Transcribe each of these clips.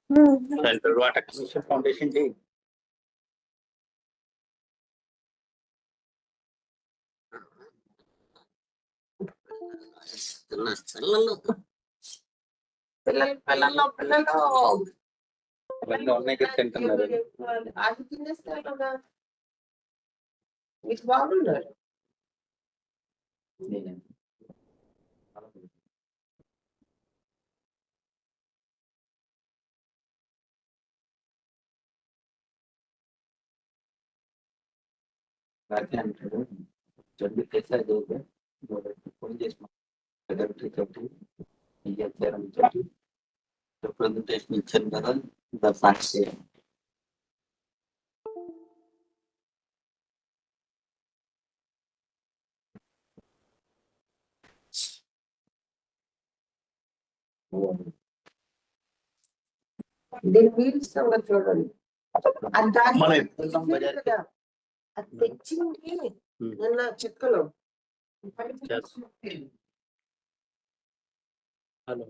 Central Water Commission Foundation Day. పిల్లలు తింటున్నారు. అది తినేస్తారు కదా, మీకు బాగున్నారు. అంటాడు జడ్డు చేసేది ఫోన్ చేసి ప్రజెంటేషన్ ఇచ్చాను కదా ఫ్యాక్స్ చేయాలి. దీని మీరు ఇష్టంగా చూడండి. అది తెచ్చింది నిన్న చెక్కలో. Hello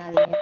Nadie.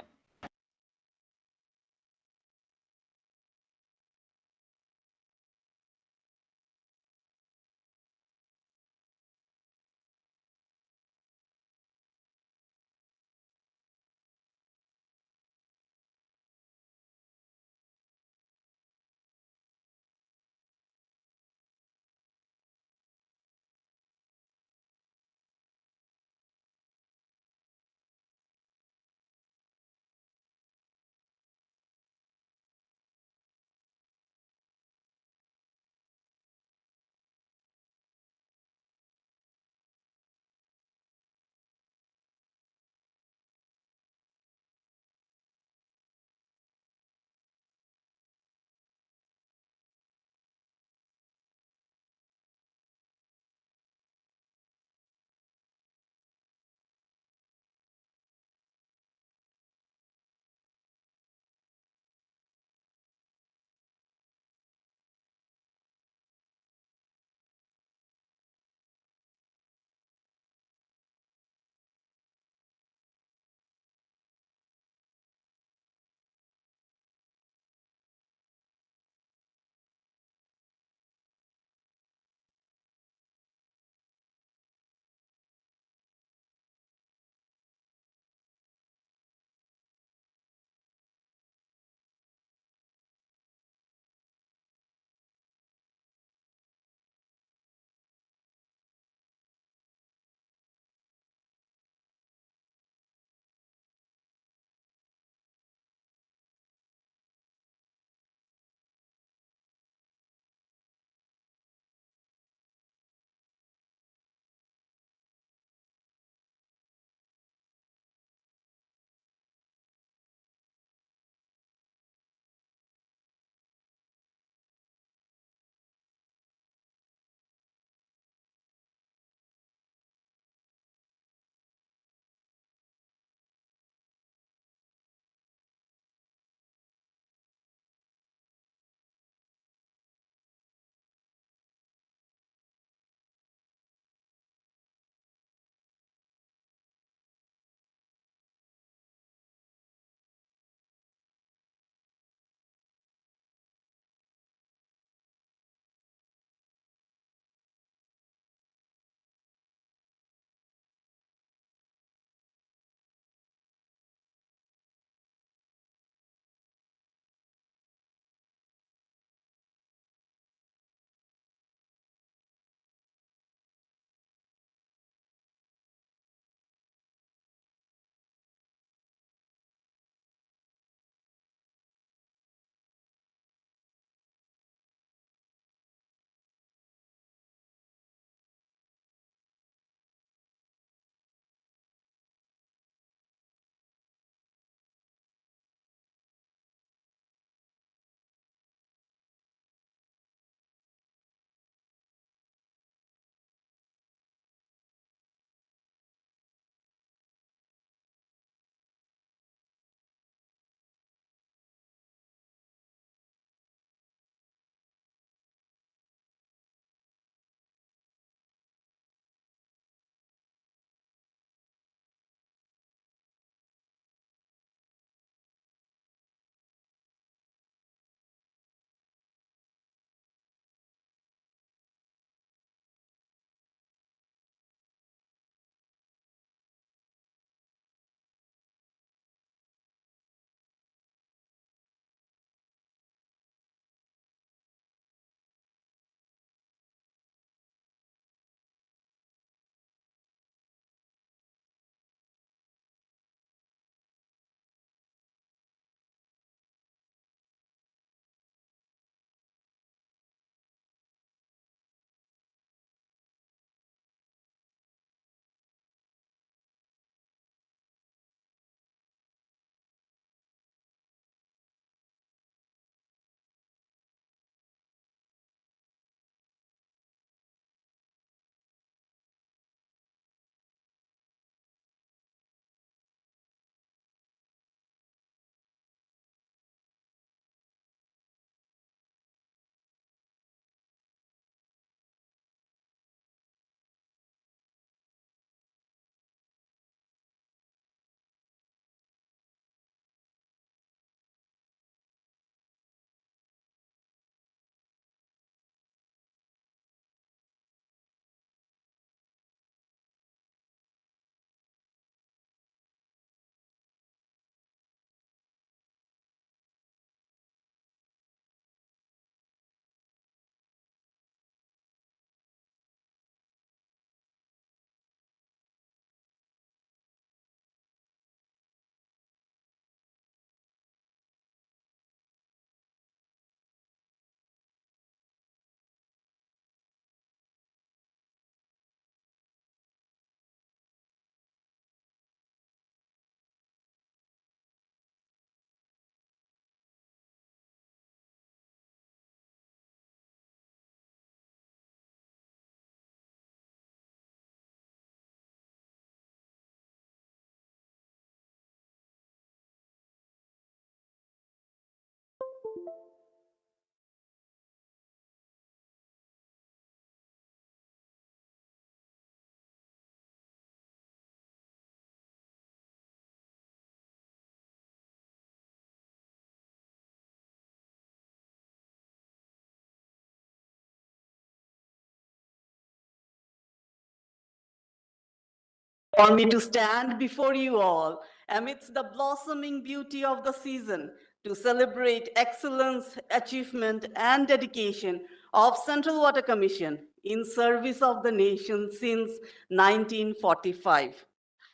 For me to stand before you all amidst the blossoming beauty of the season to celebrate excellence, achievement, and dedication of Central Water Commission in service of the nation since 1945.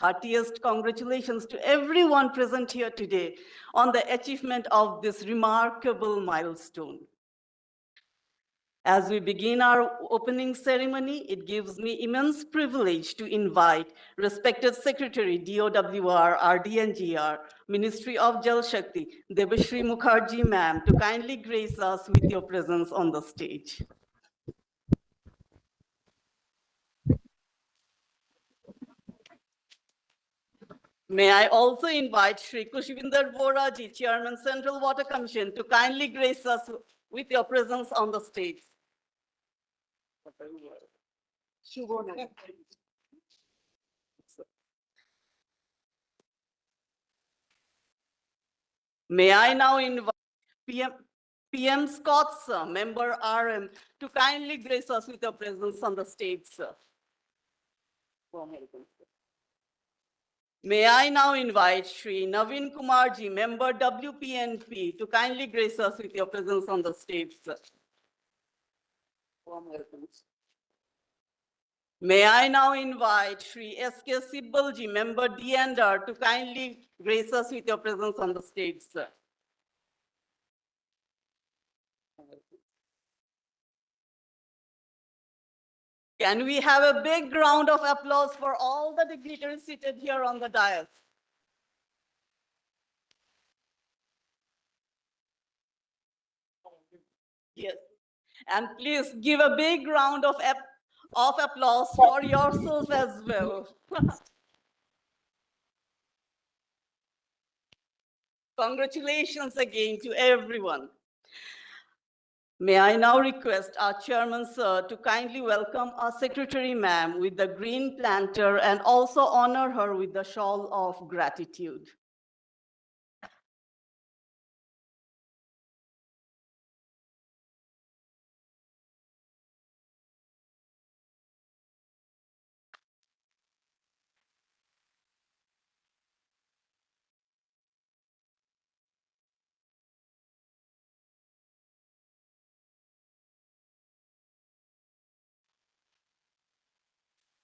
Heartiest congratulations to everyone present here today on the achievement of this remarkable milestone. As we begin our opening ceremony, it gives me immense privilege to invite respected Secretary, DOWR, RDNGR, Ministry of Jal Shakti, Debashri Mukherjee ma'am, to kindly grace us with your presence on the stage. May I also invite Shri Kushvinder Boraji, Chairman, Central Water Commission, to kindly grace us with your presence on the stage. May I now invite PM Scott, sir, member RM, to kindly grace us with your presence on the stage, sir. May I now invite Shri Naveen Kumarji, member WPNP, to kindly grace us with your presence on the stage, sir. May I now invite Shri S.K. Sibbalji, member DNR, to kindly grace us with your presence on the stage, sir. Can we have a big round of applause for all the dignitaries seated here on the dais? Yes. And please give a big round of applause for yourself as well. Congratulations again to everyone. May I now request our chairman, sir, to kindly welcome our secretary, ma'am, with the green planter and also honor her with the shawl of gratitude.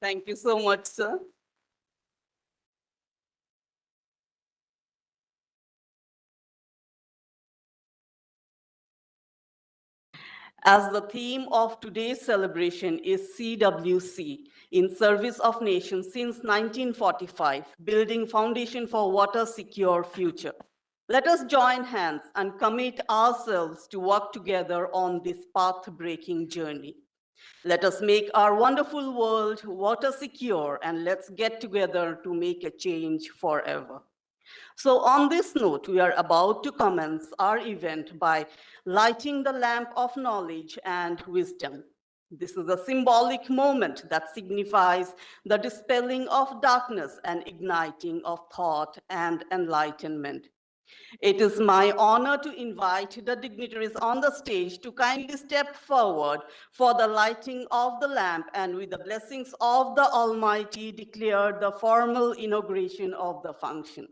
Thank you so much, sir. As the theme of today's celebration is CWC, in service of nation since 1945, building foundation for water secure future. Let us join hands and commit ourselves to work together on this path-breaking journey. Let us make our wonderful world water secure, and let's get together to make a change forever. So on this note, we are about to commence our event by lighting the lamp of knowledge and wisdom. This is a symbolic moment that signifies the dispelling of darkness and igniting of thought and enlightenment. It is my honor to invite the dignitaries on the stage to kindly step forward for the lighting of the lamp, and with the blessings of the Almighty declare the formal inauguration of the function.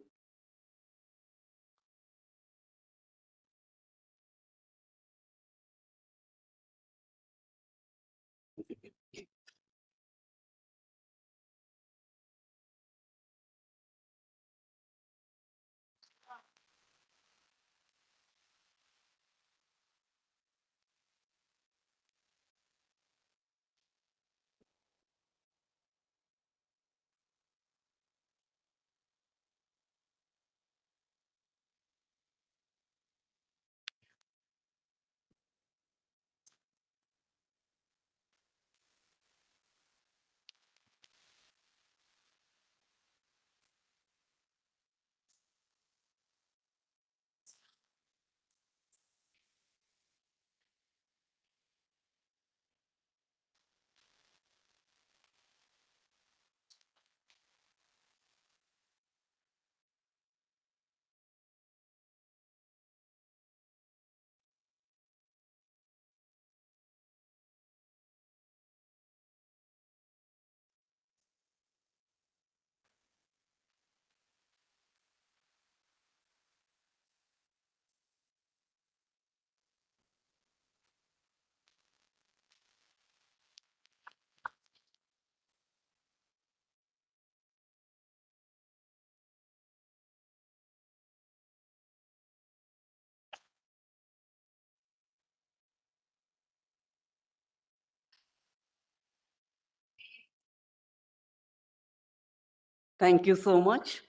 Thank you so much.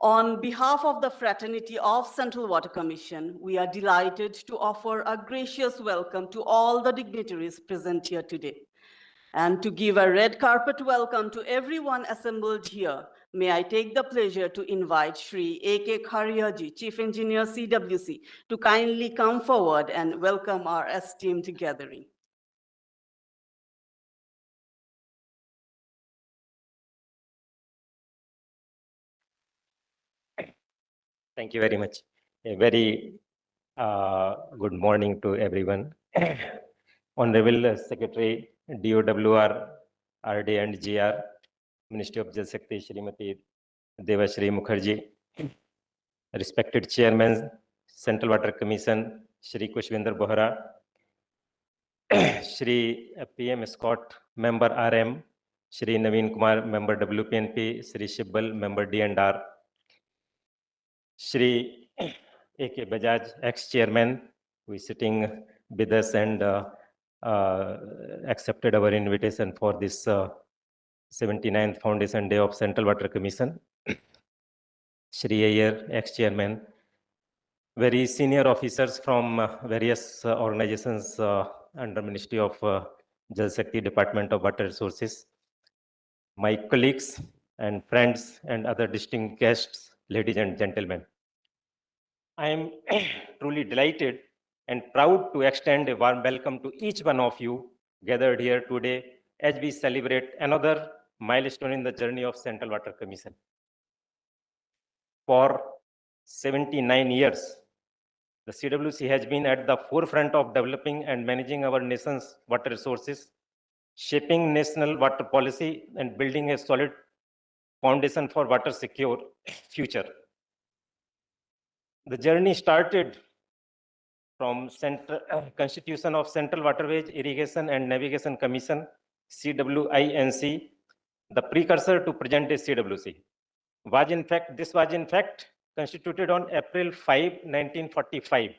On behalf of the Fraternity of Central Water Commission, we are delighted to offer a gracious welcome to all the dignitaries present here today. And to give a red carpet welcome to everyone assembled here, may I take the pleasure to invite Shri A.K. Khariaji, Chief Engineer CWC, to kindly come forward and welcome our esteemed gathering. Thank you very much. A very good morning to everyone. Honorable Secretary, DOWR, RD and GR, Ministry of Jal Shakti, Shrimati Devashri Mukherjee, respected Chairman, Central Water Commission, Shri Kushwinder Bohra, Shri PM Scott, Member RM, Shri Naveen Kumar, Member WPNP, Shri Shibbal, Member D&R, Shri A.K. Bajaj, ex-chairman, who is sitting with us and accepted our invitation for this 79th Foundation Day of Central Water Commission. Shri Ayer, ex-chairman, very senior officers from various organizations under Ministry of Jal Shakti, Department of Water Resources, my colleagues and friends and other distinguished guests, ladies and gentlemen. I am truly delighted and proud to extend a warm welcome to each one of you gathered here today as we celebrate another milestone in the journey of Central Water Commission. For 79 years, the CWC has been at the forefront of developing and managing our nation's water resources, shaping national water policy and building a solid foundation for water secure future. The journey started from Constitution of Central Waterways Irrigation and Navigation Commission, CWINC, the precursor to present-day CWC. This was in fact constituted on April 5, 1945.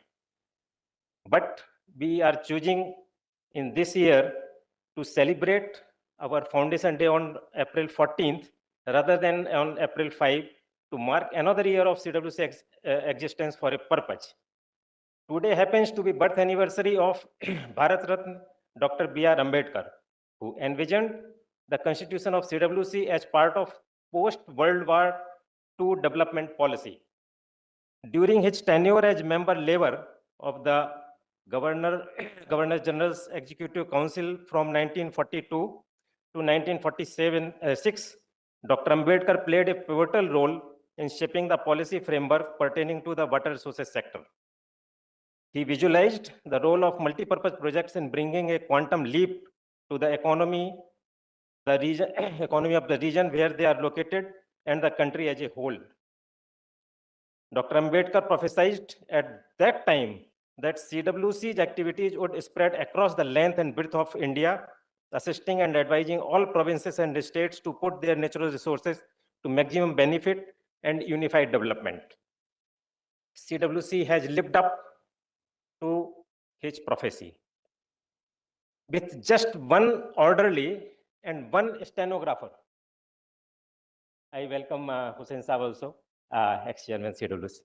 But we are choosing in this year to celebrate our Foundation Day on April 14th rather than on April 5 to mark another year of CWC existence for a purpose. Today happens to be birth anniversary of Bharat Ratna Dr. B.R. Ambedkar, who envisioned the constitution of CWC as part of post-World War II development policy. During his tenure as member labor of the Governor General's Executive Council from 1942 to 1946, Dr. Ambedkar played a pivotal role in shaping the policy framework pertaining to the water resources sector. He visualized the role of multipurpose projects in bringing a quantum leap to the economy of the region where they are located and the country as a whole. Dr. Ambedkar prophesied at that time that CWC's activities would spread across the length and breadth of India, assisting and advising all provinces and states to put their natural resources to maximum benefit and unified development. CWC has lived up to his prophecy. With just one orderly and one stenographer. I welcome Hussain Saab also, ex-chairman CWC.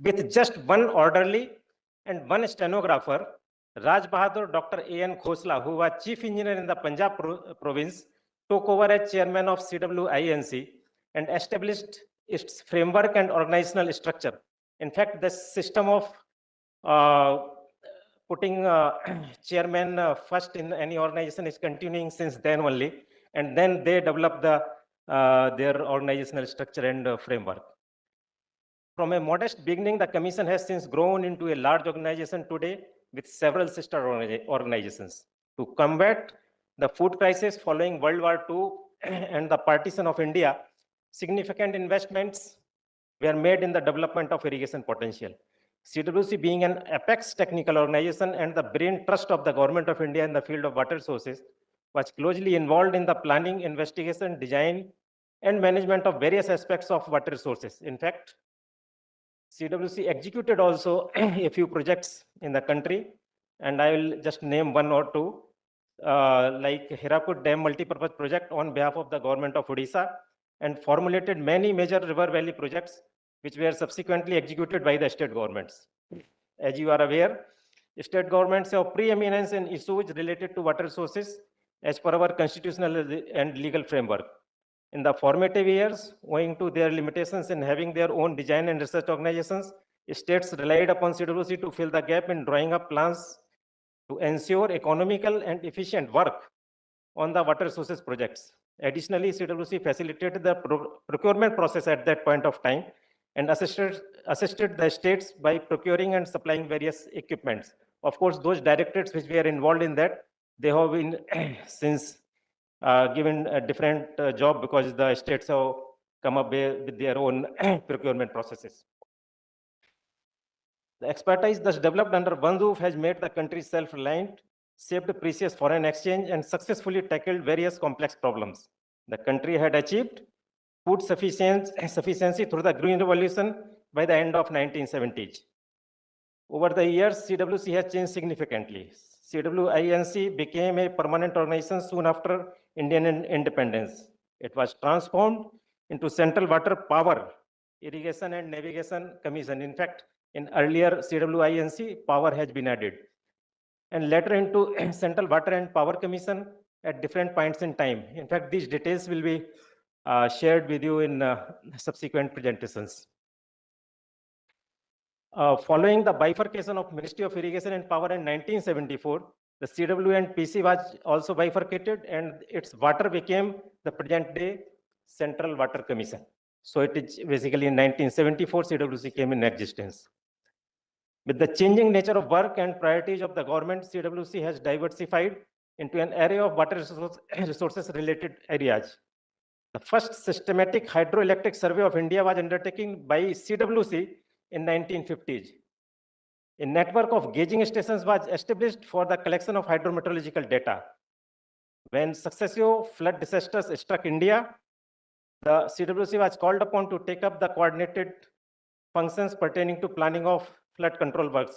With just one orderly and one stenographer, Raj Bahadur Dr. A.N. Khosla, who was chief engineer in the Punjab province, took over as chairman of CWINC and established its framework and organizational structure. In fact, the system of putting chairman first in any organization is continuing since then only, and then they develop their organizational structure and framework. From a modest beginning, the commission has since grown into a large organization today with several sister organizations. To combat the food crisis following World War II and the partition of India, significant investments were made in the development of irrigation potential. CWC being an apex technical organization and the brain trust of the Government of India in the field of water resources, was closely involved in the planning, investigation, design, and management of various aspects of water resources. In fact, CWC executed also a few projects in the country, and I will just name one or two. like Hirakud Dam multipurpose project on behalf of the government of Odisha, and formulated many major river valley projects which were subsequently executed by the state governments. As you are aware, state governments have preeminence in issues related to water resources as per our constitutional and legal framework. In the formative years, owing to their limitations in having their own design and research organizations, states relied upon CWC to fill the gap in drawing up plans to ensure economical and efficient work on the water resources projects. Additionally, CWC facilitated the procurement process at that point of time and assisted the states by procuring and supplying various equipments. Of course, those directorates which were involved in that, they have been since given a different job because the states have come up with their own procurement processes. The expertise thus developed under one roof has made the country self-reliant, saved precious foreign exchange, and successfully tackled various complex problems. The country had achieved food sufficiency through the Green Revolution by the end of 1970s. Over the years, CWC has changed significantly. CWINC became a permanent organization soon after Indian independence. It was transformed into Central Water Power, Irrigation and Navigation Commission. In fact, in earlier CWINC, power has been added. And later into Central Water and Power Commission at different points in time. In fact, these details will be shared with you in subsequent presentations. Following the bifurcation of Ministry of Irrigation and Power in 1974, the CW and PC was also bifurcated and its water became the present day Central Water Commission. So it is basically in 1974, CWC came in existence. With the changing nature of work and priorities of the government, CWC has diversified into an array of water resources related areas. The first systematic hydroelectric survey of India was undertaken by CWC in 1950s. A network of gauging stations was established for the collection of hydrometeorological data. When successive flood disasters struck India, the CWC was called upon to take up the coordinated functions pertaining to planning of flood control works.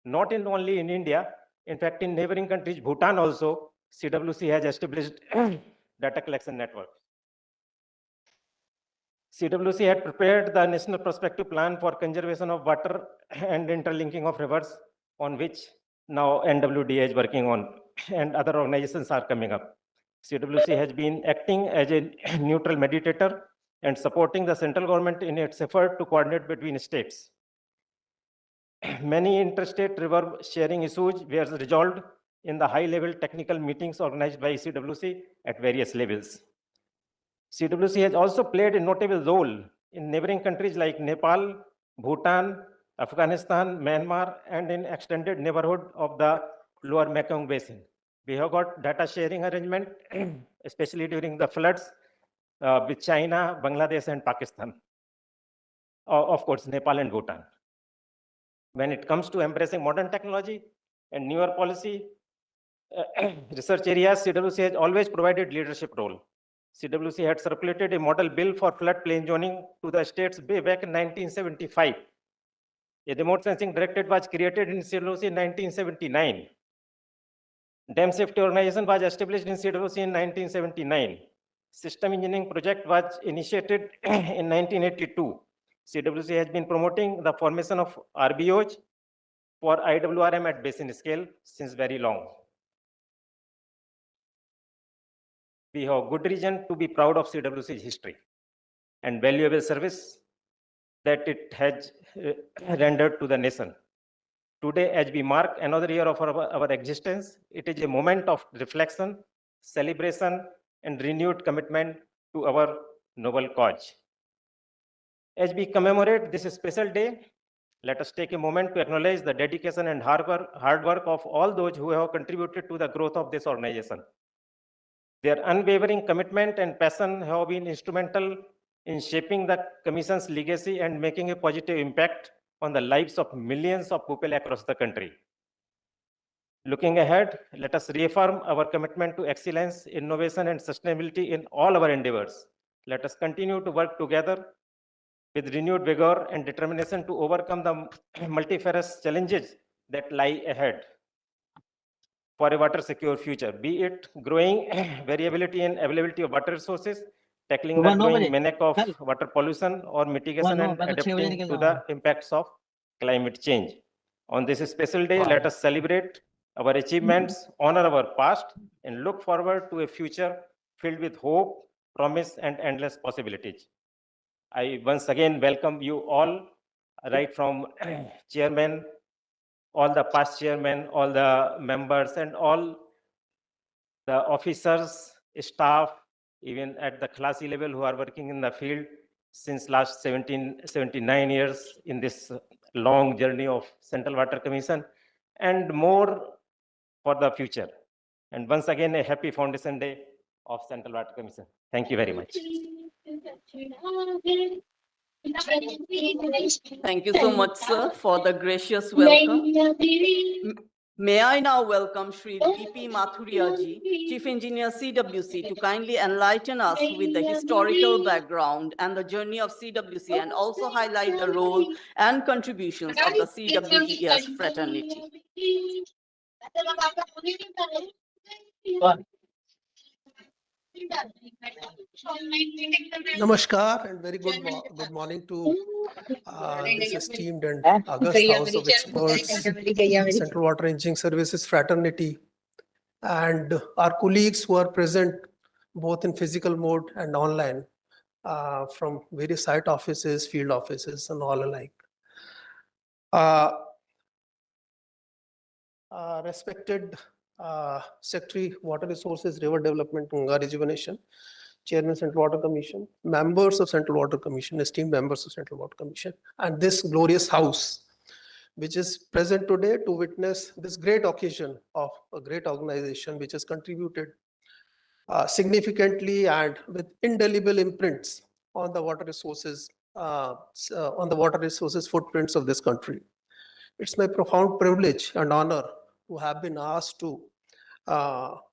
Not only in India, in fact, in neighboring countries, Bhutan also, CWC has established data collection network. CWC had prepared the National Prospective Plan for Conservation of Water and Interlinking of Rivers, on which now NWDA is working on, and other organizations are coming up. CWC has been acting as a neutral mediator and supporting the central government in its effort to coordinate between states. Many interstate river sharing issues were resolved in the high-level technical meetings organized by CWC at various levels. CWC has also played a notable role in neighboring countries like Nepal, Bhutan, Afghanistan, Myanmar, and in extended neighborhood of the lower Mekong Basin. We have got data sharing arrangement, especially during the floods with China, Bangladesh, and Pakistan. Of course, Nepal and Bhutan. When it comes to embracing modern technology and newer policy research areas, CWC has always provided leadership role. CWC had circulated a model bill for floodplain zoning to the states way back in 1975. A remote sensing directorate was created in CWC in 1979. Dam Safety Organization was established in CWC in 1979. System Engineering Project was initiated in 1982. CWC has been promoting the formation of RBOs for IWRM at basin scale since very long. We have good reason to be proud of CWC's history and valuable service that it has rendered to the nation. Today, as we mark another year of our existence, it is a moment of reflection, celebration, and renewed commitment to our noble cause. As we commemorate this special day, let us take a moment to acknowledge the dedication and hard work of all those who have contributed to the growth of this organization. Their unwavering commitment and passion have been instrumental in shaping the Commission's legacy and making a positive impact on the lives of millions of people across the country. Looking ahead, let us reaffirm our commitment to excellence, innovation, and sustainability in all our endeavors. Let us continue to work together with renewed vigor and determination to overcome the multifarious challenges that lie ahead. for a water secure future, be it growing variability in availability of water resources, tackling the growing menace of water pollution, or mitigation and adapting to the impacts of climate change. On this special day, let us celebrate our achievements, honor our past, and look forward to a future filled with hope, promise, and endless possibilities. I once again welcome you all, right from chairman, all the past chairmen, all the members, and all the officers, staff, even at the classy level who are working in the field since last 79 years in this long journey of Central Water Commission, and more for the future. And once again, a happy Foundation Day of Central Water Commission. Thank you very much. Thank you so much, sir, for the gracious welcome. May I now welcome Shri D.P. Mathuriaji, Chief Engineer CWC, to kindly enlighten us with the historical background and the journey of CWC, and also highlight the role and contributions of the CWES fraternity. Namaskar and very good morning to this esteemed and august house of experts, Central Water Engineering Services fraternity, and our colleagues who are present both in physical mode and online from various site offices, field offices, and all alike. Respected Secretary, Water Resources, River Development, Ganga Rejuvenation, Chairman, Central Water Commission, members of Central Water Commission, esteemed members of Central Water Commission, and this glorious house, which is present today to witness this great occasion of a great organization which has contributed significantly and with indelible imprints on the water resources, footprints of this country. It's my profound privilege and honor to have been asked to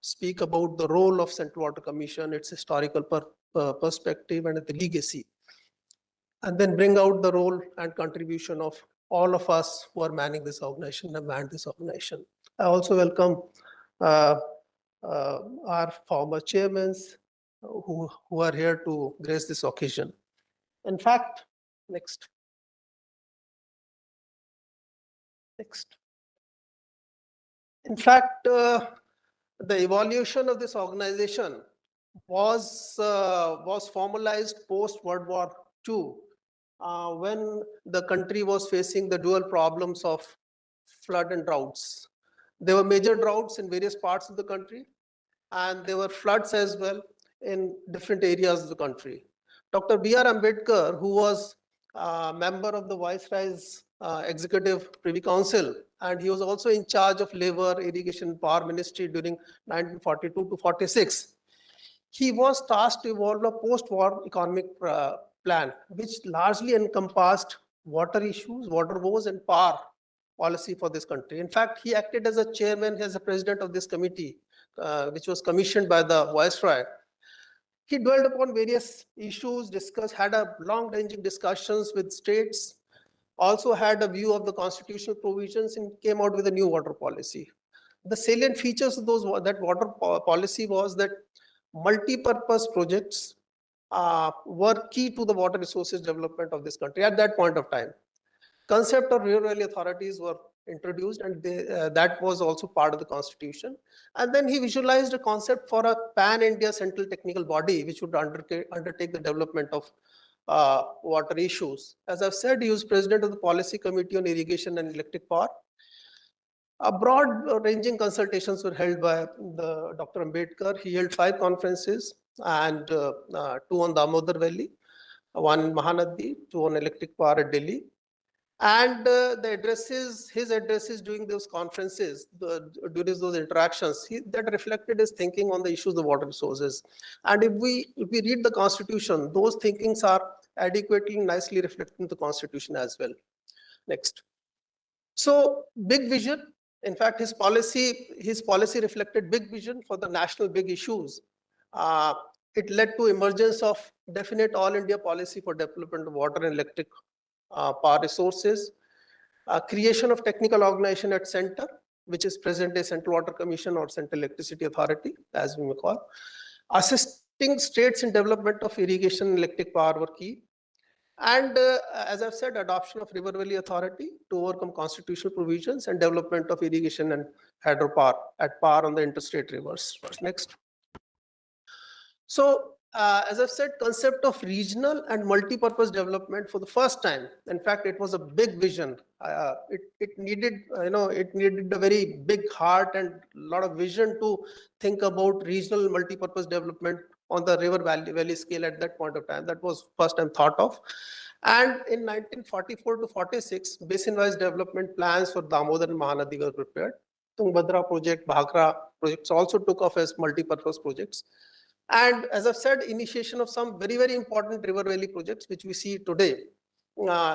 speak about the role of Central Water Commission, its historical perspective and the legacy, and then bring out the role and contribution of all of us who are manning this organization and manned this organization. I also welcome our former chairmen who are here to grace this occasion. In fact, next. In fact, the evolution of this organization was formalized post World War II, when the country was facing the dual problems of flood and droughts. There were major droughts in various parts of the country, and there were floods as well in different areas of the country. Dr. B.R. Ambedkar, who was a member of the Viceroy's Executive Privy Council, and he was also in charge of Labor, Irrigation and Power Ministry during 1942 to 46. He was tasked to evolve a post-war economic plan, which largely encompassed water issues, water woes, and power policy for this country. In fact, he acted as a chairman, as a president of this committee, which was commissioned by the Viceroy. He dwelled upon various issues, had a long-ranging discussions with states, also had a view of the constitutional provisions, and came out with a new water policy. The salient features of that water policy was that multi-purpose projects were key to the water resources development of this country at that point of time. Concept of river valley authorities were introduced, and that was also part of the constitution. And then he visualized a concept for a pan-India central technical body which would undertake the development of water issues. As I've said, he was president of the Policy Committee on Irrigation and Electric Power. Broad-ranging consultations were held by Dr. Ambedkar. He held 5 conferences, and 2 on the Damodar Valley, 1 in Mahanadi, 2 on electric power at Delhi. And his addresses during those conferences, during those interactions, that reflected his thinking on the issues of water resources. And if we read the Constitution, those thinkings are adequately, nicely reflected in the Constitution as well. Next. So, big vision. In fact, his policy reflected big vision for the national big issues. It led to emergence of definite all India policy for development of water and electric power resources, creation of technical organization at center, which is present day Central Water Commission or Central Electricity Authority, as we may call. Assisting states in development of irrigation and electric power were key. And as I've said, adoption of River Valley Authority to overcome constitutional provisions and development of irrigation and hydropower at par on the interstate rivers. Next. So, as I've said, concept of regional and multi-purpose development for the first time. In fact, it was a big vision. It needed, it needed a very big heart and a lot of vision to think about regional multi-purpose development on the river valley scale at that point of time. That was first time thought of. And in 1944 to 46, basin-wise development plans for Damodar and Mahanadi were prepared. Tungabhadra project, Bhakra projects also took off as multi-purpose projects. And as I've said, initiation of some very, very important river valley projects, which we see today,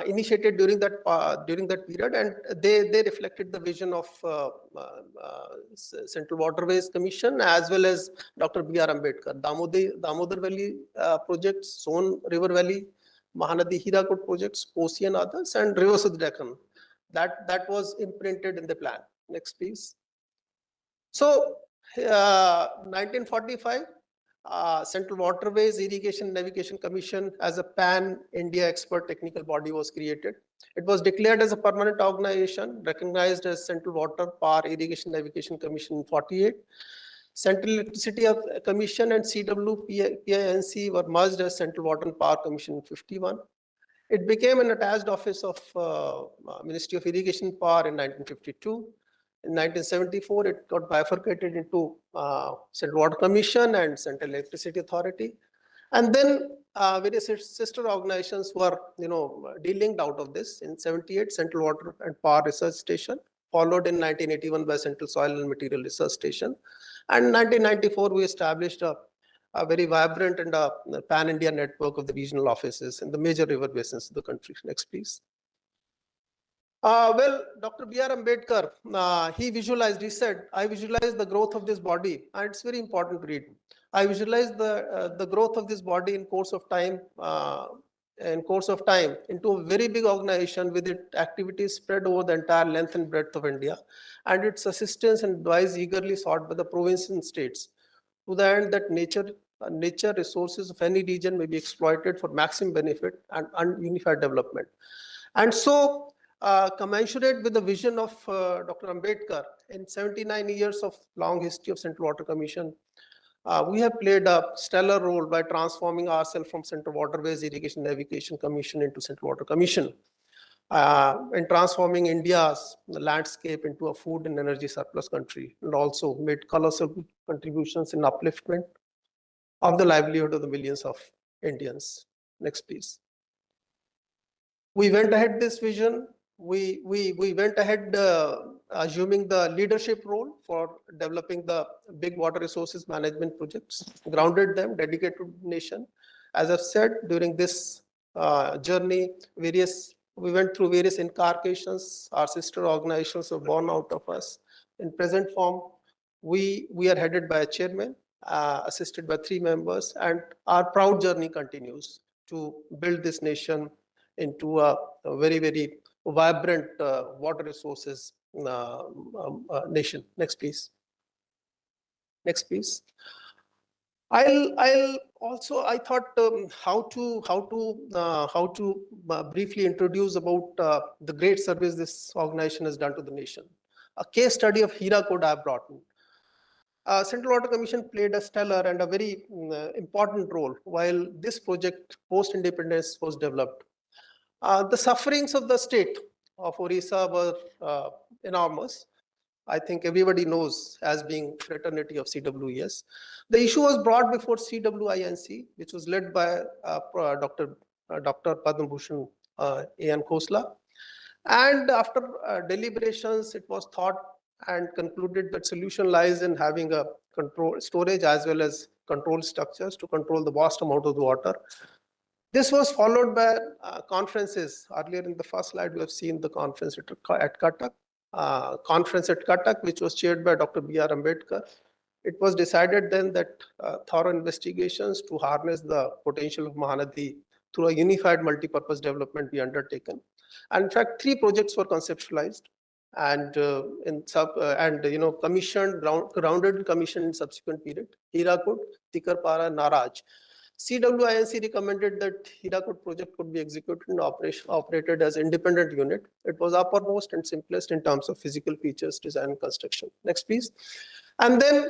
initiated during that period, and they reflected the vision of Central Waterways Commission as well as Dr. B.R. Ambedkar. Damodar Valley projects, Son River Valley, Mahanadi Hirakud projects, Kosi and others, and Rivers of the Deccan. That was imprinted in the plan. Next, please. So, 1945. Central Waterways Irrigation Navigation Commission as a pan-India expert technical body was created. It was declared as a permanent organization, recognized as Central Water Power Irrigation Navigation Commission in 48. Central Electricity Commission and CWPINC were merged as Central Water and Power Commission in 51. It became an attached office of Ministry of Irrigation Power in 1952. In 1974, it got bifurcated into Central Water Commission and Central Electricity Authority. And then various sister organizations were, de-linked out of this. In 78, Central Water and Power Research Station, followed in 1981 by Central Soil and Material Research Station. And in 1994, we established a very vibrant and a pan-India network of the regional offices in the major river basins of the country. Next, please. Well, Dr. B.R. Ambedkar, he said, I visualize the growth of this body, and it's very important to read. I visualize the growth of this body in course of time into a very big organization with its activities spread over the entire length and breadth of India, and its assistance and advice eagerly sought by the provinces and states, to the end that nature resources of any region may be exploited for maximum benefit and unified development. And so, commensurate with the vision of Dr. Ambedkar, in 79 years of long history of Central Water Commission, we have played a stellar role by transforming ourselves from Central Waterways Irrigation Navigation Commission into Central Water Commission, and transforming India's landscape into a food and energy surplus country, and also made colossal contributions in upliftment of the livelihood of the millions of Indians. Next, please. We went ahead this vision. We went ahead assuming the leadership role for developing the big water resources management projects, grounded them, dedicated to the nation. As I've said, during this journey, we went through various incarnations. Our sister organizations were born out of us. In present form, we are headed by a chairman, assisted by 3 members, and our proud journey continues to build this nation into a very, very vibrant water resources nation. Next, please. Next, please. I thought how to briefly introduce about the great service this organization has done to the nation. A case study of Hirakud I have brought in. Central Water Commission played a stellar and a very important role while this project post-independence was developed. The sufferings of the state of Orissa were enormous. I think everybody knows as being fraternity of CWES. The issue was brought before CWINC, which was led by Dr. Padma Bhushan A.N. Khosla. And after deliberations, it was thought and concluded that solution lies in having a control storage as well as control structures to control the vast amount of the water. This was followed by conferences. Earlier in the first slide, we have seen the conference at Cuttack. Conference at Cuttack, which was chaired by Dr. B.R. Ambedkar. It was decided then that thorough investigations to harness the potential of Mahanadi through a unified multi-purpose development be undertaken. And in fact, 3 projects were conceptualized. and commissioned, grounded and commissioned in subsequent period. Hirakud, Tikarpara, Naraj. CWINC recommended that Hirakud project could be executed and operated as independent unit. It was uppermost and simplest in terms of physical features, design, and construction. Next, please. And then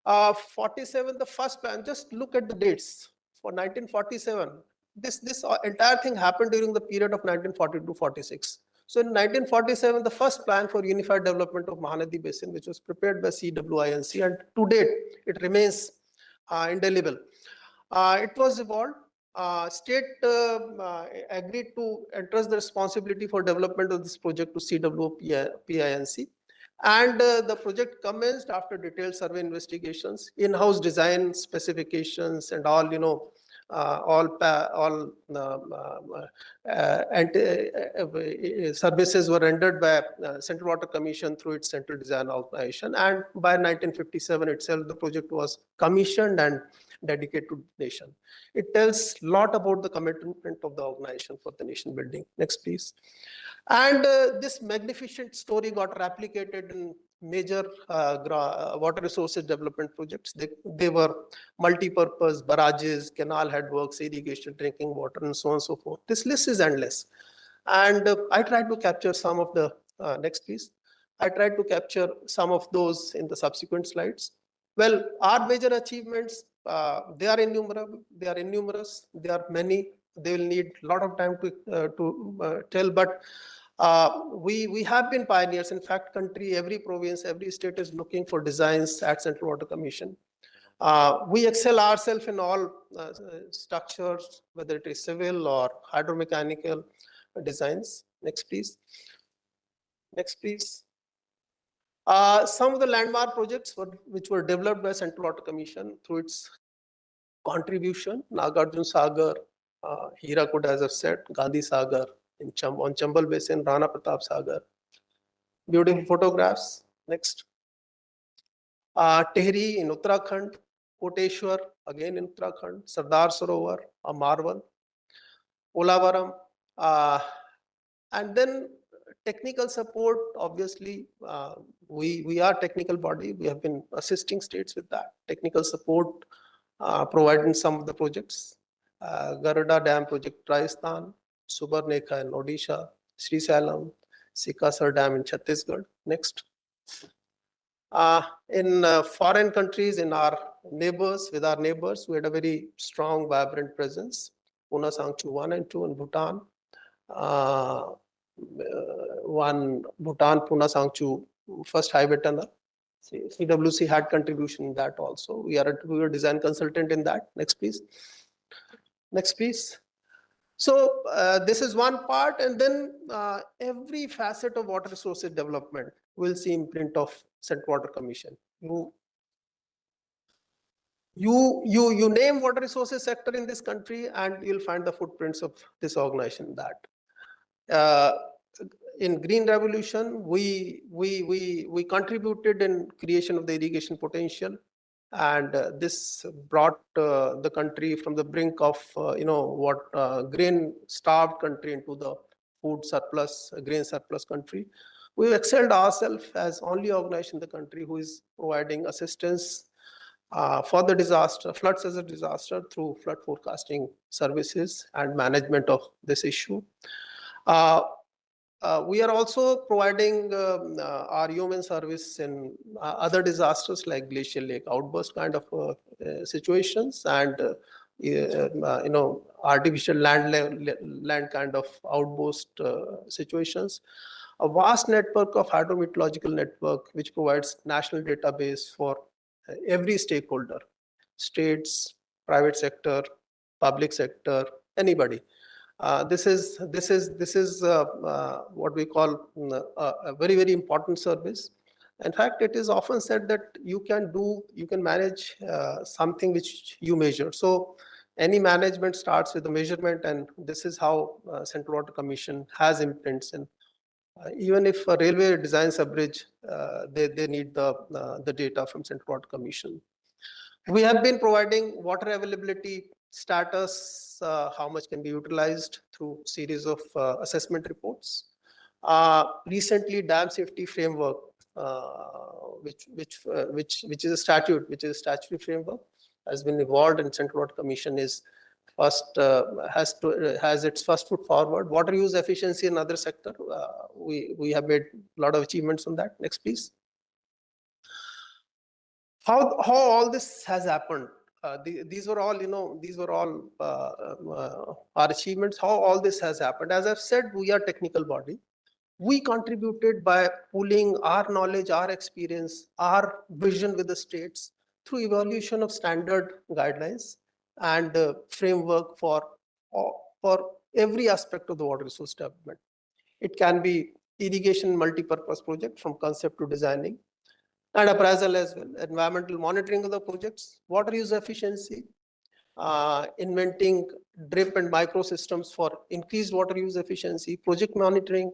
47, the first plan. Just look at the dates for 1947. This entire thing happened during the period of 1942-46. So in 1947, the first plan for unified development of Mahanadi Basin, which was prepared by CWINC, and to date, it remains indelible. It was evolved. State agreed to entrust the responsibility for development of this project to CWPINC. And the project commenced after detailed survey investigations, in-house design specifications, and all, services were rendered by Central Water Commission through its Central Design Organization. And by 1957 itself, the project was commissioned and dedicated to the nation. It tells a lot about the commitment of the organization for the nation building. Next, please. And this magnificent story got replicated in major water resources development projects. They were multi-purpose, barrages, canal headworks, irrigation, drinking water, and so on and so forth. This list is endless. And I tried to capture some of the, next please. I tried to capture some of those in the subsequent slides. Well, our major achievements, they are innumerable, they are innumerous, they are many. They will need a lot of time to tell, but we have been pioneers. In fact, every province, every state is looking for designs at Central Water Commission. We excel ourselves in all structures, whether it is civil or hydromechanical designs. Next, please. Next, please. Some of the landmark projects which were developed by Central Water Commission through its contribution: Nagarjun Sagar, Hirakud, as I've said, Gandhi Sagar on Chambal Basin, Rana Pratap Sagar. Beautiful photographs. Next. Tehri in Uttarakhand, Koteshwar again in Uttarakhand, Sardar Sarovar, a marvel, Olavaram, and then technical support. Obviously, we are technical body. We have been assisting states with that technical support, providing some of the projects. Garuda Dam project, Rajasthan, Subarnekha in Odisha, Sri Salam, Sikasar Dam in Chhattisgarh. Next. In foreign countries, with our neighbors, we had a very strong, vibrant presence. Puna Sangchu 1 and 2 in Bhutan. Bhutan, Puna Sangchu, first highway tunnel. CWC had contribution in that also. We were design consultant in that. Next, please. Next, please. So this is one part, and then every facet of water resources development will see imprint of Central Water Commission. You name water resources sector in this country, and you'll find the footprints of this organization. That in Green Revolution, we contributed in creation of the irrigation potential. And this brought the country from the brink of grain starved country into the food surplus, grain surplus country. We excelled ourselves as only organization in the country who is providing assistance for the disaster, floods as a disaster, through flood forecasting services and management of this issue. We are also providing our human service in other disasters like glacial lake outburst kind of situations, and artificial land kind of outburst situations. A vast network of hydrometeorological network which provides national database for every stakeholder: states, private sector, public sector, anybody. This is what we call a very, very important service. In fact, it is often said that you can manage something which you measure. So any management starts with the measurement, and this is how Central Water Commission has imprints. And even if a railway designs a bridge, they need the data from Central Water Commission. We have been providing water availability status, how much can be utilized, through series of assessment reports. Recently, dam safety framework, which is a statute, which is a statutory framework, has been evolved, and Central Water Commission is has its first foot forward. Water use efficiency in other sector, we have made a lot of achievements on that. Next, please. How all this has happened? These were all, our achievements. How all this has happened? As I've said, we are technical body. We contributed by pooling our knowledge, our experience, our vision with the states through evaluation of standard guidelines and framework for every aspect of the water resource development. It can be irrigation multi-purpose project from concept to designing, and appraisal as well, environmental monitoring of the projects, water use efficiency, inventing drip and micro systems for increased water use efficiency, project monitoring,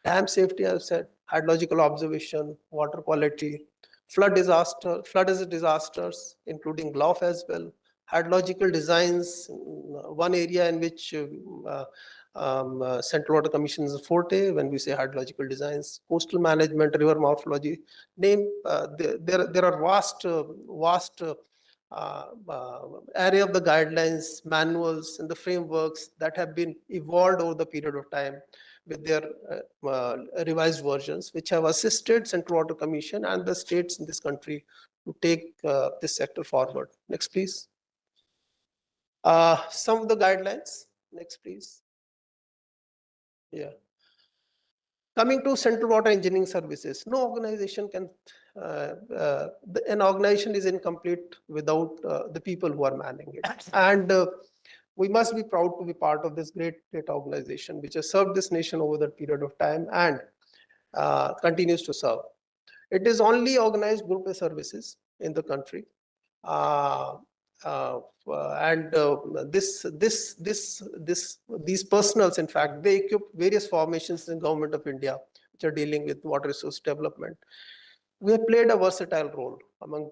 dam safety, as I said, hydrological observation, water quality, flood disasters, including GLOF as well, hydrological designs, one area in which Central Water Commission is a forte when we say hydrological designs, coastal management, river morphology. There are vast array of the guidelines, manuals, and the frameworks that have been evolved over the period of time with their revised versions, which have assisted Central Water Commission and the states in this country to take this sector forward. Next, please. Some of the guidelines. Next, please. Yeah. Coming to Central Water Engineering Services, no organization can, an organization is incomplete without the people who are manning it. And we must be proud to be part of this great organization, which has served this nation over that period of time and continues to serve. It is only organized group of services in the country. These personals, in fact, they equip various formations in Government of India, which are dealing with water resource development. We have played a versatile role among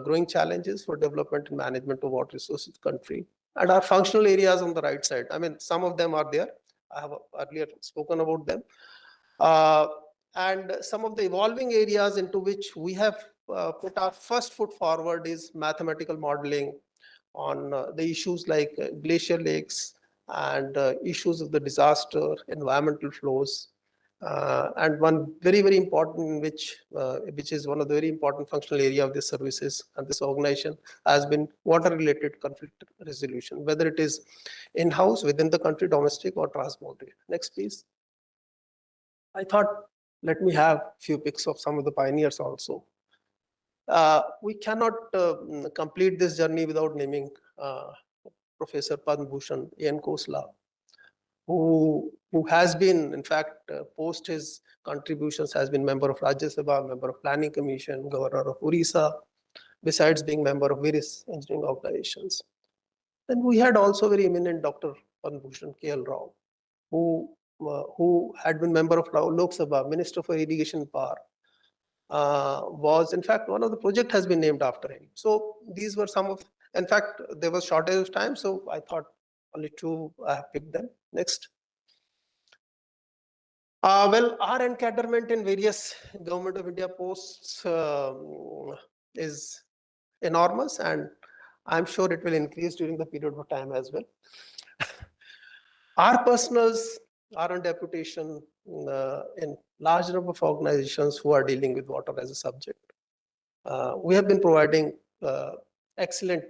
growing challenges for development and management of water resources in the country. And our functional areas on the right side, I mean, some of them are there. I have earlier spoken about them. And some of the evolving areas into which we have put our first foot forward is mathematical modeling on the issues like glacier lakes and issues of the disaster, environmental flows. And one very, very important, which is one of the very important functional area of this services and this organization, has been water-related conflict resolution, whether it is in-house, within the country, domestic or transboundary. Next, please. I thought, let me have a few pics of some of the pioneers also. We cannot complete this journey without naming Professor Padma Bhushan A.N. Khosla, who has been, in fact, post his contributions, has been member of Rajya Sabha, member of Planning Commission, Governor of Orissa, besides being member of various engineering organizations. Then we had also very eminent Dr. Padma Bhushan K.L. Rao, who had been member of Lok Sabha, Minister for Irrigation Power, was, in fact, one of the project has been named after him. So these were some of, in fact, there was shortage of time, so I thought only two, I have picked them. Next. Well, our encadrement in various Government of India posts is enormous, and I'm sure it will increase during the period of time as well. Our personals are on deputation in large number of organizations who are dealing with water as a subject. We have been providing excellent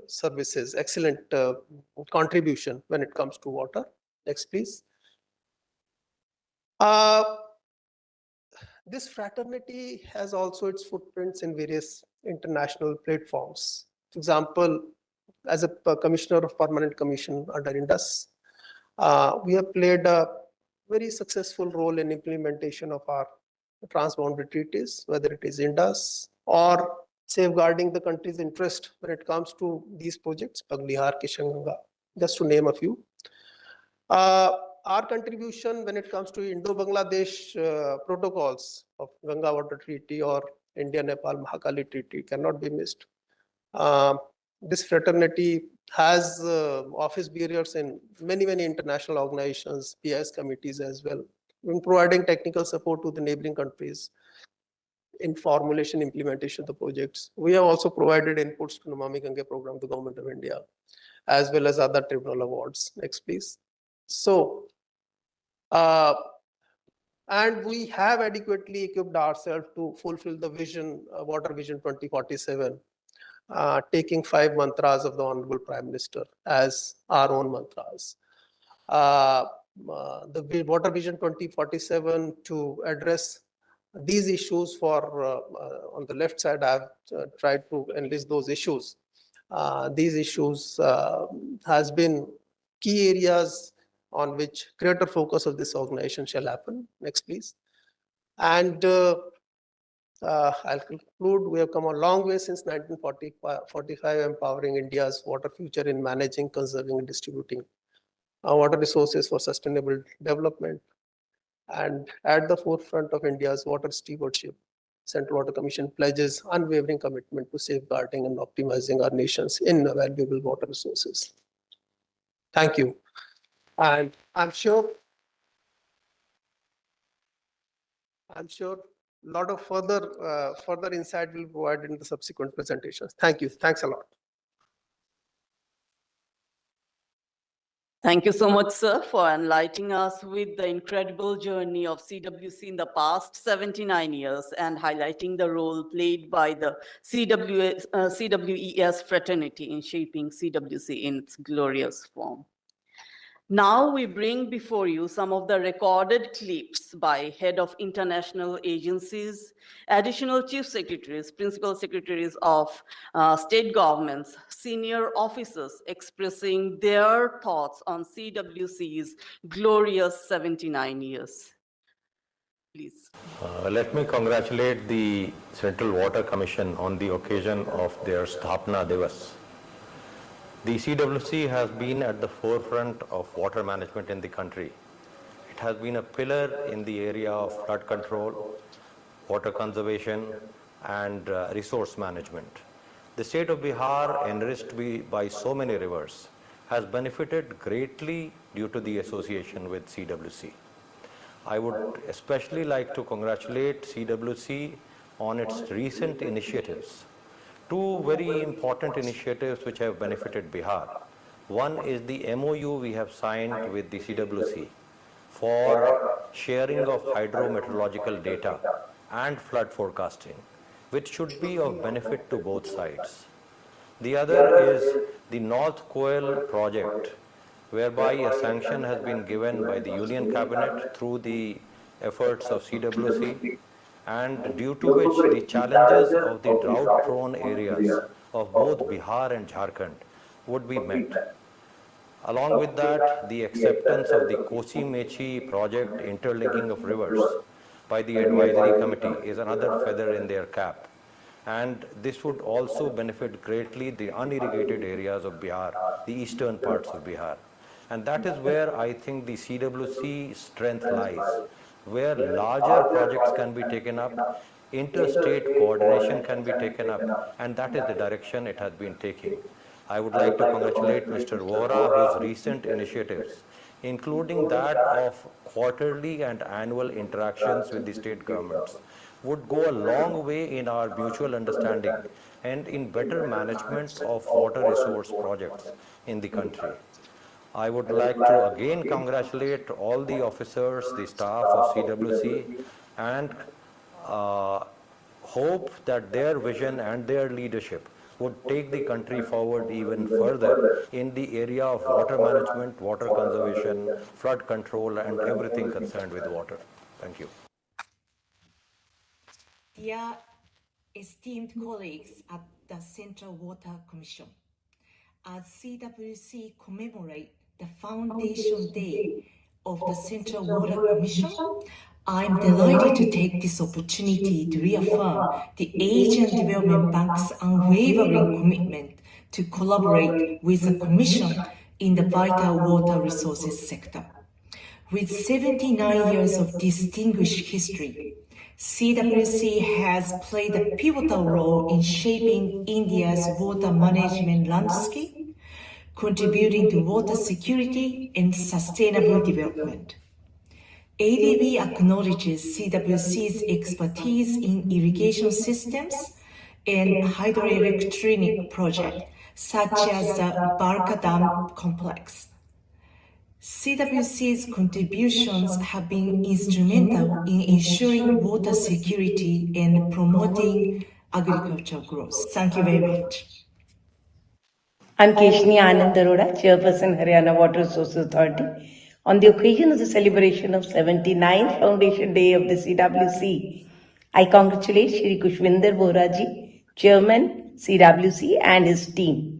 services, excellent contribution when it comes to water. Next, please. This fraternity has also its footprints in various international platforms. For example, as a commissioner of Permanent Commission under Indus, we have played a very successful role in implementation of our transboundary treaties, whether it is Indus or safeguarding the country's interest when it comes to these projects, Paglihar, Kishanganga, just to name a few. Our contribution when it comes to Indo-Bangladesh protocols of Ganga Water Treaty or India-Nepal Mahakali Treaty cannot be missed. This fraternity has office bearers in many, many international organizations, PIS committees as well, in providing technical support to the neighboring countries in formulation, implementation of the projects. We have also provided inputs to Namami Gange program to the Government of India, as well as other tribunal awards. Next, please. So, and we have adequately equipped ourselves to fulfill the vision, Water Vision 2047, taking 5 mantras of the Honorable Prime Minister as our own mantras. The Water Vision 2047 to address these issues for on the left side, I have tried to enlist those issues. These issues has been key areas on which greater focus of this organization shall happen. Next, please. And I'll conclude. We have come a long way since 1945, empowering India's water future in managing, conserving, and distributing water resources for sustainable development. And at the forefront of India's water stewardship, Central Water Commission pledges unwavering commitment to safeguarding and optimizing our nation's invaluable water resources. Thank you. And I'm sure a lot of further insight will be provided in the subsequent presentations. Thank you. Thanks a lot. Thank you so much, sir, for enlightening us with the incredible journey of CWC in the past 79 years and highlighting the role played by the CWES fraternity in shaping CWC in its glorious form. Now we bring before you some of the recorded clips by head of international agencies, additional chief secretaries, principal secretaries of state governments, senior officers expressing their thoughts on CWC's glorious 79 years. Please. Let me congratulate the Central Water Commission on the occasion of their Sthapna Divas. The CWC has been at the forefront of water management in the country. It has been a pillar in the area of flood control, water conservation, and resource management. The state of Bihar, enriched by so many rivers, has benefited greatly due to the association with CWC. I would especially like to congratulate CWC on its recent initiatives. Two very important initiatives which have benefited Bihar. One is the MOU we have signed with the CWC for sharing of hydrometeorological data and flood forecasting, which should be of benefit to both sides. The other is the North Coel project, whereby a sanction has been given by the Union Cabinet through the efforts of CWC, and due to which the challenges of the drought-prone areas of both Bihar and Jharkhand would be met. Along with that, the acceptance of the Kosi-Mechi project interlinking of rivers by the advisory committee is another feather in their cap. And this would also benefit greatly the unirrigated areas of Bihar, the eastern parts of Bihar. And that is where I think the CWC strength lies, where larger projects can be taken up, interstate coordination can be taken up, and that is the direction it has been taking. I would like to congratulate Mr. Vora, whose recent initiatives, including that of quarterly and annual interactions with the state governments, would go a long way in our mutual understanding and in better management of water resource projects in the country. I would like to again congratulate all the officers, the staff of CWC, and hope that their vision and their leadership would take the country forward even further in the area of water management, water conservation, flood control, and everything concerned with water. Thank you. Dear esteemed colleagues at the Central Water Commission, as CWC commemorate the foundation day of the Central Water Commission, I'm delighted to take this opportunity to reaffirm the Asian Development Bank's unwavering commitment to collaborate with the Commission in the vital water resources sector. With 79 years of distinguished history, CWC has played a pivotal role in shaping India's water management landscape, contributing to water security and sustainable development. ADB acknowledges CWC's expertise in irrigation systems and hydroelectric projects, such as the Barka Dam complex. CWC's contributions have been instrumental in ensuring water security and promoting agricultural growth. Thank you very much. I'm Keshni Anand Arora, Chairperson, Haryana Water Resources Authority. On the occasion of the celebration of 79th Foundation Day of the CWC, I congratulate Shri Kushwinder Boraji, Chairman, CWC, and his team.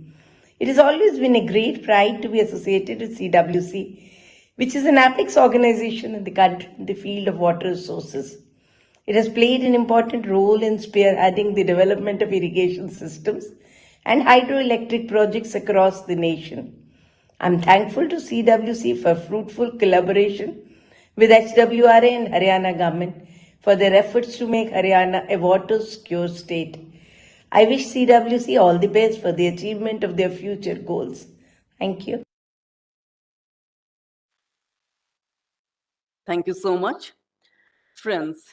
It has always been a great pride to be associated with CWC, which is an apex organization in the country in the field of water resources. It has played an important role in spearheading the development of irrigation systems and hydroelectric projects across the nation. I'm thankful to CWC for fruitful collaboration with HWRA and Haryana government for their efforts to make Haryana a water-secure state. I wish CWC all the best for the achievement of their future goals. Thank you. Thank you so much. Friends,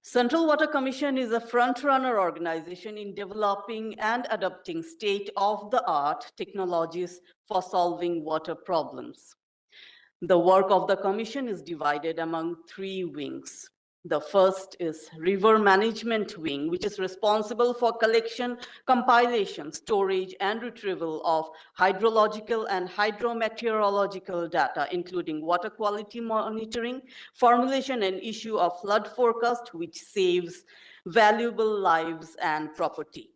Central Water Commission is a front-runner organization in developing and adopting state-of-the-art technologies for solving water problems. The work of the Commission is divided among three wings. The first is River Management Wing, which is responsible for collection, compilation, storage, and retrieval of hydrological and hydrometeorological data, including water quality monitoring, formulation and issue of flood forecast, which saves valuable lives and property.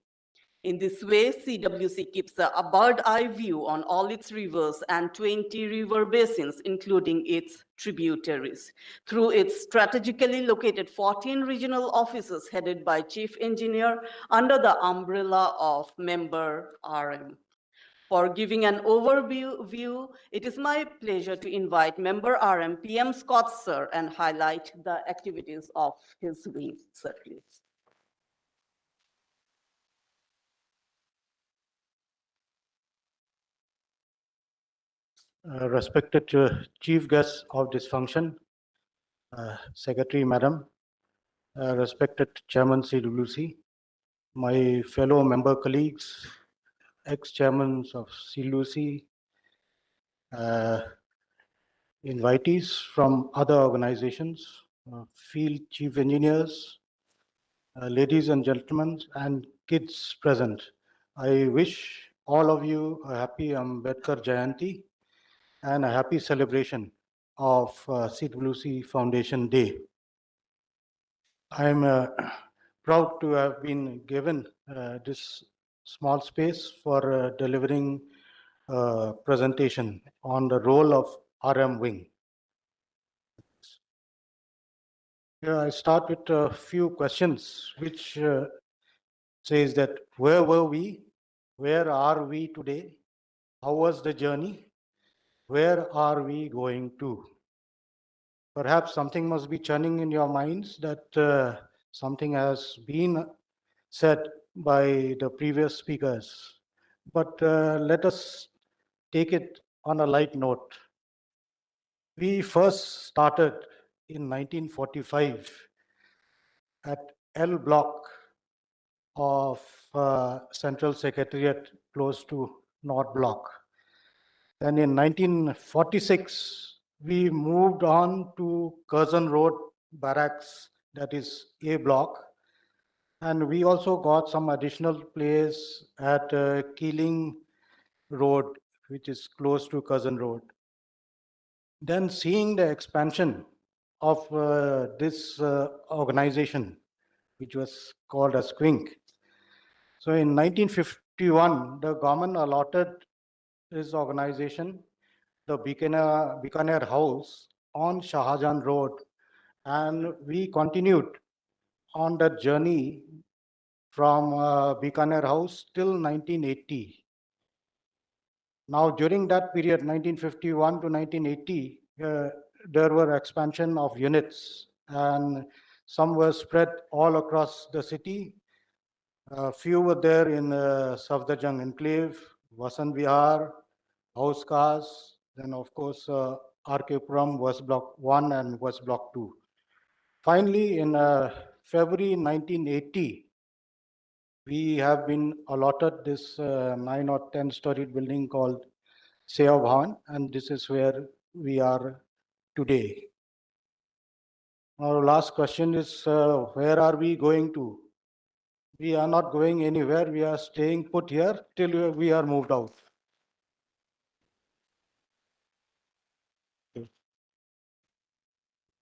In this way, CWC keeps a bird-eye view on all its rivers and 20 river basins, including its tributaries, through its strategically located 14 regional offices headed by Chief Engineer under the umbrella of member RM. For giving an overview, it is my pleasure to invite member RM PM Scott, sir, and highlight the activities of his wing, sir, please. Respected chief guests of this function, Secretary Madam, respected Chairman CWC, my fellow member colleagues, ex-chairmen of CWC, invitees from other organizations, field chief engineers, ladies and gentlemen, and kids present. I wish all of you a happy Ambedkar Jayanti and a happy celebration of CWC Foundation Day. I am proud to have been given this small space for delivering a presentation on the role of RM Wing. Here I start with a few questions which says that where were we? Where are we today? How was the journey? Where are we going to? Perhaps something must be churning in your minds that something has been said by the previous speakers. But let us take it on a light note. We first started in 1945 at L Block of Central Secretariat close to North Block. And in 1946, we moved on to Curzon Road Barracks, that is A Block. And we also got some additional place at Keeling Road, which is close to Curzon Road. Then seeing the expansion of this organization, which was called as Quink. So in 1951, the government allotted this organization the Bikaner House on Shahjahan Road, and we continued on that journey from Bikaner House till 1980. Now, during that period, 1951 to 1980, there were expansion of units, and Some were spread all across the city. Few were there in Safdarjung Enclave, Vasant Vihar, House Cars, then of course RK Puram was Block 1 and was Block 2. Finally, in February 1980, we have been allotted this 9 or 10 storied building called Seva Bhavan, and this is where we are today. Our last question is, where are we going to? We are not going anywhere. We are staying put here till we are moved out.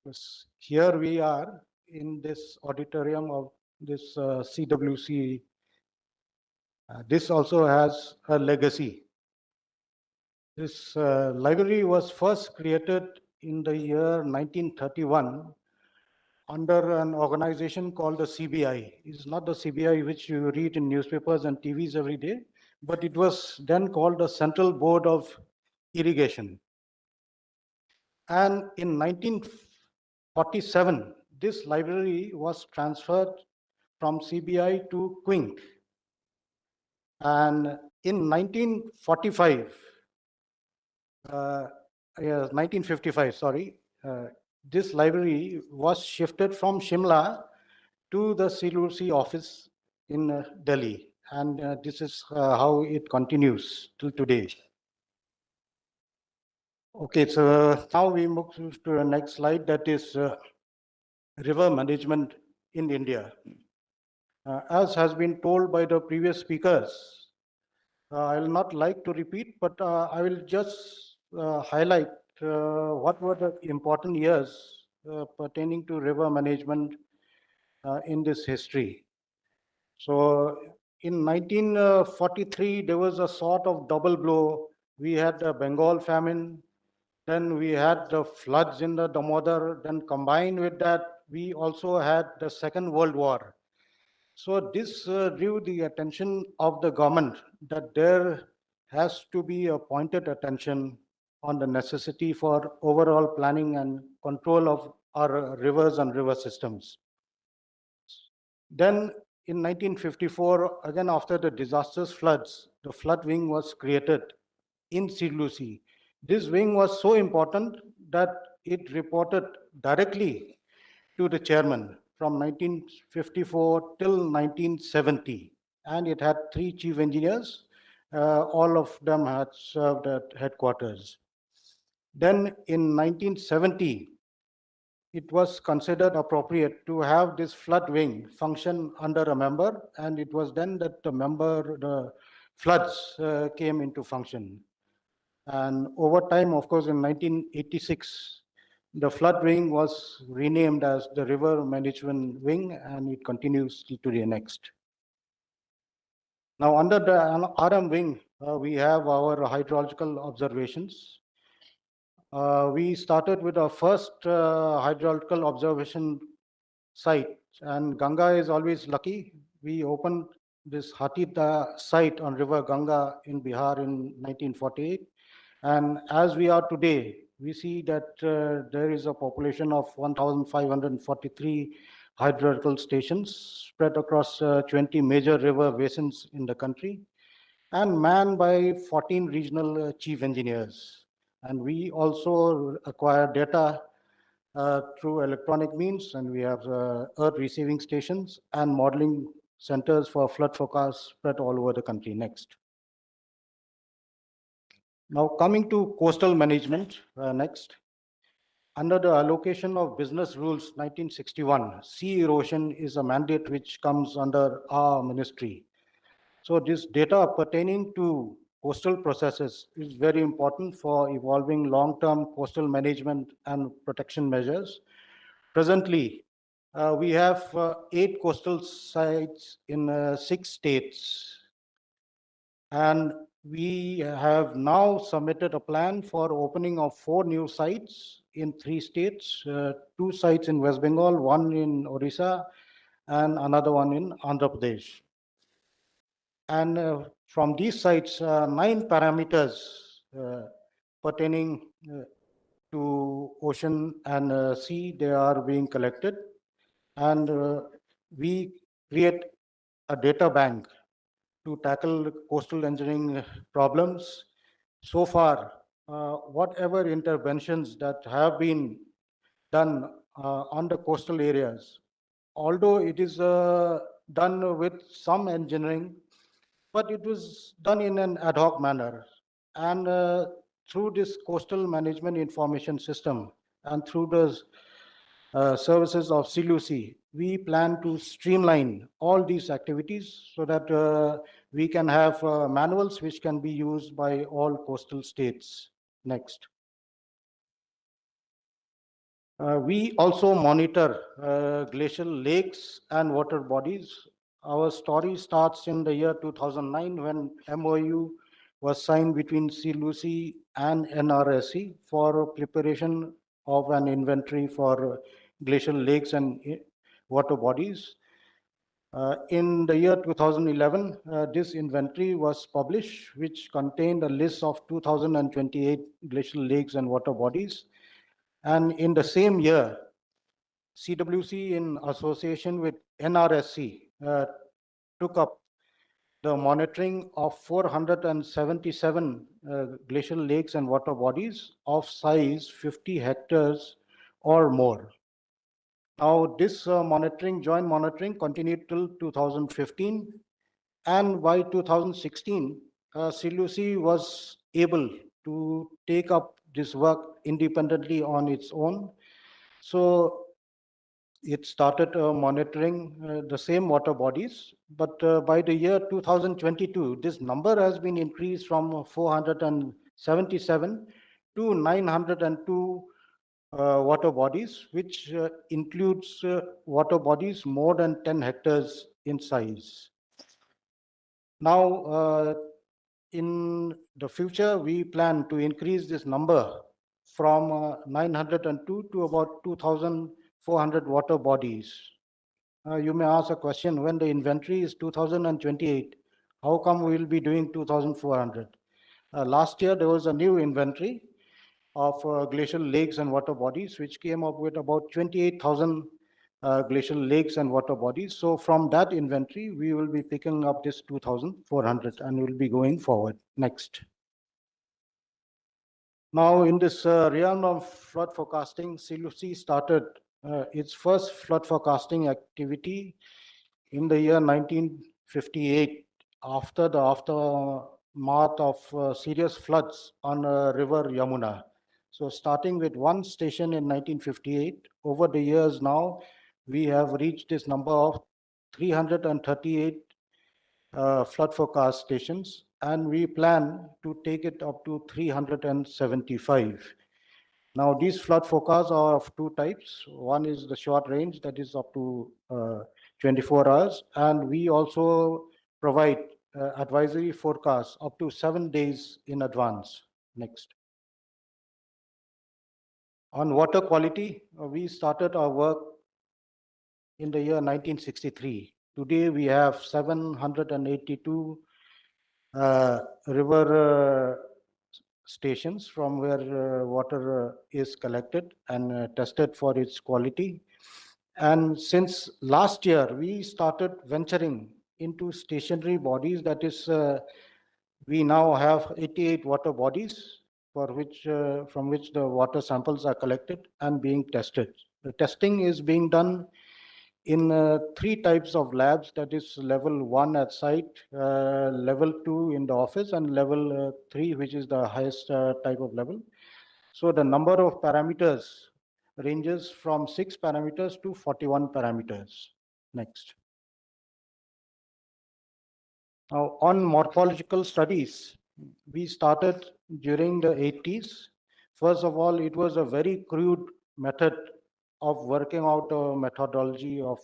Yes, here we are in this auditorium of this CWC. This also has a legacy. This library was first created in the year 1931 under an organization called the CBI. It's not the CBI which you read in newspapers and TVs every day, but it was then called the Central Board of Irrigation. And in 1947, this library was transferred from CBI to Quink. And in 1945, 1955, sorry, this library was shifted from Shimla to the CWC office in Delhi. And this is how it continues till today. Okay, so now we move to the next slide, that is river management in India. As has been told by the previous speakers, I will not like to repeat, but I will just highlight what were the important years pertaining to river management in this history. So in 1943, there was a sort of double blow. We had the Bengal famine, then we had the floods in the Damodar, then combined with that, we also had the Second World War. So this drew the attention of the government that there has to be a pointed attention on the necessity for overall planning and control of our rivers and river systems. Then in 1954, again after the disastrous floods, the flood wing was created in CWC. This wing was so important that it reported directly to the chairman from 1954 till 1970. And it had 3 chief engineers. All of them had served at headquarters. Then in 1970, it was considered appropriate to have this flood wing function under a member, and it was then that the floods came into function. And over time, of course, in 1986, the flood wing was renamed as the River Management Wing, and it continues to the next. Now, under the RM wing, we have our hydrological observations. We started with our first hydrological observation site, and Ganga is always lucky. We opened this Hatita site on River Ganga in Bihar in 1948. And as we are today, we see that there is a population of 1,543 hydrological stations spread across 20 major river basins in the country and manned by 14 regional chief engineers. And we also acquire data through electronic means, and we have earth receiving stations and modeling centers for flood forecasts spread all over the country. Next. Now coming to coastal management, next. Under the allocation of business rules 1961, sea erosion is a mandate which comes under our ministry. So this data pertaining to coastal processes is very important for evolving long-term coastal management and protection measures. Presently, we have 8 coastal sites in 6 states. And we have now submitted a plan for opening of 4 new sites in 3 states, 2 sites in West Bengal, 1 in Odisha, and another one in Andhra Pradesh. And from these sites, 9 parameters pertaining to ocean and sea, they are being collected. And we create a data bank to tackle coastal engineering problems. So far, whatever interventions that have been done on the coastal areas, although it is done with some engineering, but it was done in an ad hoc manner. And through this coastal management information system and through the services of CLUC, we plan to streamline all these activities so that we can have manuals which can be used by all coastal states. Next. We also monitor glacial lakes and water bodies. Our story starts in the year 2009 when MOU was signed between CLUC and NRSC for preparation of an inventory for glacial lakes and water bodies. In the year 2011, this inventory was published, which contained a list of 2,028 glacial lakes and water bodies. And in the same year, CWC, in association with NRSC, took up the monitoring of 477 glacial lakes and water bodies of size 50 hectares or more. Now, this joint monitoring continued till 2015, and by 2016, CLUC was able to take up this work independently on its own. So it started monitoring the same water bodies, but by the year 2022, this number has been increased from 477 to 902 water bodies, which includes water bodies more than 10 hectares in size. Now, in the future, we plan to increase this number from 902 to about 2,400 water bodies. You may ask a question, when the inventory is 2028, how come we will be doing 2,400? Last year, there was a new inventory of glacial lakes and water bodies, which came up with about 28,000 glacial lakes and water bodies. So from that inventory, we will be picking up this 2,400 and will be going forward. Next. Now, in this realm of flood forecasting, CLUC started its first flood forecasting activity in the year 1958, after the aftermath of serious floods on river Yamuna. So starting with one station in 1958, over the years now, we have reached this number of 338 flood forecast stations, and we plan to take it up to 375. Now, these flood forecasts are of two types. One is the short range, that is up to 24 hours, and we also provide advisory forecasts up to 7 days in advance. Next. On water quality, we started our work in the year 1963. Today, we have 782 river stations from where water is collected and tested for its quality. And since last year, we started venturing into stationary bodies. That is, we now have 88 water bodies for which, from which the water samples are collected and being tested. The testing is being done in 3 types of labs, that is level 1 at site, level 2 in the office, and level 3, which is the highest type of level. So the number of parameters ranges from 6 parameters to 41 parameters. Next. Now, on morphological studies, we started during the 80s. First of all, it was a very crude method of working out a methodology of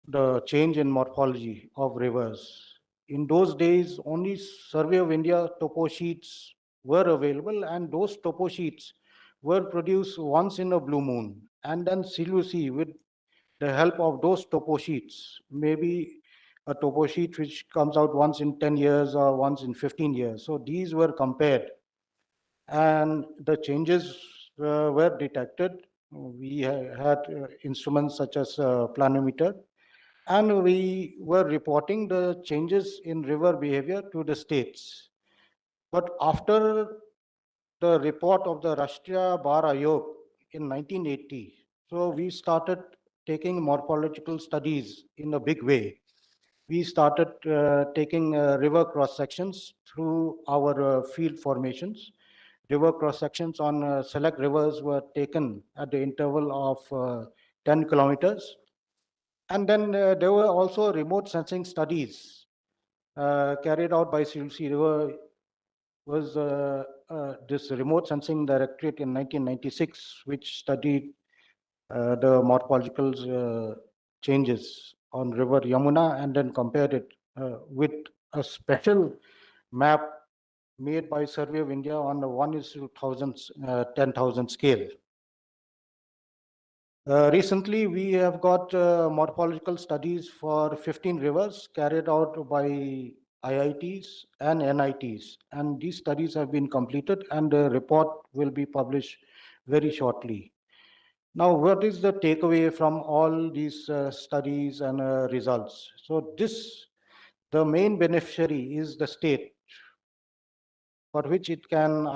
the change in morphology of rivers. In those days, only Survey of India topo sheets were available, and those topo sheets were produced once in a blue moon. And then CLUC, with the help of those topo sheets, maybe a topo sheet which comes out once in 10 years or once in 15 years. So these were compared, and the changes were detected We had instruments such as planometer, and we were reporting the changes in river behavior to the states. But after the report of the Rashtriya Bar Ayog in 1980, so we started taking morphological studies in a big way. We started taking river cross sections through our field formations. River cross sections on select rivers were taken at the interval of 10 kilometers. And then there were also remote sensing studies carried out by CLC. There was this remote sensing directorate in 1996, which studied the morphological changes on river Yamuna and then compared it with a special map made by Survey of India on the 1:10,000 scale. Recently, we have got morphological studies for 15 rivers carried out by IITs and NITs, and these studies have been completed and the report will be published very shortly. Now, what is the takeaway from all these studies and results? So the main beneficiary is the state, for which it can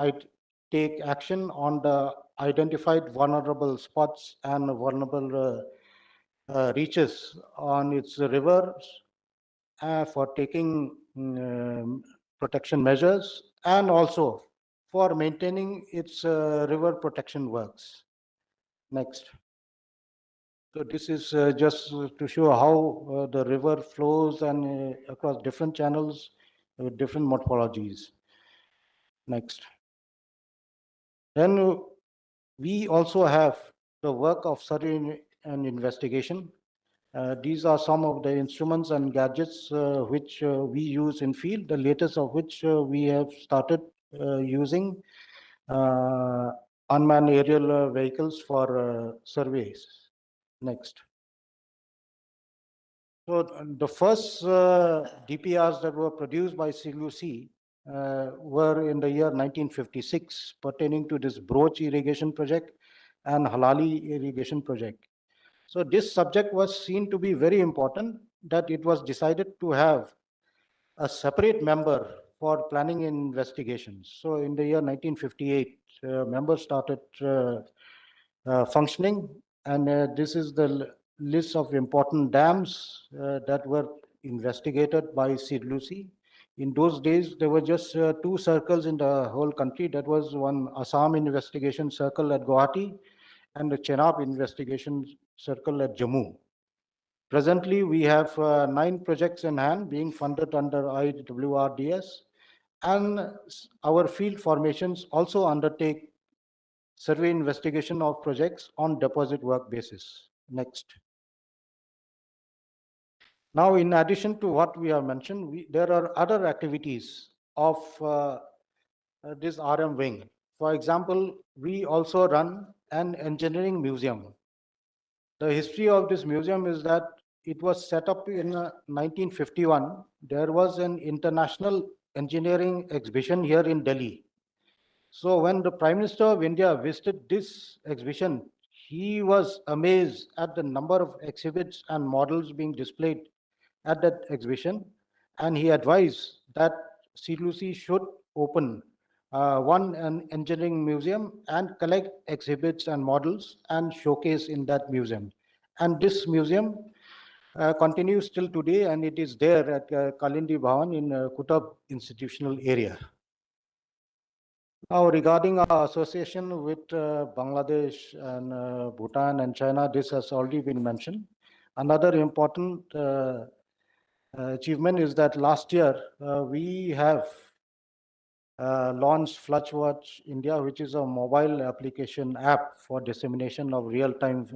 take action on the identified vulnerable spots and vulnerable reaches on its rivers for taking protection measures and also for maintaining its river protection works. Next. So this is just to show how the river flows and across different channels with different morphologies. Next. Then we also have the work of survey and investigation. These are some of the instruments and gadgets which we use in field, the latest of which we have started using unmanned aerial vehicles for surveys. Next. So the first DPRs that were produced by CLUC were in the year 1956 pertaining to this Broach irrigation project and Halali irrigation project. So this subject was seen to be very important, that it was decided to have a separate member for planning and investigations. So in the year 1958, members started functioning, and this is the list of important dams that were investigated by CWC. In those days, there were just 2 circles in the whole country. That was one Assam investigation circle at Guwahati and the Chenab investigation circle at Jammu. Presently, we have 9 projects in hand being funded under IWRDS, and our field formations also undertake survey investigation of projects on deposit work basis. Next. Now, in addition to what we have mentioned, there are other activities of this RM wing. For example, we also run an engineering museum. The history of this museum is that it was set up in 1951. There was an international engineering exhibition here in Delhi. So when the Prime Minister of India visited this exhibition, he was amazed at the number of exhibits and models being displayed at that exhibition, and he advised that CLUC should open an engineering museum and collect exhibits and models and showcase in that museum. And this museum continues till today, and it is there at Kalindi Bhavan in Kutab institutional area. Now, regarding our association with Bangladesh and Bhutan and China, this has already been mentioned. Another important achievement is that last year we have launched FloodWatch India, which is a mobile application app for dissemination of real-time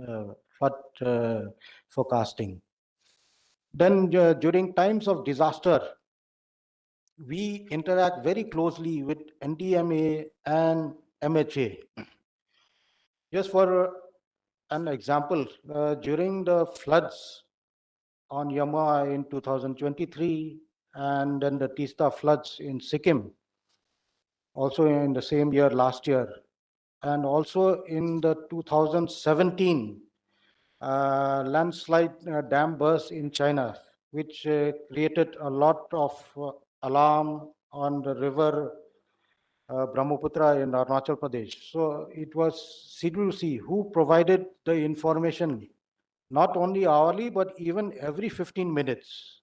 flood forecasting. Then during times of disaster, we interact very closely with NDMA and MHA. Just for an example, during the floods on Yama in 2023, and then the Tista floods in Sikkim, also in the same year last year, and also in the 2017 landslide dam burst in China, which created a lot of alarm on the river Brahmaputra in Arunachal Pradesh. So it was CWC who provided the information not only hourly, but even every 15 minutes.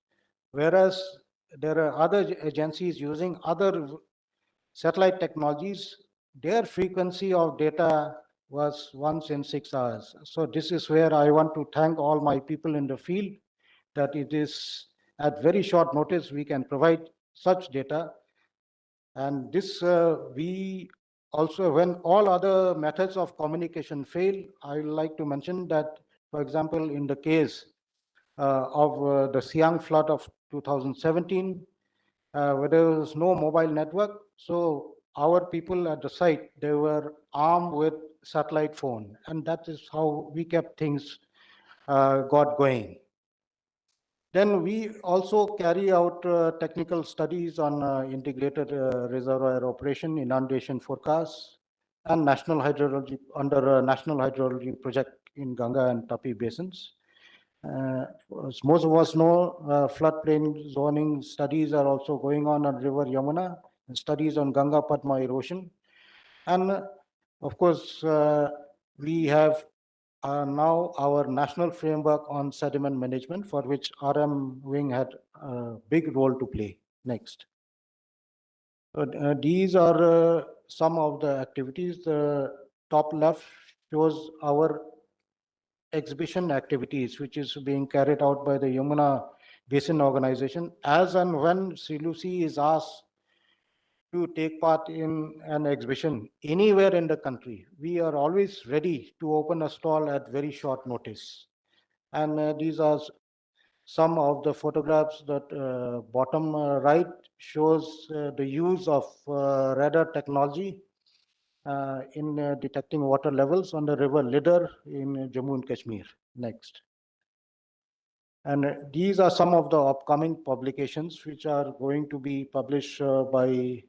Whereas there are other agencies using other satellite technologies, their frequency of data was once in 6 hours. So this is where I want to thank all my people in the field that it is at very short notice we can provide such data. And this we also, when all other methods of communication fail, I would like to mention that, for example, in the case of the Siang flood of 2017, where there was no mobile network. So our people at the site, they were armed with satellite phone, and that is how we kept things got going. Then we also carry out technical studies on integrated reservoir operation, inundation forecasts, and national hydrology under national hydrology project in Ganga and Tapi basins. As most of us know, floodplain zoning studies are also going on River Yamuna, and studies on Ganga Padma erosion. And of course, we have now our national framework on sediment management, for which RM wing had a big role to play. Next. These are some of the activities. The top left shows our exhibition activities, which is being carried out by the Yamuna Basin Organization. As and when CLUC is asked to take part in an exhibition anywhere in the country, we are always ready to open a stall at very short notice. And these are some of the photographs that bottom right shows the use of radar technology in detecting water levels on the river Lidar in Jammu and Kashmir. Next. And these are some of the upcoming publications which are going to be published by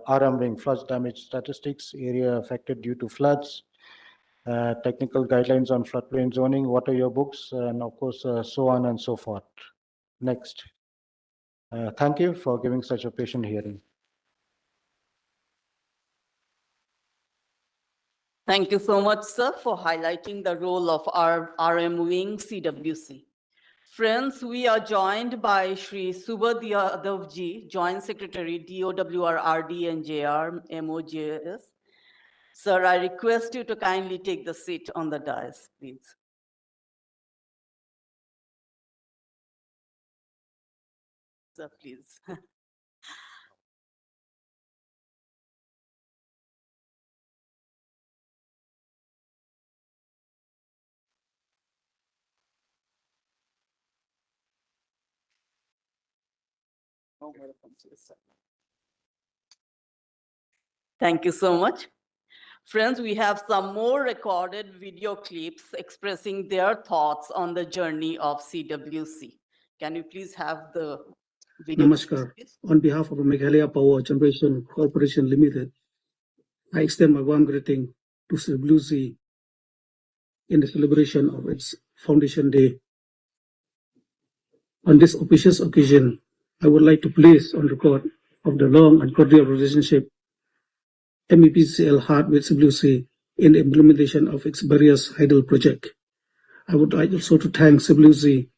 RM Wing: Flood Damage Statistics, Area Affected Due to Floods, Technical Guidelines on Floodplain Zoning, Water Yearbooks, and of course, so on and so forth. Next. Thank you for giving such a patient hearing. Thank you so much, sir, for highlighting the role of our RM Wing CWC. Friends, we are joined by Shri Subhad Yadavji, Joint Secretary, DOWR, RD and JR, MOJS. Sir, I request you to kindly take the seat on the dais, please. Sir, please. Thank you so much. Friends, we have some more recorded video clips expressing their thoughts on the journey of CWC. Can you please have the video? Namaskar. On behalf of Meghalaya Power Generation Corporation Limited, I extend my warm greeting to CWC in the celebration of its Foundation Day. On this auspicious occasion, I would like to place on record of the long and cordial relationship MEPCL had with CWC in the implementation of its various hydel projects. I would like also to thank CWC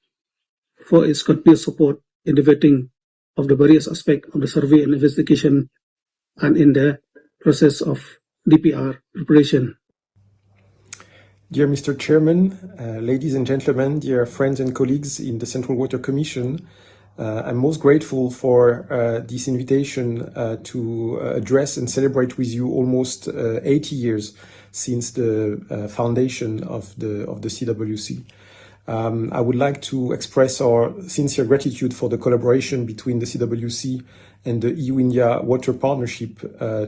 for its continuous support in the vetting of the various aspects of the survey and investigation and in the process of DPR preparation. Dear Mr. Chairman, ladies and gentlemen, dear friends and colleagues in the Central Water Commission, I'm most grateful for this invitation to address and celebrate with you almost 80 years since the foundation of the CWC. I would like to express our sincere gratitude for the collaboration between the CWC and the EU-India Water Partnership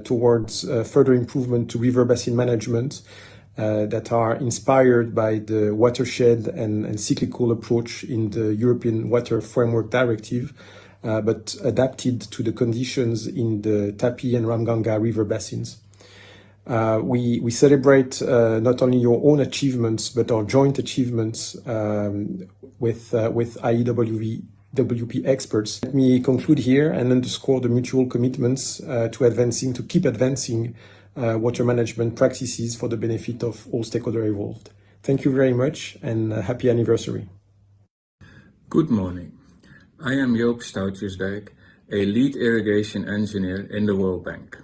towards further improvement to river basin management that are inspired by the watershed and cyclical approach in the European Water Framework Directive, but adapted to the conditions in the Tapi and Ramganga river basins. We celebrate not only your own achievements, but our joint achievements with IEWP experts. Let me conclude here and underscore the mutual commitments to keep advancing water management practices for the benefit of all stakeholders involved. Thank you very much and happy anniversary. Good morning. I am Joop Stoutjesdijk, a lead irrigation engineer in the World Bank.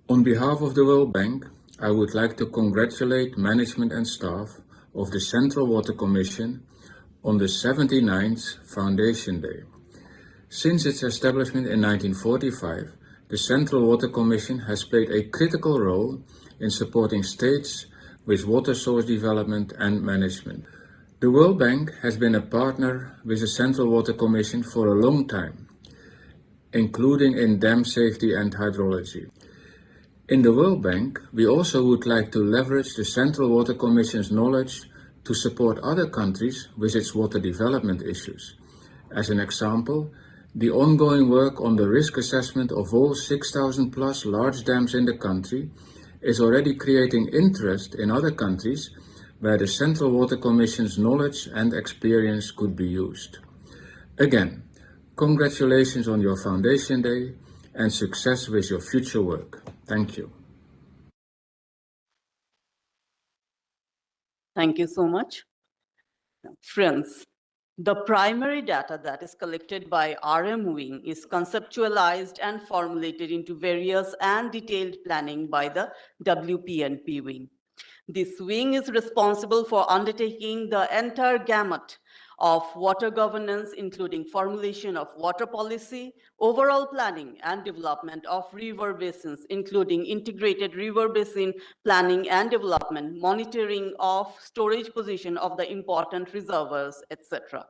On behalf of the World Bank, I would like to congratulate management and staff of the Central Water Commission on the 79th Foundation Day. Since its establishment in 1945, the Central Water Commission has played a critical role in supporting states with water source development and management. The World Bank has been a partner with the Central Water Commission for a long time, including in dam safety and hydrology. In the World Bank, we also would like to leverage the Central Water Commission's knowledge to support other countries with its water development issues. As an example, the ongoing work on the risk assessment of all 6,000 plus large dams in the country is already creating interest in other countries where the Central Water Commission's knowledge and experience could be used. Again, congratulations on your Foundation Day and success with your future work. Thank you. Thank you so much. Friends, the primary data that is collected by RM Wing is conceptualized and formulated into various and detailed planning by the WPNP Wing. This wing is responsible for undertaking the entire gamut of water governance, including formulation of water policy, overall planning and development of river basins, including integrated river basin planning and development, monitoring of storage position of the important reservoirs, etc.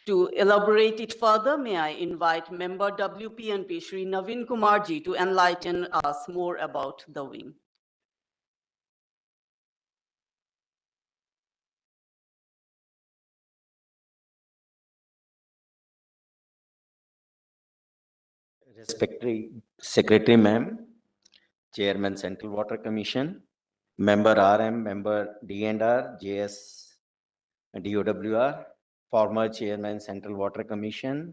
To elaborate it further, may I invite member WPNP Shri Naveen Kumarji to enlighten us more about the wing. Respected Secretary Ma'am, Chairman Central Water Commission, Member RM, Member D&R, JS, DOWR, former Chairman Central Water Commission,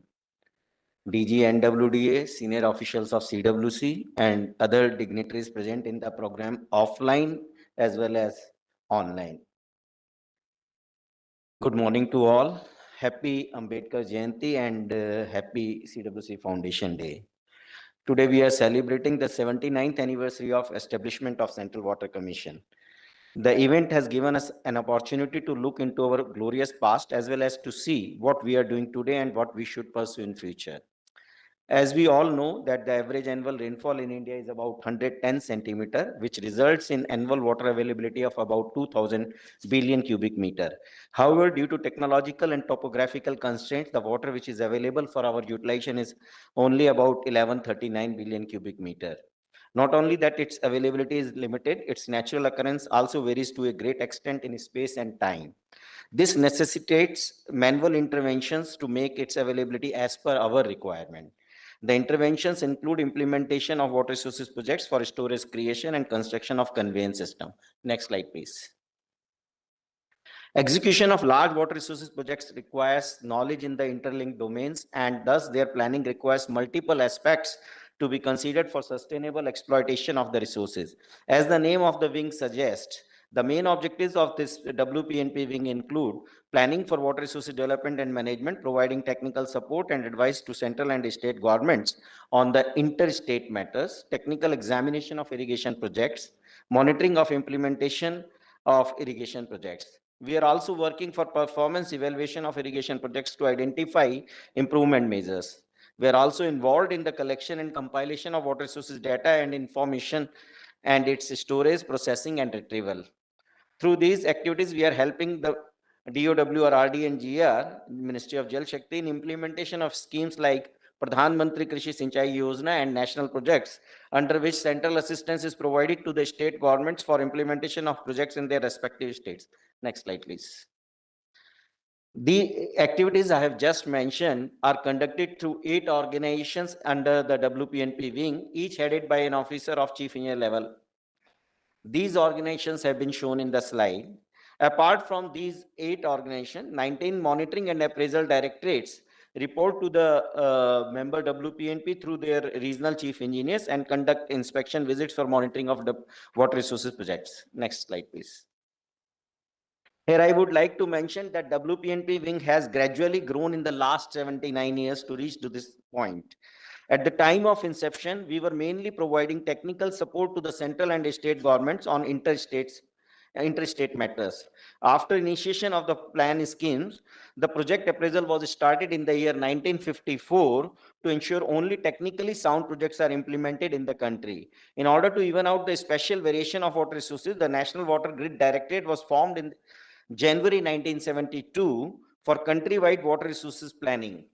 DG NWDA, senior officials of CWC, and other dignitaries present in the program offline as well as online. Good morning to all. Happy Ambedkar Jayanti and happy CWC Foundation Day. Today we are celebrating the 79th anniversary of establishment of Central Water Commission. The event has given us an opportunity to look into our glorious past as well as to see what we are doing today and what we should pursue in future. As we all know that the average annual rainfall in India is about 110 centimeter, which results in annual water availability of about 2000 billion cubic meter. However, due to technological and topographical constraints, the water which is available for our utilization is only about 1139 billion cubic meter. Not only that its availability is limited, its natural occurrence also varies to a great extent in space and time. This necessitates manual interventions to make its availability as per our requirement. The interventions include implementation of water resources projects for storage creation and construction of conveyance system. Next slide, please. Execution of large water resources projects requires knowledge in the interlinked domains, and thus their planning requires multiple aspects to be considered for sustainable exploitation of the resources. As the name of the wing suggests, the main objectives of this WPNP wing include planning for water resources development and management, providing technical support and advice to central and state governments on the interstate matters, technical examination of irrigation projects, monitoring of implementation of irrigation projects. We are also working for performance evaluation of irrigation projects to identify improvement measures. We are also involved in the collection and compilation of water resources data and information and its storage, processing, and retrieval. Through these activities, we are helping the DOWR, RD, and GR, Ministry of Jal Shakti, in implementation of schemes like Pradhan Mantri Krishi Sinchai Yojana and national projects, under which central assistance is provided to the state governments for implementation of projects in their respective states. Next slide, please. The activities I have just mentioned are conducted through 8 organizations under the WPNP wing, each headed by an officer of chief engineer level. These organizations have been shown in the slide. Apart from these 8 organizations, 19 monitoring and appraisal directorates report to the member WPNP through their regional chief engineers and conduct inspection visits for monitoring of the water resources projects. Next slide, please. Here I would like to mention that WPNP wing has gradually grown in the last 79 years to reach to this point. At the time of inception, we were mainly providing technical support to the central and state governments on interstate matters. After initiation of the plan schemes, the project appraisal was started in the year 1954 to ensure only technically sound projects are implemented in the country. In order to even out the special variation of water resources, the National Water Grid Directorate was formed in January 1972 for countrywide water resources planning.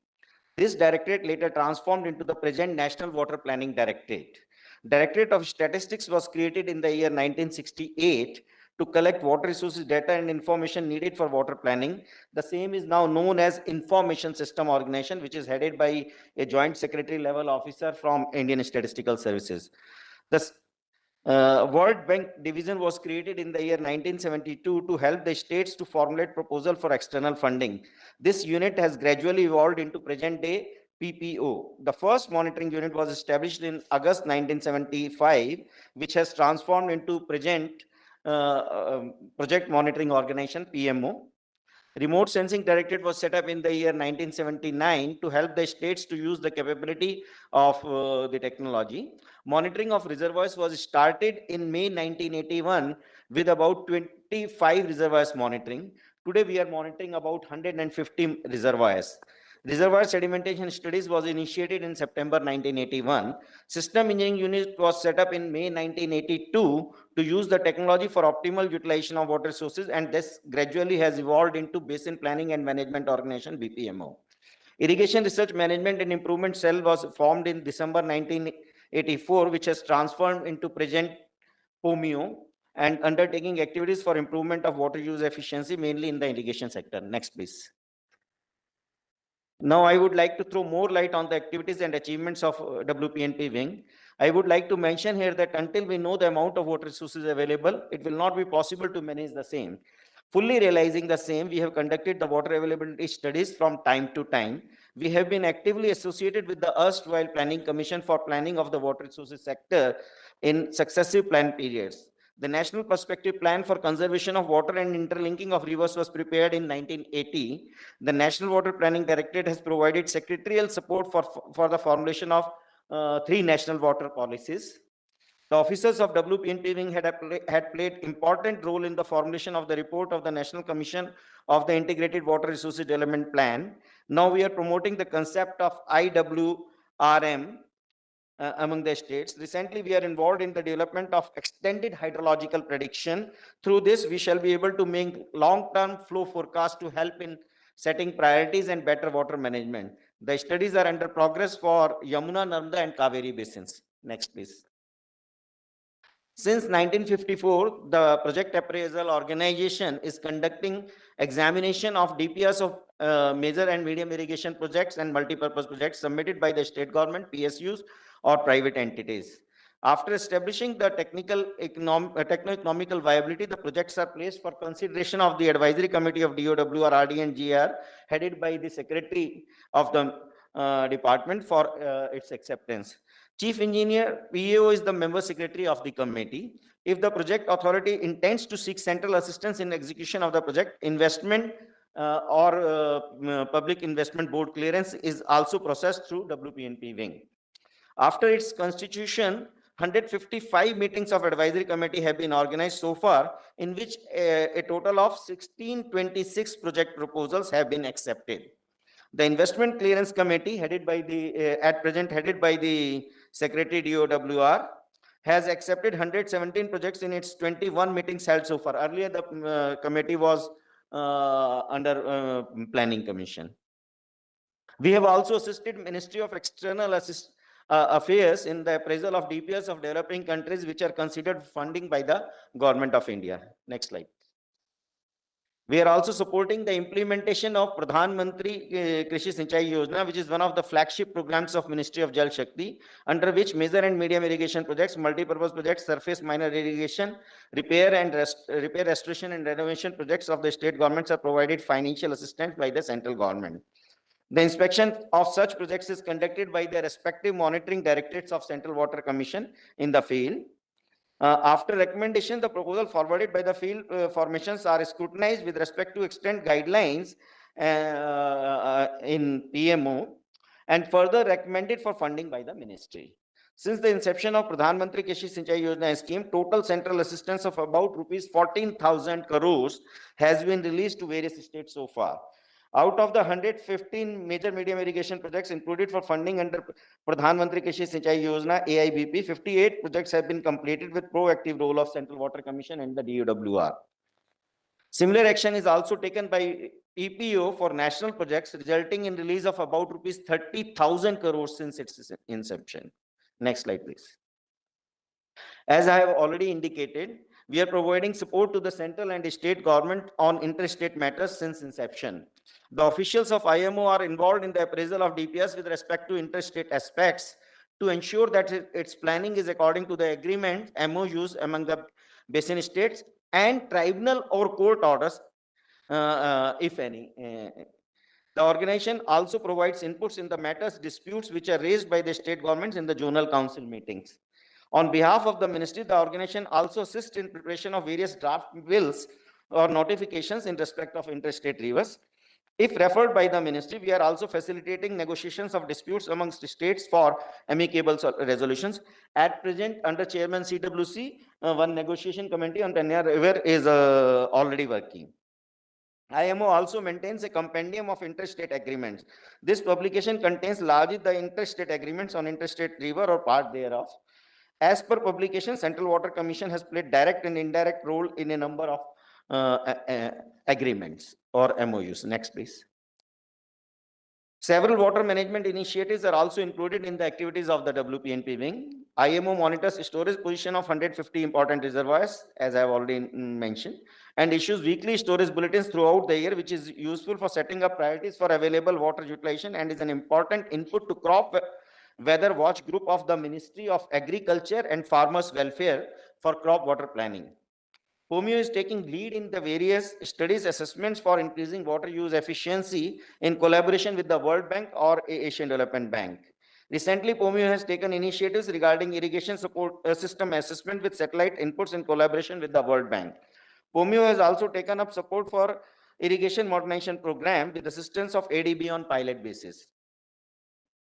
This directorate later transformed into the present National Water Planning Directorate. Directorate of Statistics was created in the year 1968 to collect water resources data and information needed for water planning. The same is now known as Information System Organization, which is headed by a joint secretary level officer from Indian Statistical Services. The World Bank division was created in the year 1972 to help the states to formulate proposal for external funding. This unit has gradually evolved into present day PPO. The first monitoring unit was established in August 1975, which has transformed into present Project Monitoring Organization, PMO. Remote Sensing Directorate was set up in the year 1979 to help the states to use the capability of the technology. Monitoring of reservoirs was started in May 1981 with about 25 reservoirs monitoring. Today we are monitoring about 150 reservoirs. Reservoir sedimentation studies was initiated in September 1981. System engineering unit was set up in May 1982 to use the technology for optimal utilization of water sources, and this gradually has evolved into Basin Planning and Management Organization, BPMO. Irrigation Research Management and Improvement Cell was formed in December 1984, which has transformed into present POMIO and undertaking activities for improvement of water use efficiency, mainly in the irrigation sector. Next, please. Now, I would like to throw more light on the activities and achievements of WPNP wing. I would like to mention here that until we know the amount of water resources available, it will not be possible to manage the same. Fully realizing the same, we have conducted the water availability studies from time to time. We have been actively associated with the erstwhile Planning Commission for planning of the water resources sector in successive plan periods. The National Perspective Plan for Conservation of Water and Interlinking of Rivers was prepared in 1980. The National Water Planning Directorate has provided secretarial support for the formulation of 3 national water policies. The officers of WPNP wing had played important role in the formulation of the report of the National Commission of the Integrated Water Resources Development Plan. Now we are promoting the concept of IWRM among the states. Recently, we are involved in the development of extended hydrological prediction. Through this, we shall be able to make long-term flow forecast to help in setting priorities and better water management. The studies are under progress for Yamuna, Narmada, and Kaveri basins. Next, please. Since 1954, the Project Appraisal Organization is conducting examination of DPRs of major and medium irrigation projects and multipurpose projects submitted by the state government, PSUs, or private entities. After establishing the techno-economical viability, the projects are placed for consideration of the Advisory Committee of DOWR, RD, and GR, headed by the Secretary of the Department for its acceptance. Chief Engineer, PAO, is the member secretary of the committee. If the project authority intends to seek central assistance in execution of the project, investment or public investment board clearance is also processed through WPNP wing. After its constitution, 155 meetings of advisory committee have been organized so far, in which a total of 1626 project proposals have been accepted. The investment clearance committee, headed by the at present headed by the Secretary DOWR, has accepted 117 projects in its 21 meetings held so far. Earlier, the committee was under Planning Commission. We have also assisted Ministry of External Affairs in the appraisal of DPRs of developing countries which are considered funding by the Government of India. Next slide. We are also supporting the implementation of Pradhan Mantri Krishi Sinchai Yojana, which is one of the flagship programs of Ministry of Jal Shakti, under which major and medium irrigation projects, multi-purpose projects, surface minor irrigation, repair, restoration and renovation projects of the state governments are provided financial assistance by the central government. The inspection of such projects is conducted by the respective monitoring directorates of Central Water Commission in the field. After recommendation, the proposal forwarded by the field formations are scrutinized with respect to extent guidelines in PMO and further recommended for funding by the ministry. Since the inception of Pradhan Mantri Krishi Sinchai Yojana scheme, total central assistance of about rupees 14,000 crores has been released to various states so far. Out of the 115 major medium irrigation projects included for funding under Pradhan Mantri Krishi Sinchai Yojana AIBP, 58 projects have been completed with proactive role of Central Water Commission and the DUWR. Similar action is also taken by EPO for national projects, resulting in release of about rupees 30,000 crores since its inception. Next slide, please. As I have already indicated, we are providing support to the central and state government on interstate matters since inception. The officials of IMO are involved in the appraisal of DPS with respect to interstate aspects to ensure that its planning is according to the agreement MOUs among the basin states and tribunal or court orders, if any. The organization also provides inputs in the matters disputes which are raised by the state governments in the zonal council meetings. On behalf of the ministry, the organization also assists in preparation of various draft bills or notifications in respect of interstate rivers. If referred by the ministry, we are also facilitating negotiations of disputes amongst states for amicable resolutions. At present, under Chairman CWC, one negotiation committee on Penya River is already working. IMO also maintains a compendium of interstate agreements. This publication contains largely the interstate agreements on interstate river or part thereof. As per publication, Central Water Commission has played direct and indirect role in a number of agreements or MOUs. Next, please. Several water management initiatives are also included in the activities of the WPNP wing. IMO monitors storage position of 150 important reservoirs, as I have already mentioned, and issues weekly storage bulletins throughout the year, which is useful for setting up priorities for available water utilization and is an important input to crop weather watch group of the Ministry of Agriculture and Farmers Welfare for crop water planning. POMIO is taking lead in the various studies assessments for increasing water use efficiency in collaboration with the World Bank or Asian Development Bank. Recently, POMIO has taken initiatives regarding irrigation support system assessment with satellite inputs in collaboration with the World Bank. POMIO has also taken up support for irrigation modernization program with assistance of ADB on pilot basis.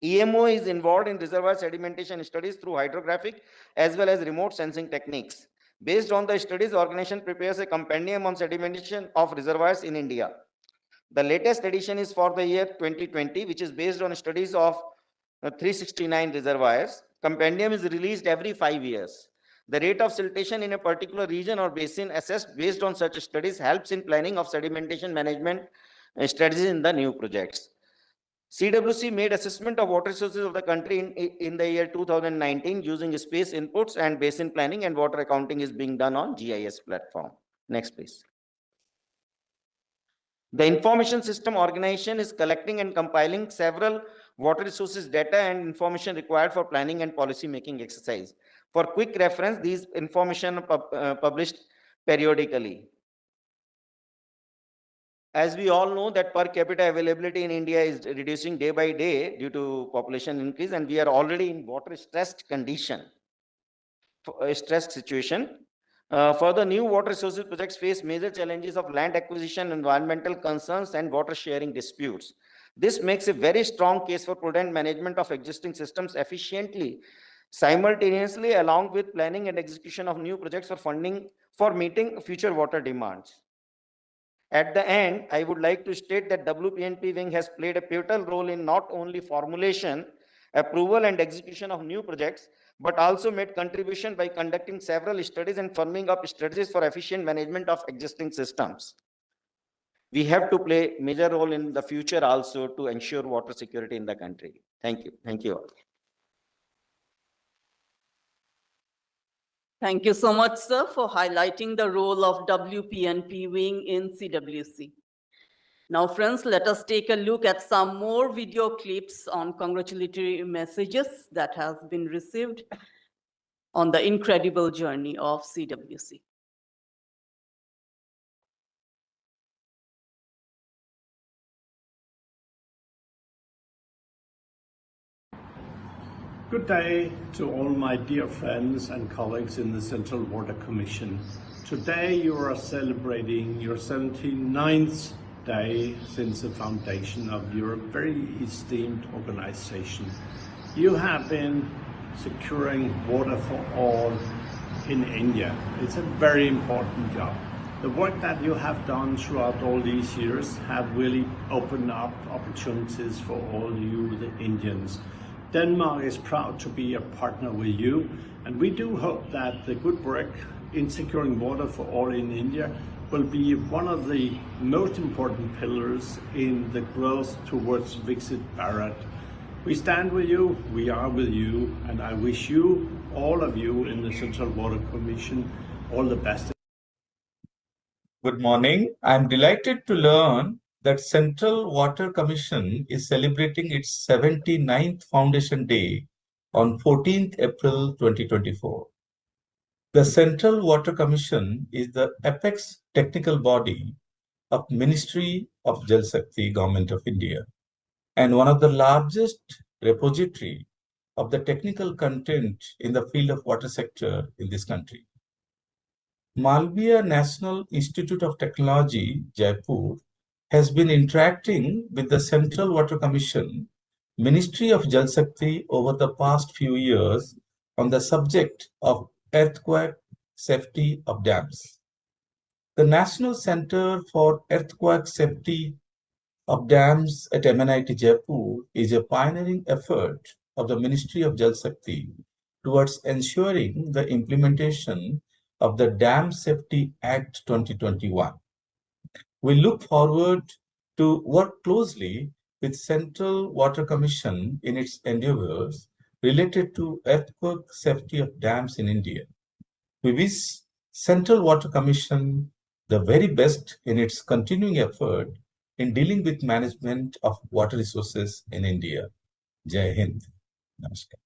EMO is involved in reservoir sedimentation studies through hydrographic as well as remote sensing techniques. Based on the studies, the organization prepares a compendium on sedimentation of reservoirs in India. The latest edition is for the year 2020, which is based on studies of 369 reservoirs. Compendium is released every 5 years. The rate of siltation in a particular region or basin assessed based on such studies helps in planning of sedimentation management strategies in the new projects. CWC made assessment of water resources of the country in the year 2019 using space inputs and basin planning, and water accounting is being done on GIS platform. Next, please. The information system organization is collecting and compiling several water resources data and information required for planning and policy making exercise. For quick reference, these information are published periodically. As we all know that per capita availability in India is reducing day by day due to population increase, and we are already in water stressed condition, a stressed situation. Further, new water resources projects face major challenges of land acquisition, environmental concerns, and water sharing disputes. This makes a very strong case for prudent management of existing systems efficiently, simultaneously along with planning and execution of new projects for funding for meeting future water demands. At the end, I would like to state that WPNP wing has played a pivotal role in not only formulation, approval and execution of new projects, but also made contribution by conducting several studies and firming up strategies for efficient management of existing systems. We have to play major role in the future also to ensure water security in the country. Thank you. Thank you all. Thank you so much, sir, for highlighting the role of WPNP wing in CWC. Now, friends, let us take a look at some more video clips on congratulatory messages that have been received on the incredible journey of CWC. Good day to all my dear friends and colleagues in the Central Water Commission. Today you are celebrating your 79th day since the foundation of your very esteemed organization. You have been securing water for all in India. It's a very important job. The work that you have done throughout all these years have really opened up opportunities for all you, the Indians. Denmark is proud to be a partner with you, and we do hope that the good work in securing water for all in India will be one of the most important pillars in the growth towards Viksit Bharat. We stand with you, we are with you, and I wish you, all of you in the Central Water Commission, all the best. Good morning. I'm delighted to learn that Central Water Commission is celebrating its 79th Foundation Day on 14th April 2024. The Central Water Commission is the apex technical body of Ministry of Jal Shakti, Government of India, and one of the largest repository of the technical content in the field of water sector in this country. Malviya National Institute of Technology, Jaipur, has been interacting with the Central Water Commission, Ministry of Jal Shakti over the past few years on the subject of earthquake safety of dams. The National Center for Earthquake Safety of Dams at MNIT Jaipur is a pioneering effort of the Ministry of Jal Shakti towards ensuring the implementation of the Dam Safety Act 2021. We look forward to work closely with Central Water Commission in its endeavors related to earthquake safety of dams in India. We wish Central Water Commission the very best in its continuing effort in dealing with management of water resources in India. Jai Hind. Namaskar.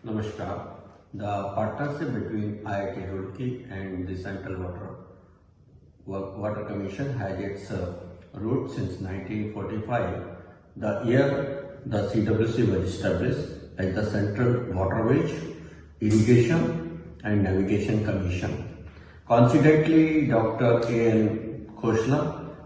Namaskar. The partnership between IIT Roorkee and the Central Water Commission has its roots since 1945, the year the CWC was established as the Central Waterways, Irrigation and Navigation Commission. Coincidentally, Dr. A.N. Khoshla,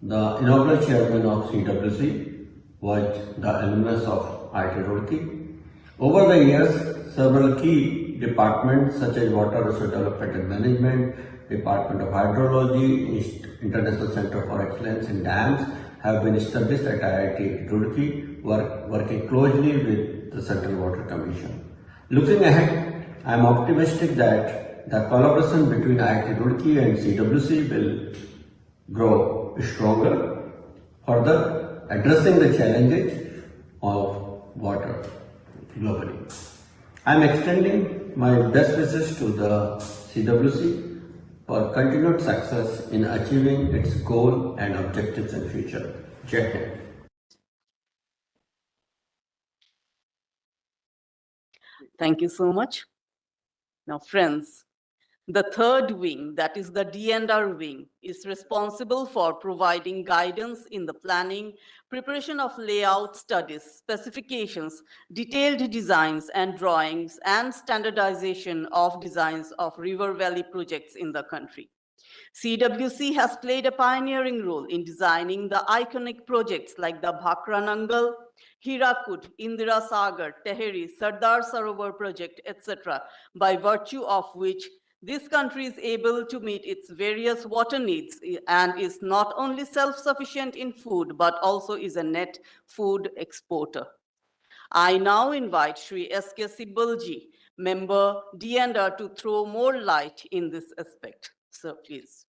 the inaugural chairman of CWC, was the alumnus of IIT Roorkee. Over the years, several key departments such as Water Resource Development and Management, Department of Hydrology, International Center for Excellence in Dams have been established at IIT Roorkee, working closely with the Central Water Commission. Looking ahead, I am optimistic that the collaboration between IIT Roorkee and CWC will grow stronger, further addressing the challenges of water globally. I am extending my best wishes to the CWC for continued success in achieving its goal and objectives in future. Jai Hind. Thank you so much. Now, friends, the third wing, that is the D&R wing, is responsible for providing guidance in the planning, preparation of layout studies, specifications, detailed designs and drawings, and standardization of designs of river valley projects in the country. CWC has played a pioneering role in designing the iconic projects like the Bhakra Nangal, Hirakud, Indira Sagar, Teheri, Sardar Sarovar project, etc., by virtue of which this country is able to meet its various water needs and is not only self-sufficient in food, but also is a net food exporter. I now invite Shri S.K. Sibbalji, member D&R, to throw more light in this aspect. Sir, please.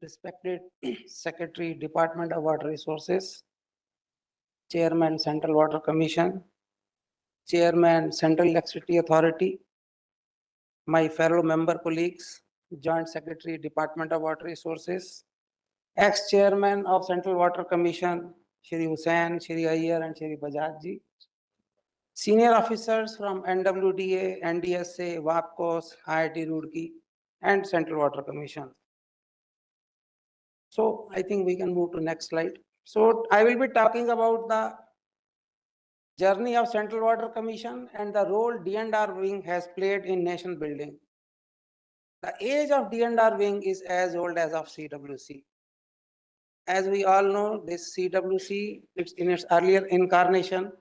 respected Secretary, Department of Water Resources, Chairman, Central Water Commission, Chairman, Central Electricity Authority, my fellow member colleagues, Joint Secretary, Department of Water Resources, ex-chairman of Central Water Commission, Shri Hussain, Shri Iyer, and Shri Bajaj ji, senior officers from NWDA, NDSA, WAPCOS, IIT Roorkee, and Central Water Commission. So I think we can move to next slide. So I will be talking about the journey of Central Water Commission and the role D&R wing has played in nation building. The age of D&R wing is as old as of CWC. As we all know, this CWC, in its earlier incarnation,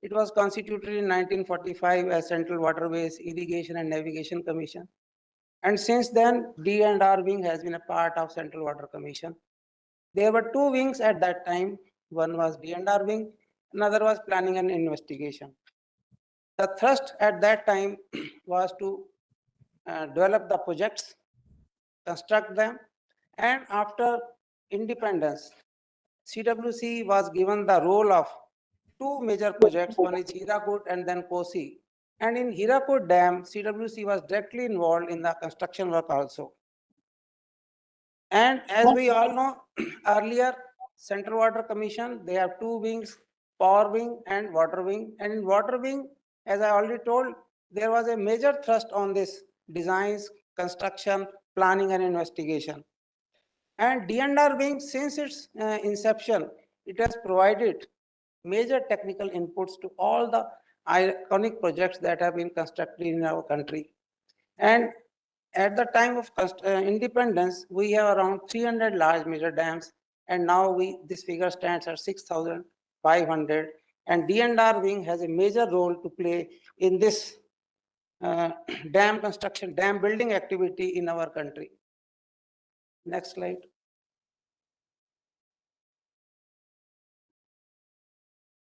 it was constituted in 1945 as Central Waterways Irrigation and Navigation Commission. And since then, D&R wing has been a part of Central Water Commission. There were two wings at that time. One was D&R wing, another was planning and investigation. The thrust at that time was to develop the projects, construct them, and after independence, CWC was given the role of two major projects. One is Hirakud and then Kosi. And in Hirakud Dam, CWC was directly involved in the construction work also. And as we all know, earlier Central Water Commission, they have two wings, power wing and water wing. And in water wing, as I already told, there was a major thrust on this designs, construction, planning and investigation. And D&R wing, since its inception, it has provided major technical inputs to all the iconic projects that have been constructed in our country. And at the time of independence, we have around 300 large major dams, and now this figure stands at 6,500. And D&R wing has a major role to play in this dam construction, dam building activity in our country. Next slide.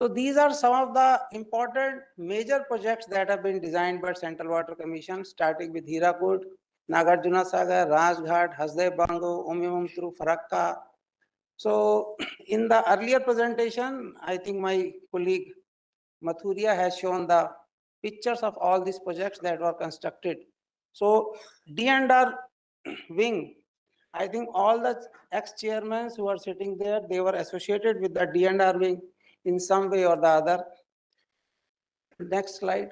So these are some of the important major projects that have been designed by Central Water Commission, starting with Hirakud, Nagarjuna Sagar, Rajghat, Hasdai Bango, Umimamtru, Farakka. So in the earlier presentation, I think my colleague Mathuria has shown the pictures of all these projects that were constructed. So D&R wing, I think all the ex-chairmen who are sitting there, they were associated with the D&R wing in some way or the other. Next slide.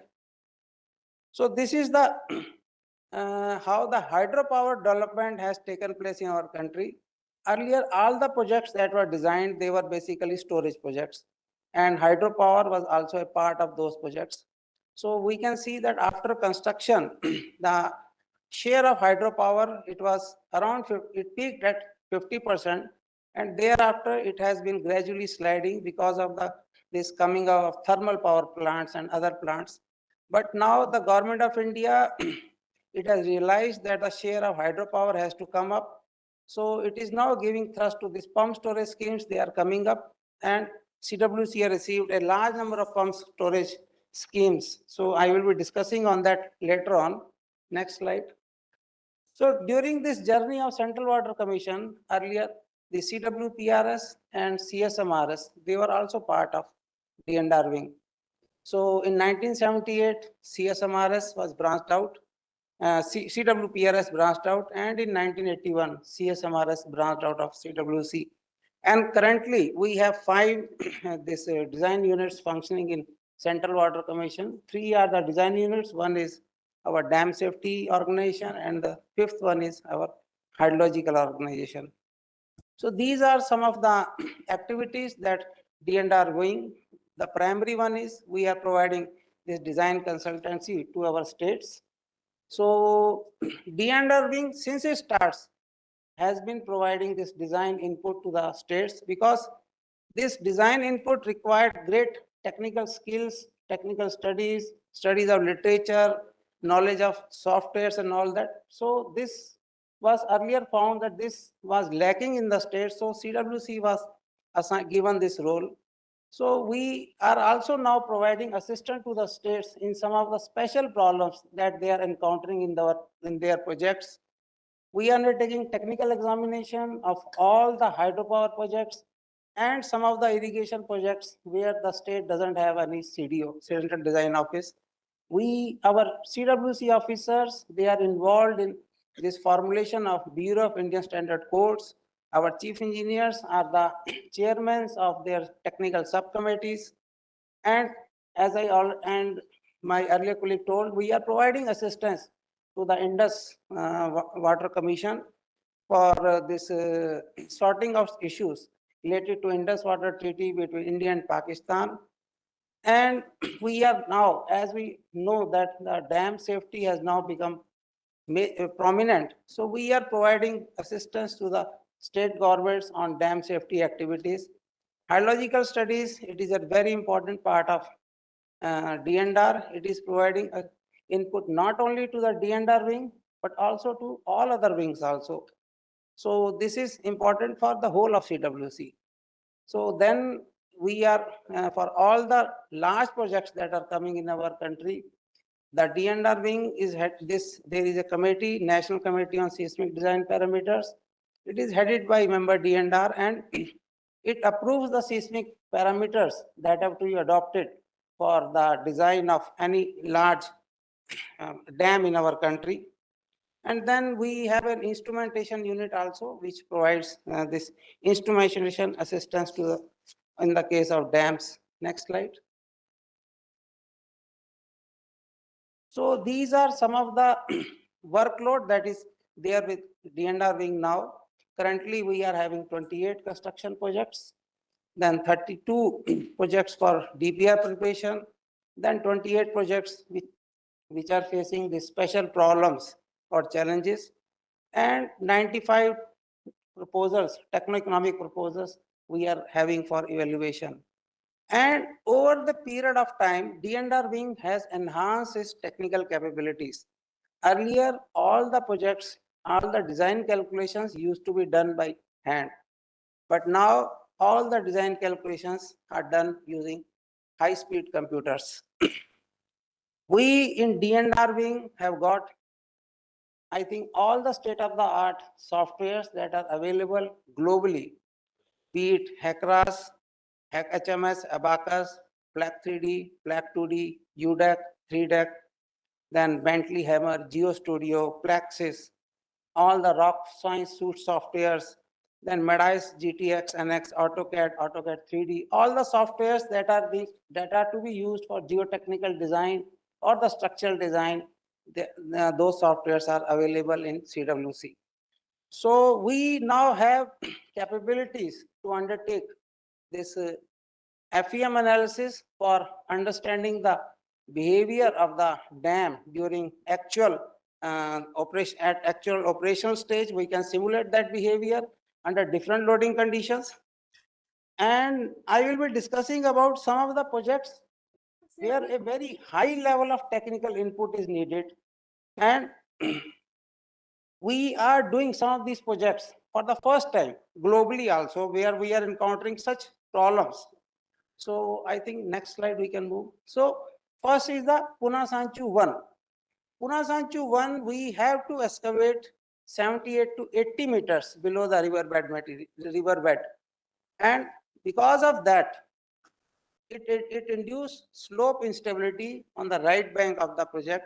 So this is the how the hydropower development has taken place in our country. Earlier, all the projects that were designed, they were basically storage projects, and hydropower was also a part of those projects. So we can see that after construction, the share of hydropower, it was around, it peaked at 50%, and thereafter it has been gradually sliding because of this coming of thermal power plants and other plants. But now the government of India, it has realized that the share of hydropower has to come up. So it is now giving thrust to these pump storage schemes. They are coming up, and CWC has received a large number of pump storage schemes. So I will be discussing on that later on. Next slide. So during this journey of Central Water Commission, earlier the CWPRS and CSMRS, they were also part of D&R wing. So in 1978, CSMRS was branched out, CWPRS branched out, and in 1981, CSMRS branched out of CWC. And currently, we have 5 design units functioning in Central Water Commission. 3 are the design units. One is our dam safety organization, and the 5th one is our hydrological organization. So these are some of the activities that D&R doing. The primary one is we are providing this design consultancy to our states. So D&R wing, since it starts, has been providing this design input to the states, because this design input required great technical skills, technical studies, studies of literature, knowledge of softwares and all that. So this was earlier found that this was lacking in the states. So CWC was given this role. So we are also now providing assistance to the states in some of the special problems that they are encountering in their projects. We are undertaking technical examination of all the hydropower projects and some of the irrigation projects where the state doesn't have any CDO, Central Design Office. Our CWC officers, they are involved in this formulation of Bureau of Indian Standard Codes. Our chief engineers are the chairmen of their technical subcommittees. And as and my earlier colleague told, we are providing assistance to the Indus Water Commission for this sorting of issues related to Indus Water Treaty between India and Pakistan. And we are now, as we know that the dam safety has now become prominent. So we are providing assistance to the state governments on dam safety activities. Hydrological studies, it is a very important part of D&R. It is providing input not only to the D&R wing, but also to all other wings also. So this is important for the whole of CWC. So then we are, for all the large projects that are coming in our country, the D&R wing is there is a committee, National Committee on Seismic Design Parameters. It is headed by member D&R, and it approves the seismic parameters that have to be adopted for the design of any large dam in our country. And then we have an instrumentation unit also, which provides this instrumentation assistance to in the case of dams. Next slide. So these are some of the workload that is there with D&R wing now. Currently, we are having 28 construction projects, then 32 projects for DPR preparation, then 28 projects which are facing the special problems or challenges, and 95 proposals, techno-economic proposals we are having for evaluation. And over the period of time, D&R wing has enhanced its technical capabilities. Earlier, all the projects, all the design calculations used to be done by hand. But now, all the design calculations are done using high-speed computers. We in D&R wing have got, I think, all the state-of-the-art softwares that are available globally, be it HACRAS, HMS, Abacus, Black 3D, Black 2D, UDEC, 3DEC, then Bentley Hammer, GeoStudio, Plaxis, all the rock science suite softwares, then Medice, GTX, NX, AutoCAD, AutoCAD 3D, all the softwares that are to be used for geotechnical design or the structural design, those softwares are available in CWC. So we now have capabilities to undertake this FEM analysis for understanding the behavior of the dam during actual operation. At actual operational stage, we can simulate that behavior under different loading conditions. And I will be discussing about some of the projects where a very high level of technical input is needed. And we are doing some of these projects for the first time globally also, where we are encountering such problems. So I think next slide we can move. So first is the Pune Sanchu 1. Pune Sanchu 1, we have to excavate 78 to 80 meters below the riverbed. And because of that, it induced slope instability on the right bank of the project.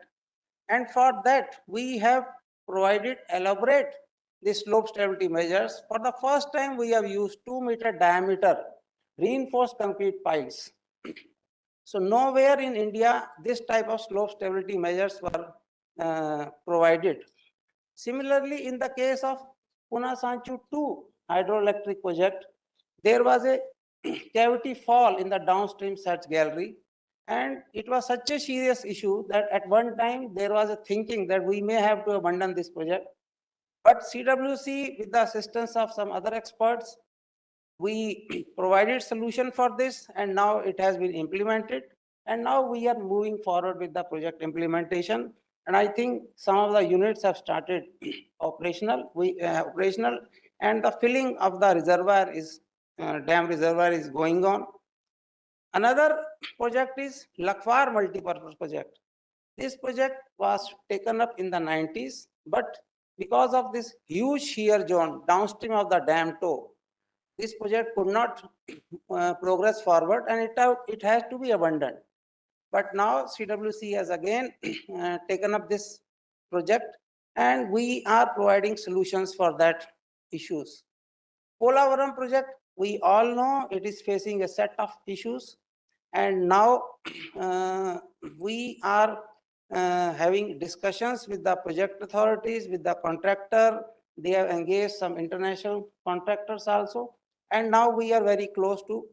And for that, we have provided elaborate the slope stability measures. For the first time, we have used 2-meter diameter reinforced concrete piles. So nowhere in India, this type of slope stability measures were provided. Similarly, in the case of Pune Sanchu 2 hydroelectric project, there was a cavity fall in the downstream search gallery. And it was such a serious issue that at one time there was a thinking that we may have to abandon this project. But CWC, with the assistance of some other experts, we provided solution for this, and now it has been implemented. And now we are moving forward with the project implementation. And I think some of the units have started operational. Operational, and the filling of the reservoir is dam reservoir is going on. Another project is Lakhwar multipurpose project. This project was taken up in the 90s, but because of this huge shear zone downstream of the dam toe, this project could not progress forward, and it has to be abandoned. But now CWC has again taken up this project, and we are providing solutions for that issues. Polavaram project, we all know it is facing a set of issues, and now we are having discussions with the project authorities, with the contractor. They have engaged some international contractors also, and now we are very close to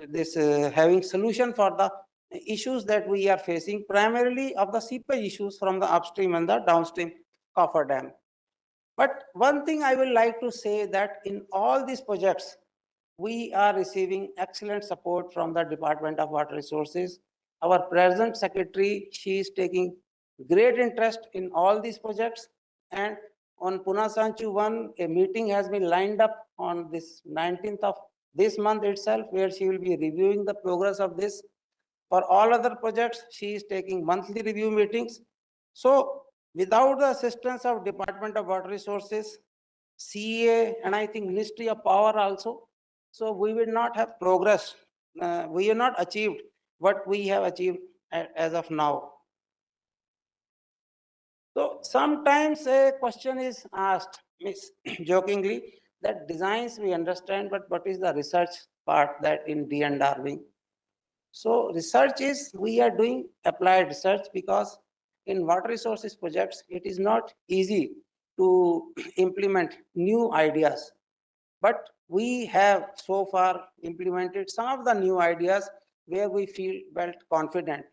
this having solution for the issues that we are facing, primarily of the seepage issues from the upstream and the downstream coffer dam. But one thing I will like to say that in all these projects, we are receiving excellent support from the Department of Water Resources. Our present secretary, she is taking great interest in all these projects. And on Pune Sanchu 1, a meeting has been lined up on this 19th of this month itself, where she will be reviewing the progress of this. For all other projects, she is taking monthly review meetings. So without the assistance of Department of Water Resources, CA, and I think Ministry of Power also, so we will not have progress. We have not achieved what we have achieved as of now. So sometimes a question is asked, jokingly, that designs we understand, but what is the research part that in D&R wing? So research is, we are doing applied research, because in water resources projects, it is not easy to implement new ideas. But we have so far implemented some of the new ideas where we felt confident.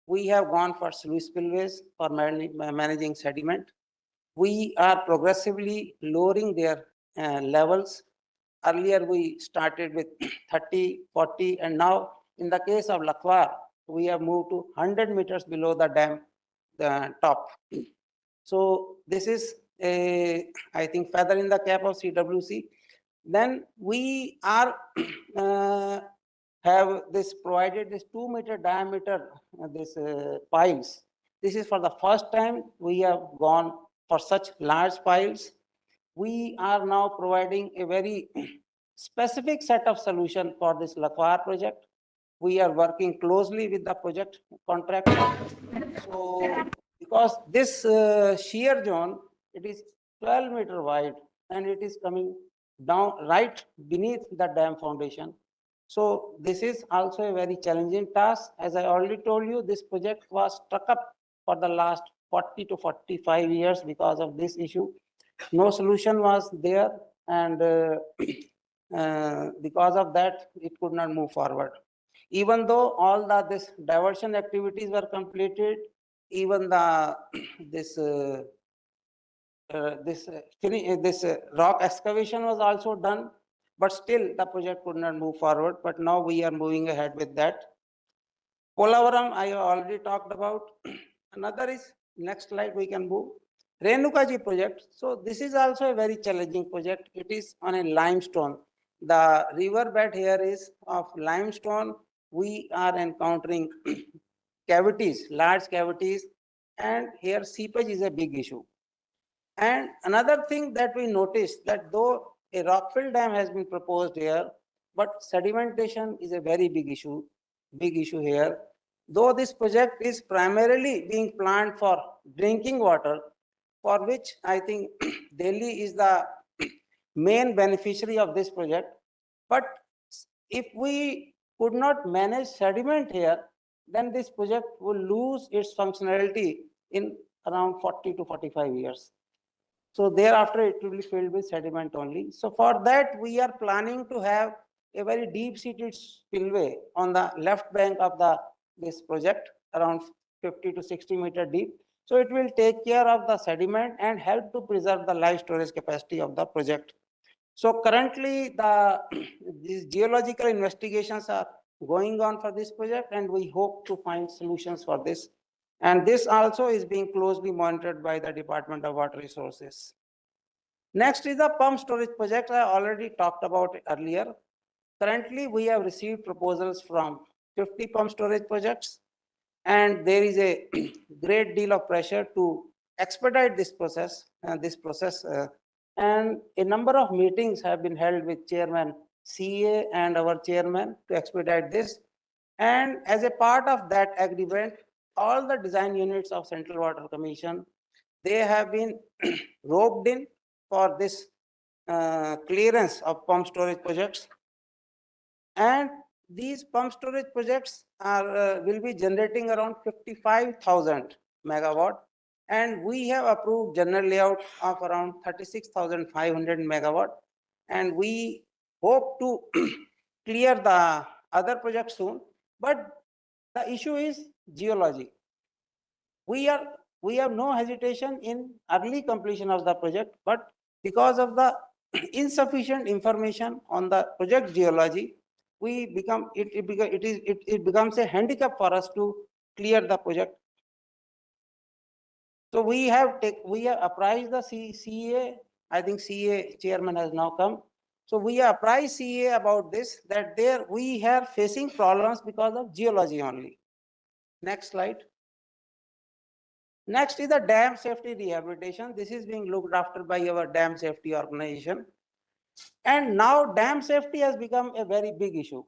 We have gone for sluice spillways for managing sediment. We are progressively lowering their levels. Earlier, we started with 30, 40, and now in the case of Lakwar, we have moved to 100 meters below the dam top. So this is a, I think, feather in the cap of CWC. Then we are have this provided this 2-meter diameter this piles. This is for the first time we have gone for such large piles. We are now providing a very specific set of solution for this Lakwar project. We are working closely with the project contractor. So because this shear zone, it is 12-meter wide, and it is coming down right beneath the dam foundation. So this is also a very challenging task. As I already told you, this project was stuck up for the last 40 to 45 years because of this issue. No solution was there, and because of that, it could not move forward. Even though all this diversion activities were completed, even the this rock excavation was also done, but still the project could not move forward. But now we are moving ahead with that. Polavaram, I already talked about. Another is, next slide we can move. Renukaji project. So this is also a very challenging project. It is on a limestone. The river bed here is of limestone. We are encountering cavities, large cavities, and here seepage is a big issue. And another thing that we noticed, that though a rockfill dam has been proposed here, but sedimentation is a very big issue here. Though this project is primarily being planned for drinking water, for which I think Delhi is the main beneficiary of this project. But if we could not manage sediment here, then this project will lose its functionality in around 40 to 45 years. So thereafter, it will be filled with sediment only. So for that, we are planning to have a very deep-seated spillway on the left bank of this project, around 50 to 60 meter deep. So it will take care of the sediment and help to preserve the life storage capacity of the project. So currently, these geological investigations are going on for this project, and we hope to find solutions for this. And this also is being closely monitored by the Department of Water Resources. Next is the pump storage project. I already talked about it earlier. Currently, we have received proposals from 50 pump storage projects, and there is a great deal of pressure to expedite this process, and a number of meetings have been held with Chairman CA and our chairman to expedite this. And as a part of that agreement, all the design units of Central Water Commission, they have been roped in for this clearance of pump storage projects. And these pump storage projects are will be generating around 55,000 megawatt, and we have approved general layout of around 36,500 megawatt, and we hope to clear the other projects soon. But the issue is geology. We have no hesitation in early completion of the project, but because of the insufficient information on the project geology, it becomes a handicap for us to clear the project. So we have apprised the CA. I think CA chairman has now come. So we have apprised CA about this, that we are facing problems because of geology only. Next slide. Next is the dam safety rehabilitation. This is being looked after by our dam safety organization. And now dam safety has become a very big issue.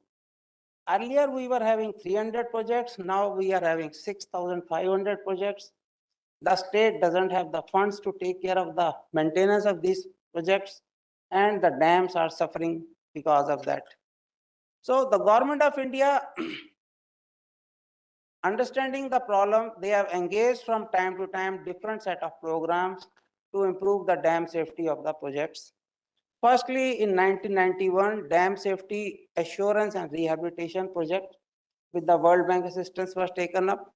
Earlier we were having 300 projects. Now we are having 6,500 projects. The state doesn't have the funds to take care of the maintenance of these projects, and the dams are suffering because of that. So the government of India, understanding the problem, they have engaged from time to time different set of programs to improve the dam safety of the projects. Firstly, in 1991, Dam Safety Assurance and Rehabilitation Project with the World Bank assistance was taken up.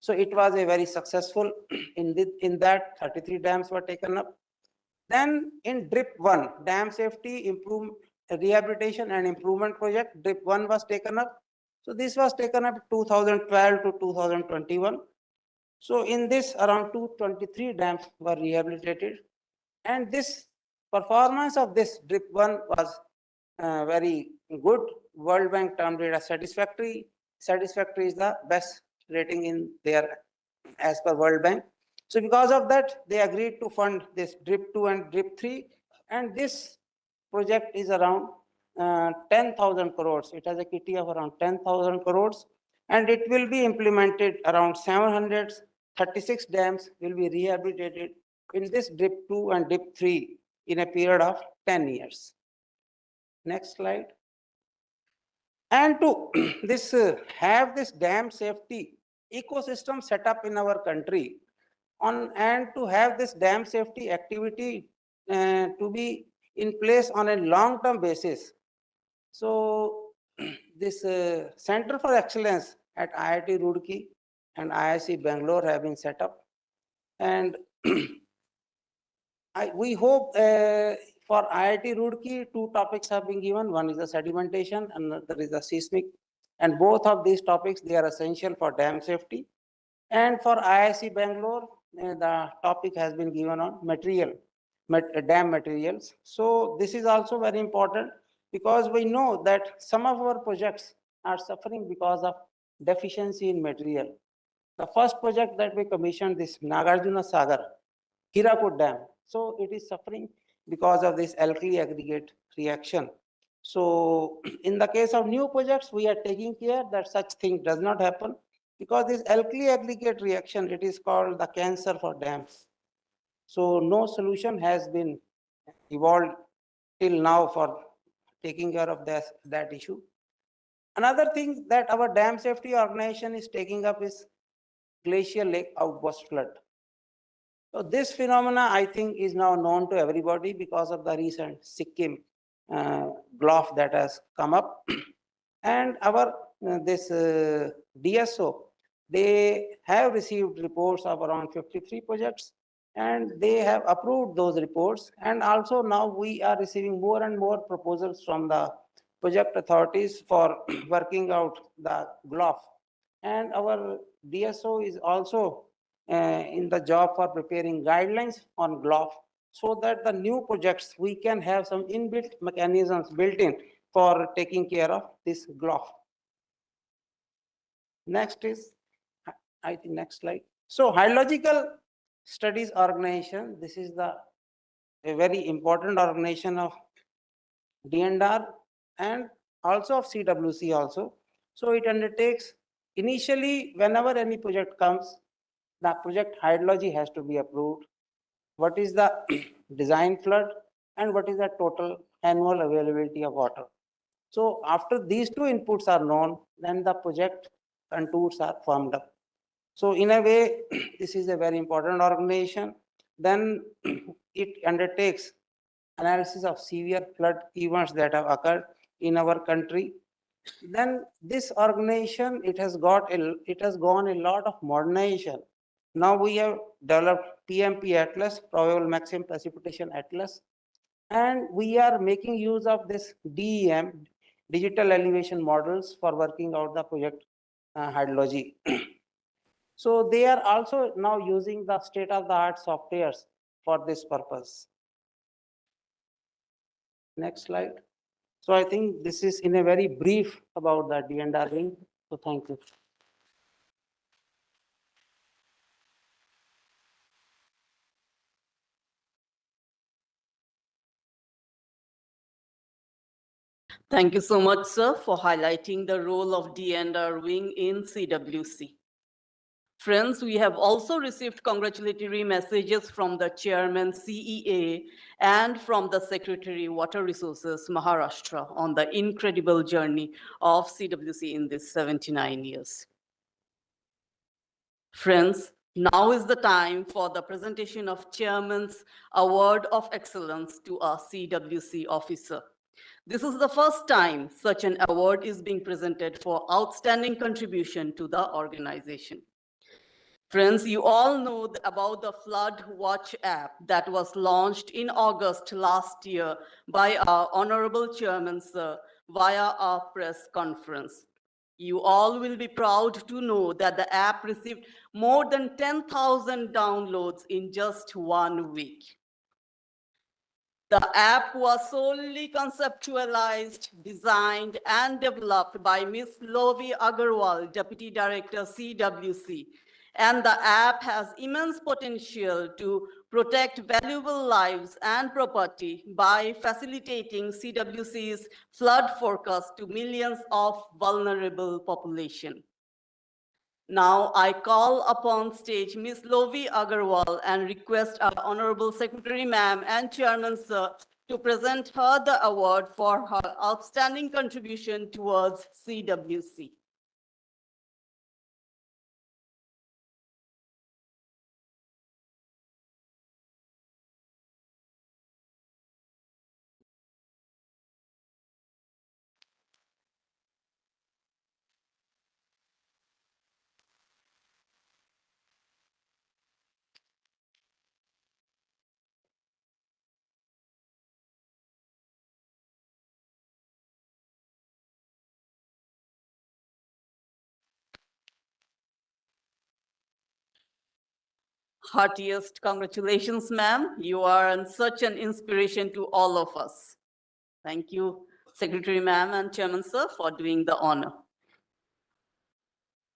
So it was a very successful, in that 33 dams were taken up. Then in DRIP 1, Dam Safety Rehabilitation and Improvement Project, DRIP 1 was taken up. So this was taken up 2012 to 2021. So in this, around 223 dams were rehabilitated. And this performance of this DRIP 1 was very good. World Bank termed it as satisfactory. Satisfactory is the best rating in there as per World Bank. So because of that, they agreed to fund this DRIP 2 and DRIP 3. And this project is around 10,000 crores. It has a kitty of around 10,000 crores. And it will be implemented around 736 dams will be rehabilitated in this DRIP 2 and DRIP 3 in a period of 10 years. Next slide. And to have this dam safety ecosystem set up in our country, and to have this dam safety activity to be in place on a long-term basis. So this Center for Excellence at IIT Roorkee and IIC Bangalore have been set up. And we hope for IIT Roorkee, 2 topics have been given. One is the sedimentation and another is the seismic. And both of these topics, they are essential for dam safety. And for IIC Bangalore, the topic has been given on dam materials. So this is also very important because we know that some of our projects are suffering because of deficiency in material. The first project that we commissioned, this Nagarjuna Sagar, Hirakud Dam. So it is suffering because of this alkali aggregate reaction. So in the case of new projects, we are taking care that such thing does not happen, because this alkali aggregate reaction, it is called the cancer for dams. So no solution has been evolved till now for taking care of that issue. Another thing that our dam safety organization is taking up is glacial lake outburst flood. So this phenomena, I think, is now known to everybody because of the recent Sikkim GLOF that has come up. And our this DSO, they have received reports of around 53 projects, and they have approved those reports. And also now we are receiving more and more proposals from the project authorities for working out the GLOF. And our DSO is also in the job for preparing guidelines on GLOF, so that the new projects, we can have some inbuilt mechanisms built in for taking care of this GLOF. Next is, I think, next slide. So hydrological Studies Organization. This is a very important organization of D&R and also of CWC also. So it undertakes, initially whenever any project comes, the project hydrology has to be approved. What is the design flood and what is the total annual availability of water. So after these two inputs are known, then the project contours are formed up. So in a way, this is a very important organization. Then it undertakes analysis of severe flood events that have occurred in our country. Then this organization, it has gone a lot of modernization. Now we have developed PMP Atlas, Probable Maximum Precipitation Atlas, and we are making use of this DEM, digital elevation models, for working out the project hydrology. So they are also now using the state-of-the-art softwares for this purpose. Next slide. So I think this is in a very brief about the D&R wing. So thank you. Thank you so much, sir, for highlighting the role of D&R wing in CWC. Friends, we have also received congratulatory messages from the Chairman CEA and from the Secretary Water Resources Maharashtra on the incredible journey of CWC in these 79 years. Friends, now is the time for the presentation of Chairman's Award of Excellence to a CWC officer. This is the first time such an award is being presented for outstanding contribution to the organization. Friends, you all know about the Flood Watch app that was launched in August last year by our Honorable Chairman, sir, via our press conference. You all will be proud to know that the app received more than 10,000 downloads in just 1 week. The app was solely conceptualized, designed, and developed by Ms. Lovi Agarwal, Deputy Director, CWC. And the app has immense potential to protect valuable lives and property by facilitating CWC's flood forecast to millions of vulnerable population. Now I call upon stage Ms. Lovi Agarwal and request our Honorable Secretary Ma'am and Chairman Sir to present her the award for her outstanding contribution towards CWC. Heartiest congratulations, ma'am. You are such an inspiration to all of us. Thank you, Secretary ma'am and Chairman sir, for doing the honor.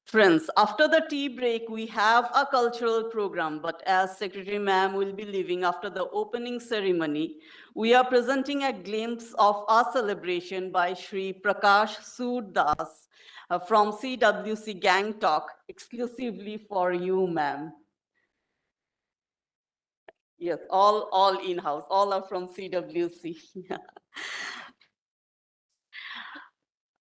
Friends, after the tea break, we have a cultural program, but as Secretary ma'am will be leaving after the opening ceremony, we are presenting a glimpse of our celebration by Shri Prakash Sood Das from CWC Gang Talk, exclusively for you, ma'am. Yes, all in-house, all are from CWC.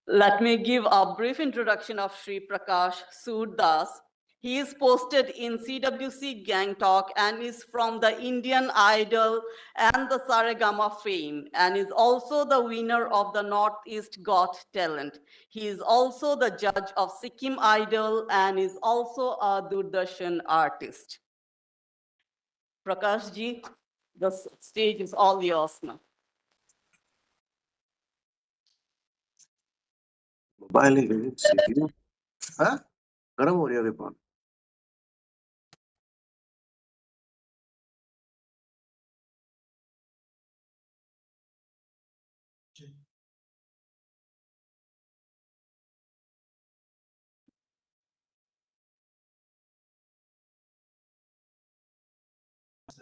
Let me give a brief introduction of Shri Prakash Sood Das. He is posted in CWC Gang Talk and is from the Indian Idol and the Saregama fame, and is also the winner of the Northeast Got Talent. He is also the judge of Sikkim Idol and is also a Doordarshan artist. Prakash ji, the stage is all yours now. Mobile हाँ गर्म हो रही है phone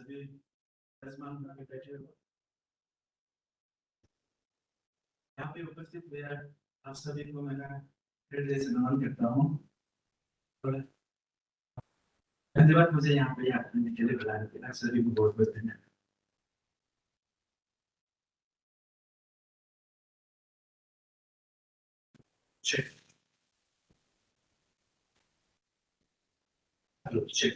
सभी मेजबान भाई बैठे हो, यहाँ पे उपस्थित हुए आप सभी को मेरा हृदय से नमन करता हूँ और धन्यवाद मुझे यहाँ पे आने के लिए बुलाने के लिए। सभी को बहुत बहुत धन्यवाद। Check. Hello, check.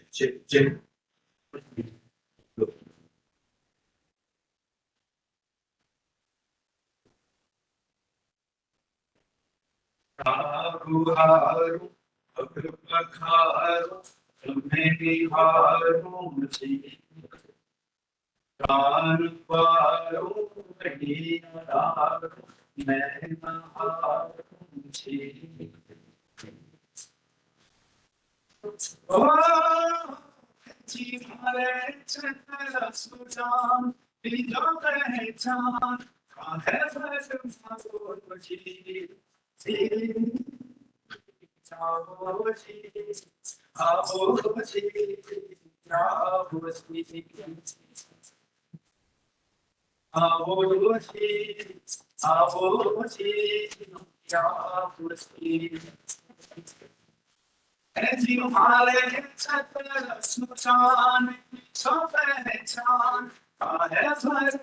As you are Sultan, so Pehchan, I have heard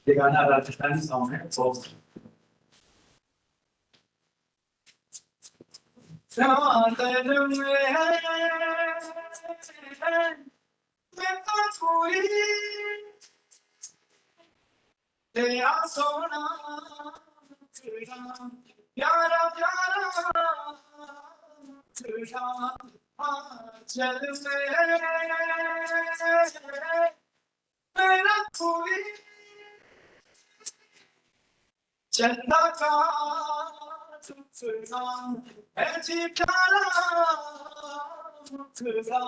ये गाना राजस्थानी सॉन्ग है बहुत चांदन में है मैं तो पूरी तेरा सोना तेरा प्यारा प्यारा तेरा आंचल में है मेरा पूरी चंदा का टुकड़ा है चिठारा टुकड़ा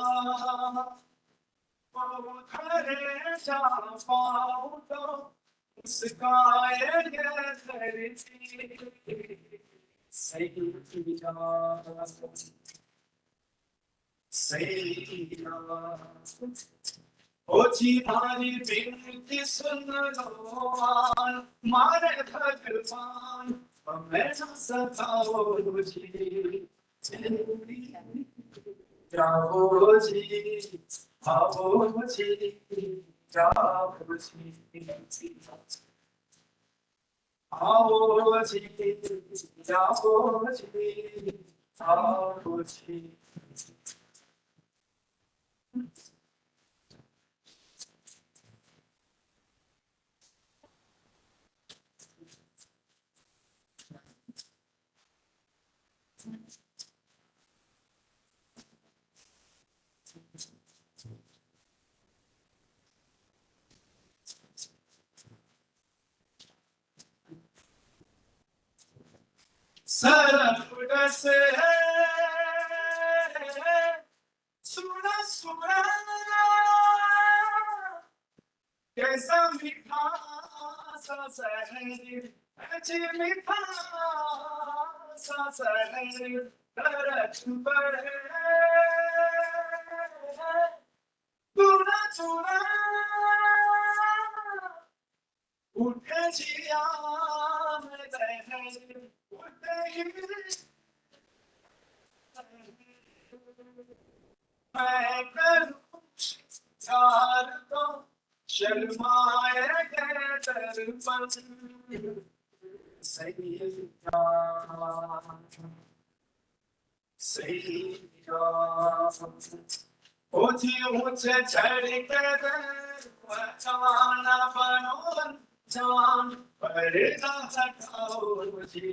वो खरे जा पाऊं तो मुस्काएंगे धरती सही ओ जी मारी बिनती सुन लो मारे भगवान हमें न सताओ जी जाओ जी आओ जी जाओ जी आओ जी जाओ जी आओ जी सरफ से सुना सुना कैसा मीठा सा शहर अच्छी मीठा सा शहर तरस पड़े चूना चूना उठे जिया में दहर उठे मैं करूं चार तो शर्माए गए दर्पण सही सही ओ जी मुझे छड़ के बचाना बनो जान पर्दा हटाओ जी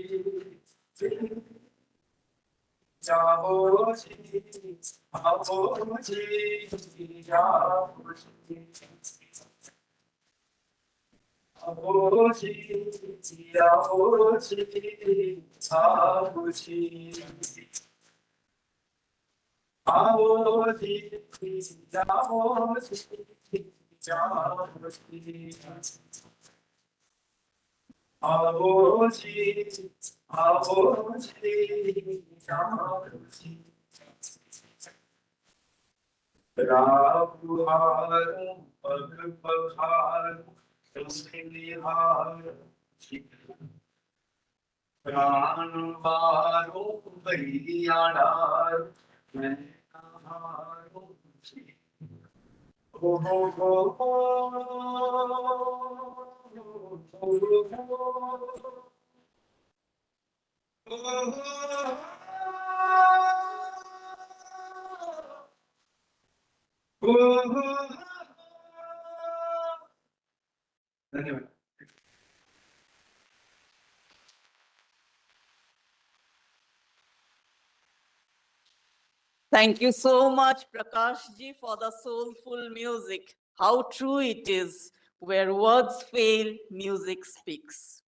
Thank you so much, Prakash ji, for the soulful music. How true it is, where words fail, music speaks.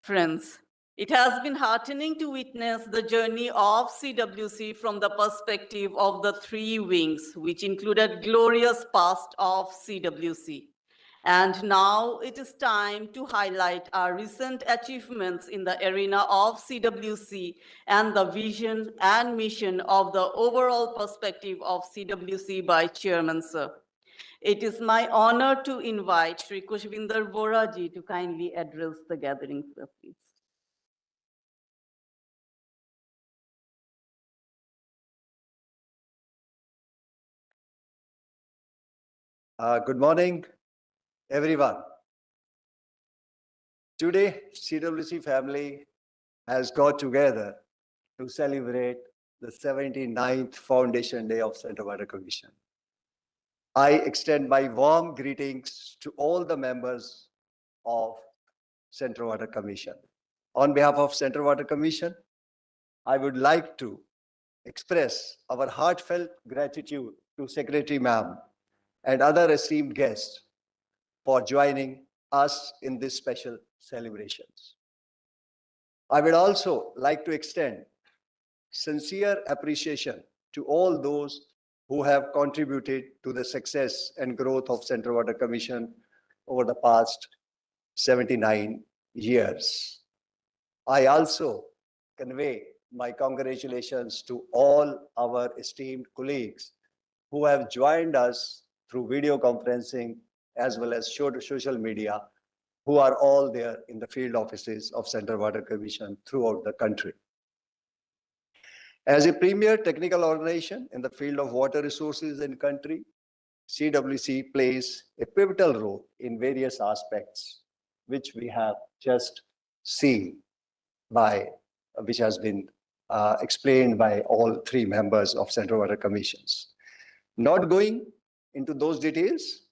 Friends, it has been heartening to witness the journey of CWC from the perspective of the three wings, which included glorious past of CWC. And now it is time to highlight our recent achievements in the arena of CWC and the vision and mission of the overall perspective of CWC by Chairman Sir. It is my honor to invite Shri Kushvinder Boraji to kindly address the gathering, sir, please. Good morning, everyone. Today, CWC family has got together to celebrate the 79th Foundation Day of Central Water Commission. I extend my warm greetings to all the members of Central Water Commission. On behalf of Central Water Commission, I would like to express our heartfelt gratitude to Secretary Ma'am and other esteemed guests for joining us in this special celebrations. I would also like to extend sincere appreciation to all those who have contributed to the success and growth of Central Water Commission over the past 79 years. I also convey my congratulations to all our esteemed colleagues who have joined us through video conferencing as well as social media, who are all there in the field offices of Central Water Commission throughout the country. As a premier technical organization in the field of water resources in country, CWC plays a pivotal role in various aspects, which we have just seen which has been explained by all three members of Central Water Commissions. Not going into those details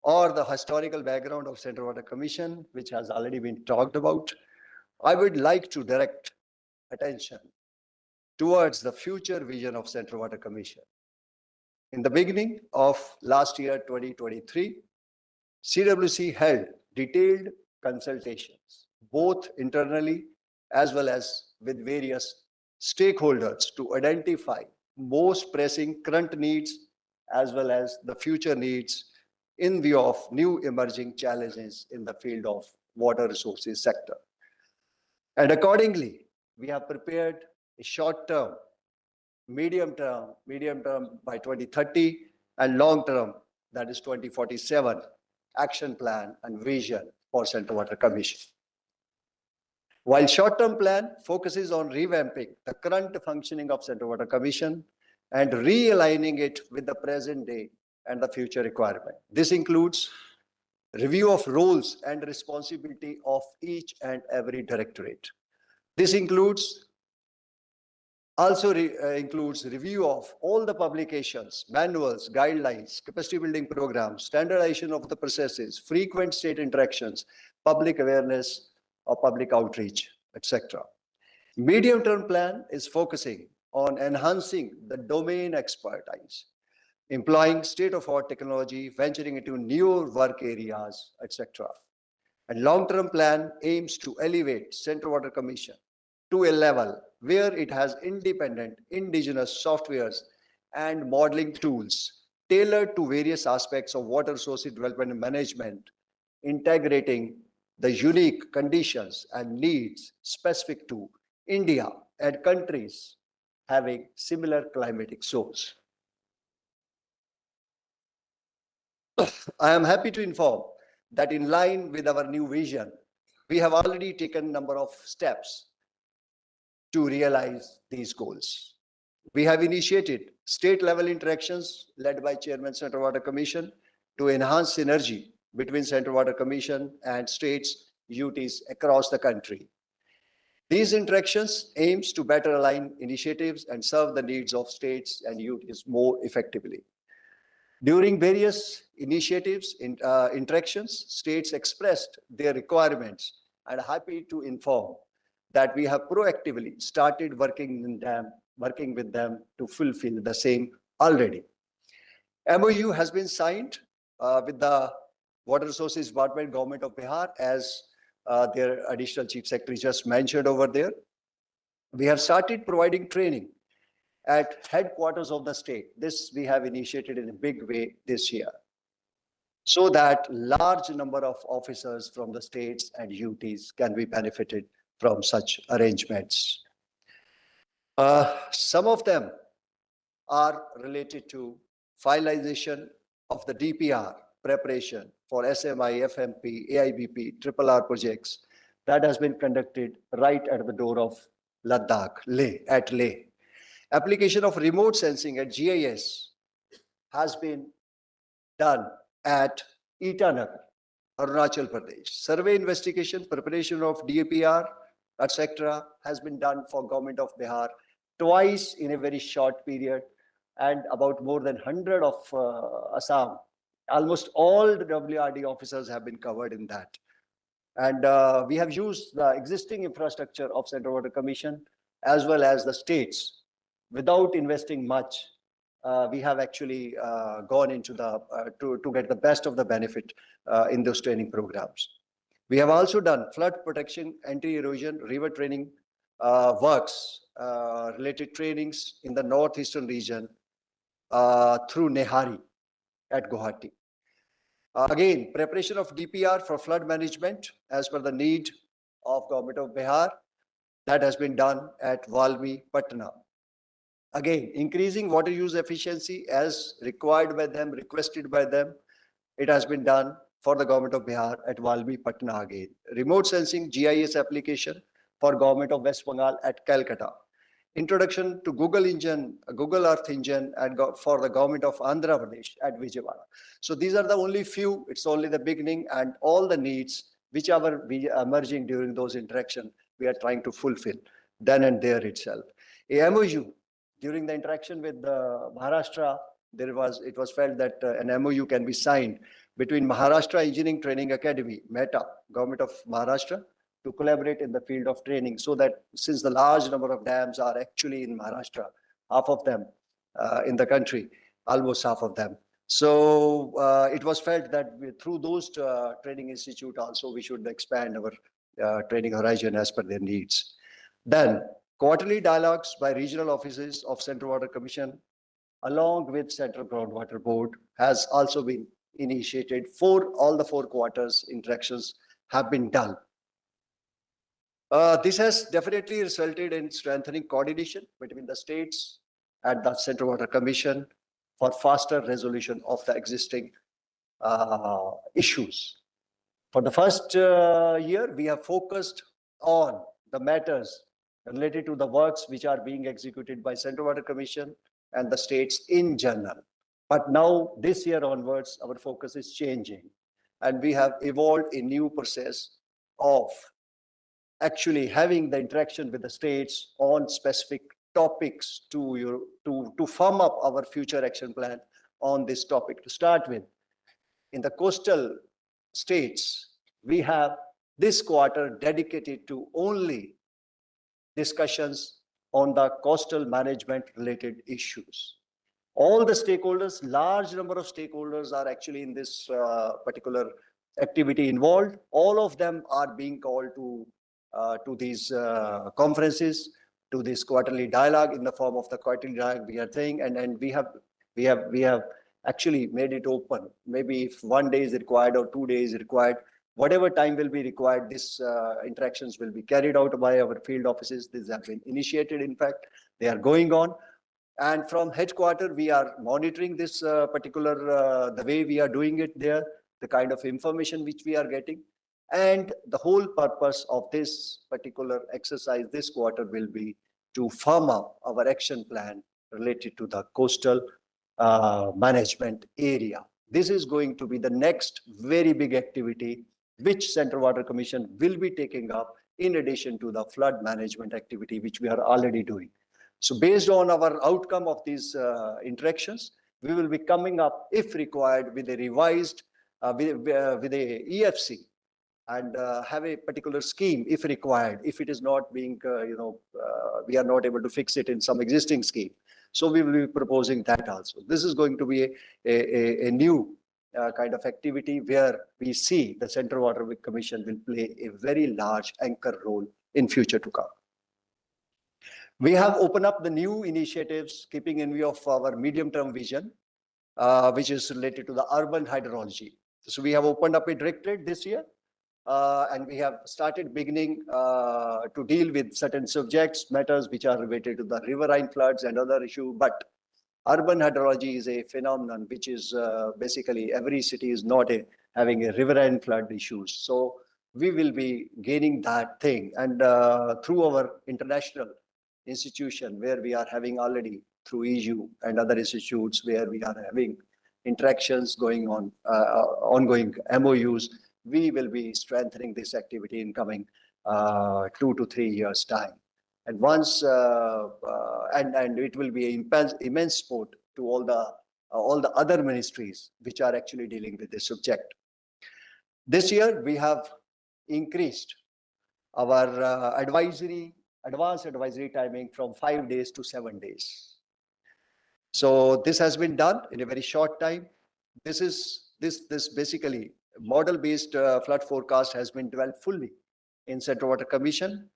or the historical background of Central Water Commission, which has already been talked about, I would like to direct attention towards the future vision of Central Water Commission. In the beginning of last year, 2023, CWC held detailed consultations, both internally as well as with various stakeholders to identify most pressing current needs as well as the future needs in view of new emerging challenges in the field of water resources sector. And accordingly, we have prepared a short-term, medium-term by 2030, and long-term, that is 2047, action plan and vision for Central Water Commission. While short-term plan focuses on revamping the current functioning of Central Water Commission and realigning it with the present day and the future requirement. This includes review of roles and responsibility of each and every directorate. This includes review of all the publications, manuals, guidelines, capacity building programs, standardization of the processes, frequent state interactions, public awareness or public outreach. etc. Medium-term plan is focusing on enhancing the domain expertise, employing state-of-art technology, venturing into new work areas, etc. And long-term plan aims to elevate Central Water Commission to a level where it has independent indigenous softwares and modeling tools tailored to various aspects of water resources development and management, integrating the unique conditions and needs specific to India and countries having similar climatic zones. I am happy to inform that in line with our new vision, we have already taken a number of steps to realize these goals. We have initiated state-level interactions led by Chairman Central Water Commission to enhance synergy between Central Water Commission and states, UTs across the country. These interactions aims to better align initiatives and serve the needs of states and UTs more effectively. During various initiatives, interactions, states expressed their requirements and happy to inform that we have proactively started working with them to fulfill the same already. MOU has been signed with the Water Resources Department, Government of Bihar, as their additional chief secretary just mentioned over there. We have started providing training at headquarters of the state. This we have initiated in a big way this year, so that large number of officers from the states and UTs can be benefited from such arrangements. Some of them are related to finalization of the DPR preparation for SMI, FMP, AIBP, RRR projects that has been conducted right at the door of Ladakh, at Leh. Application of remote sensing at GIS has been done at Itanagar, Arunachal Pradesh. Survey investigation, preparation of DPR, etc. has been done for Government of Bihar twice in a very short period, and about more than 100 of Assam. Almost all the WRD officers have been covered in that. And we have used the existing infrastructure of Central Water Commission as well as the states without investing much. We have actually gone into the to get the best of the benefit in those training programs. We have also done flood protection, anti-erosion, river training works, related trainings in the northeastern region through Nehari at Guwahati. Again, preparation of DPR for flood management as per the need of Government of Bihar, that has been done at Valmi, Patna. Again, increasing water use efficiency as required by them, requested by them, it has been done for the Government of Bihar at Valmi, Patna again. Remote sensing GIS application for Government of West Bengal at Calcutta. Introduction to Google Earth Engine, and for the Government of Andhra Pradesh at Vijayawada. So these are the only few, it's only the beginning, and all the needs which are emerging during those interactions, we are trying to fulfill then and there itself. A MOU, during the interaction with Maharashtra, it was felt that an MOU can be signed between Maharashtra Engineering Training Academy, META, Government of Maharashtra, to collaborate in the field of training, so that since the large number of dams are actually in Maharashtra, half of them in the country, almost half of them. So it was felt that through those training institute also, we should expand our training horizon as per their needs. Then quarterly dialogues by regional offices of Central Water Commission along with Central Groundwater Board has also been initiated. For all the 4 quarters, interactions have been done. This has definitely resulted in strengthening coordination between the states and the Central Water Commission for faster resolution of the existing issues. For the first year, we have focused on the matters related to the works which are being executed by Central Water Commission and the states in general. But now, this year onwards, our focus is changing, and we have evolved a new process of actually having the interaction with the states on specific topics to firm up our future action plan on this topic. To start with, in the coastal states, we have this quarter dedicated to only discussions on the coastal management related issues. All the stakeholders, large number of stakeholders are actually in this particular activity involved. All of them are being called to these conferences, to this quarterly dialogue. In the form of the quarterly dialogue we are saying, and we have actually made it open. Maybe if 1 day is required or 2 days required, whatever time will be required, this interactions will be carried out by our field offices. These have been initiated. In fact, they are going on. And from headquarters, we are monitoring this particular, the way we are doing it there, the kind of information which we are getting. And the whole purpose of this particular exercise this quarter will be to firm up our action plan related to the coastal management area. This is going to be the next very big activity which Central Water Commission will be taking up in addition to the flood management activity which we are already doing. So based on our outcome of these interactions, we will be coming up, if required, with a revised, with a EFC, and have a particular scheme if required, if it is not being, we are not able to fix it in some existing scheme. So we will be proposing that also. This is going to be a new kind of activity where we see the Central Water Commission will play a very large anchor role in future to come. We have opened up the new initiatives, keeping in view of our medium-term vision, which is related to the urban hydrology. So we have opened up a directorate this year, and we have started beginning to deal with certain subjects, matters which are related to the riverine floods and other issues. But urban hydrology is a phenomenon which is basically every city is not having a riverine flood issues. So we will be gaining that thing, and through our international institution where we are having already through EU and other institutes where we are having interactions going on, ongoing MOUs, we will be strengthening this activity in coming 2 to 3 years time. And once, and it will be immense support to all the other ministries which are actually dealing with this subject. This year we have increased our advanced advisory timing from 5 days to 7 days. So this has been done in a very short time. This basically model-based flood forecast has been developed fully in Central Water Commission.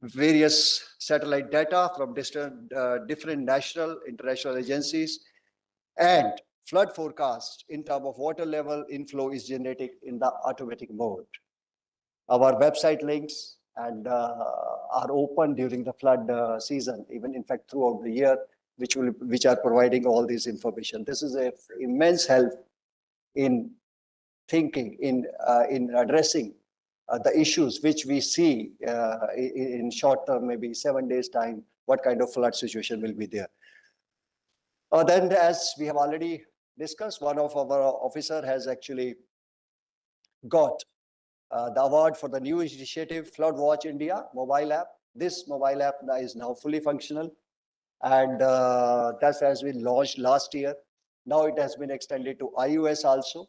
Various satellite data from different national, international agencies, and flood forecast in terms of water level inflow is generated in the automatic mode. Our website links and are open during the flood season, even in fact throughout the year, which are providing all this information. This is an immense help in thinking, in addressing the issues which we see in short term, maybe 7 days time, what kind of flood situation will be there. Then, as we have already discussed, one of our officer has actually got the award for the new initiative, Flood Watch India mobile app. This mobile app is now fully functional, and that has been launched last year. Now it has been extended to iOS also.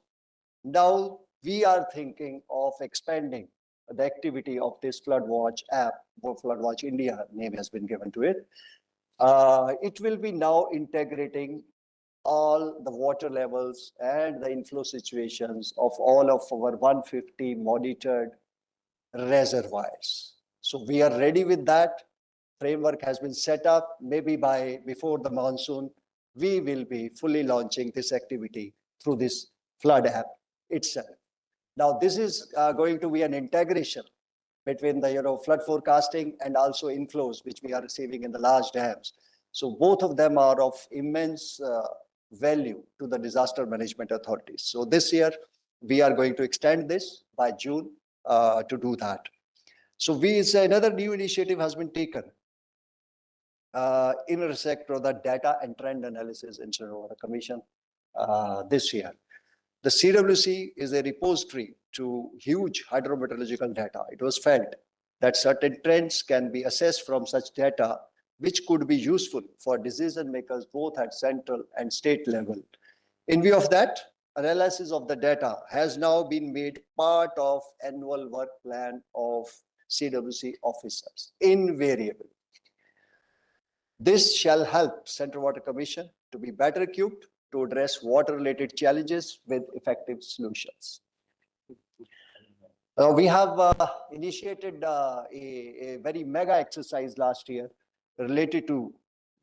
Now we are thinking of expanding the activity of this Flood Watch app, or Flood Watch India name has been given to it. It will be now integrating all the water levels and the inflow situations of all of our 150 monitored reservoirs. So we are ready with that. Framework has been set up. Maybe before the monsoon, we will be fully launching this activity through this flood app itself. Now, this is going to be an integration between the flood forecasting and also inflows which we are receiving in the large dams. So both of them are of immense value to the disaster management authorities. So this year we are going to extend this by June to do that. So another new initiative has been taken in respect of the data and trend analysis in Central Water Commission this year. The CWC is a repository to huge hydrometeorological data. It was felt that certain trends can be assessed from such data, which could be useful for decision makers both at central and state level. In view of that, analysis of the data has now been made part of annual work plan of CWC officers, invariably. This shall help Central Water Commission to be better equipped to address water-related challenges with effective solutions. We have initiated a very mega exercise last year related to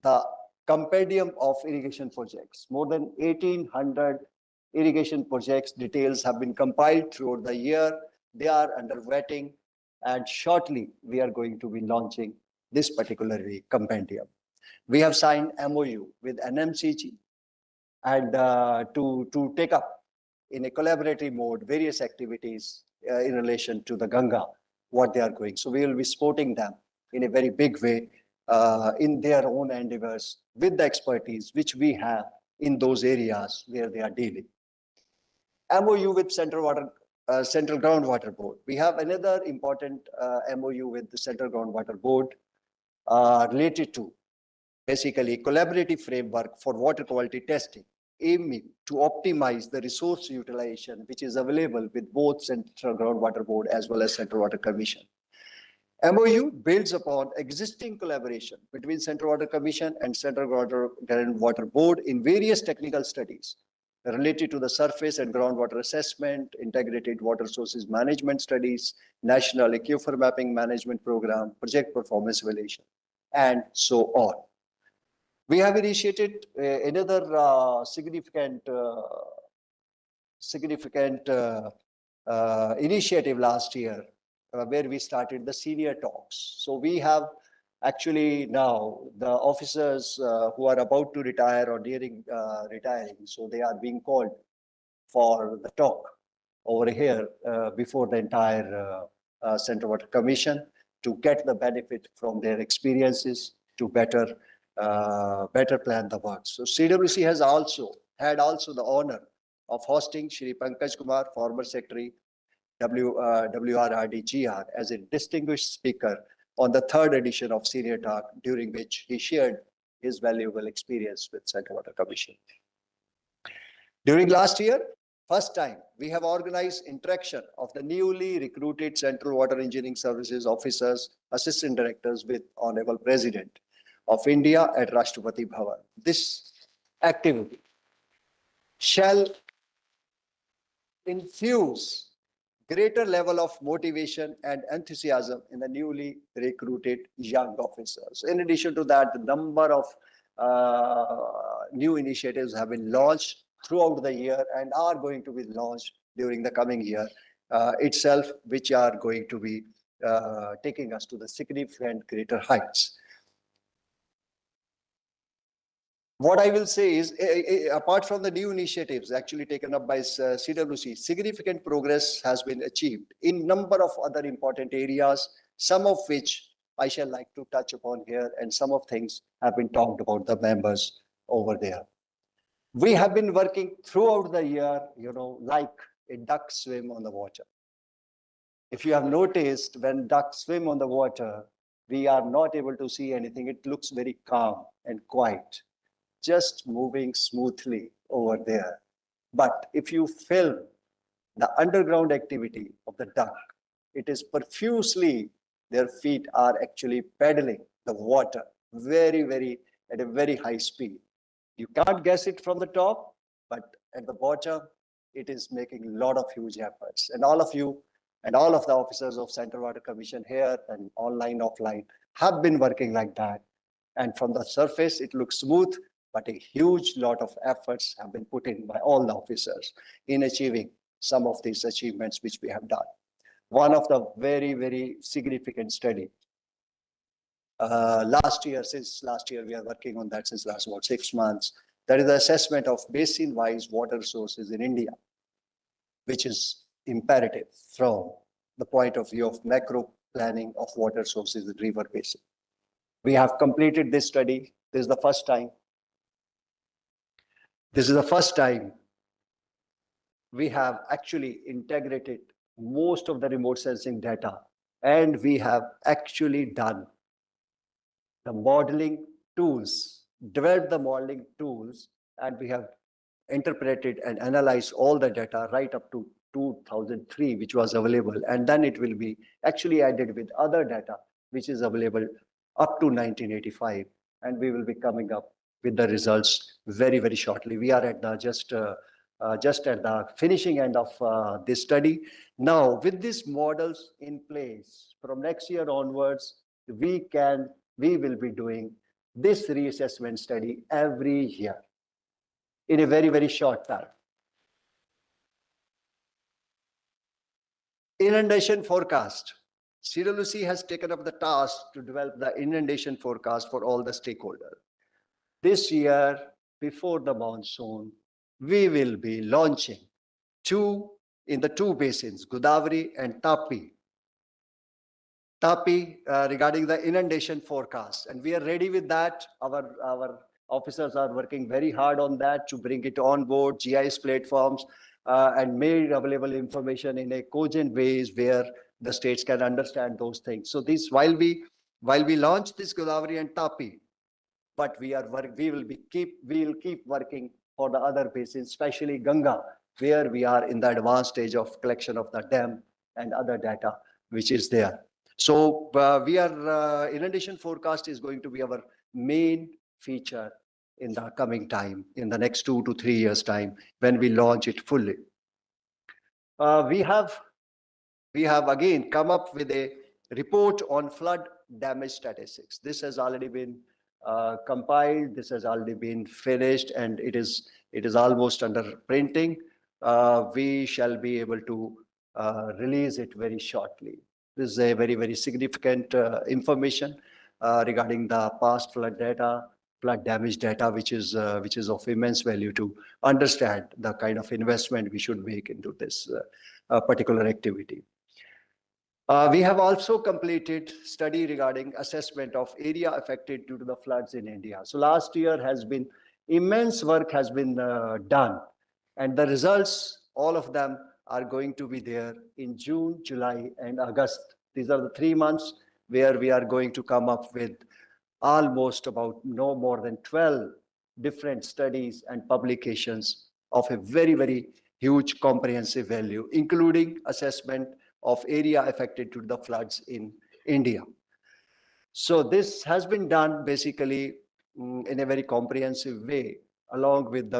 the compendium of irrigation projects. More than 1,800 irrigation projects details have been compiled throughout the year. They are under vetting, and shortly we are going to be launching this particular compendium. We have signed MOU with NMCG and to take up in a collaborative mode various activities in relation to the Ganga, what they are going. So we will be supporting them in a very big way in their own endeavors with the expertise which we have in those areas where they are dealing. MOU with Central Groundwater Board. We have another important MOU with the Central Groundwater Board related to basically collaborative framework for water quality testing, aiming to optimize the resource utilization which is available with both Central Groundwater Board as well as Central Water Commission. MOU builds upon existing collaboration between Central Water Commission and Central Groundwater Board in various technical studies related to the surface and groundwater assessment, integrated water sources management studies, national aquifer mapping management program, project performance evaluation, and so on. We have initiated another significant initiative last year where we started the senior talks. So we have actually now the officers who are about to retire or nearing retiring, so they are being called for the talk over here before the entire Central Water Commission to get the benefit from their experiences to better plan the work. So CWC has also had the honor of hosting Shri Pankaj Kumar, former Secretary, WRRDGR, as a distinguished speaker on the third edition of Senior Talk, during which he shared his valuable experience with Central Water Commission. During last year, first time, we have organized interaction of the newly recruited Central Water Engineering Services officers, assistant directors with Honorable President of India at Rashtrapati Bhavan. This activity shall infuse greater level of motivation and enthusiasm in the newly recruited young officers. In addition to that, the number of new initiatives have been launched throughout the year and are going to be launched during the coming year itself, which are going to be taking us to the significant greater heights. What I will say is, apart from the new initiatives actually taken up by CWC, significant progress has been achieved in number of other important areas, some of which I shall like to touch upon here, and some of things have been talked about the members over there. We have been working throughout the year, like a duck swim on the water. If you have noticed, when ducks swim on the water, we are not able to see anything. It looks very calm and quiet, just moving smoothly over there. But if you film the underground activity of the duck, it is profusely, their feet are actually pedaling the water at a very high speed. You can't guess it from the top, but at the bottom, it is making a lot of huge efforts. And all of you and all of the officers of Central Water Commission here and online, offline have been working like that. And from the surface, it looks smooth, but a huge lot of efforts have been put in by all the officers in achieving some of these achievements which we have done. One of the very significant study since last year, we are working on that since last about 6 months. That is the assessment of basin-wise water sources in India, which is imperative from the point of view of macro planning of water sources in river basin. We have completed this study. This is the first time. This is the first time we have actually integrated most of the remote sensing data, and we have actually done the modeling tools, developed the modeling tools, and we have interpreted and analyzed all the data right up to 2003, which was available, and then it will be actually added with other data, which is available up to 1985, and we will be coming up with the results very, very shortly. We are at the just at the finishing end of this study. Now, with these models in place, from next year onwards, we will be doing this reassessment study every year in a very, very short time. Inundation forecast. CWC has taken up the task to develop the inundation forecast for all the stakeholders. This year, before the monsoon, we will be launching in the two basins, Godavari and Tapi, regarding the inundation forecast. And we are ready with that. Our officers are working very hard on that to bring it on board, GIS platforms, and made available information in a cogent ways where the states can understand those things. So this, while we launch this Godavari and Tapi, but we will keep working for the other basins, especially Ganga, where we are in the advanced stage of collection of the dam and other data which is there. So inundation forecast is going to be our main feature in the coming time, in the next 2 to 3 years time, when we launch it fully. We have again come up with a report on flood damage statistics. This has already been compiled, this has already been finished, and it is almost under printing. We shall be able to release it very shortly. This is a very, very significant information regarding the past flood data, flood damage data, which is of immense value to understand the kind of investment we should make into this particular activity. We have also completed study regarding assessment of area affected due to the floods in India. So last year immense work has been done, and the results, all of them are going to be there in June, July, and August. These are the 3 months where we are going to come up with almost about no more than 12 different studies and publications of a very, very huge comprehensive value, including assessment of area affected to the floods in India. So this has been done basically in a very comprehensive way, along with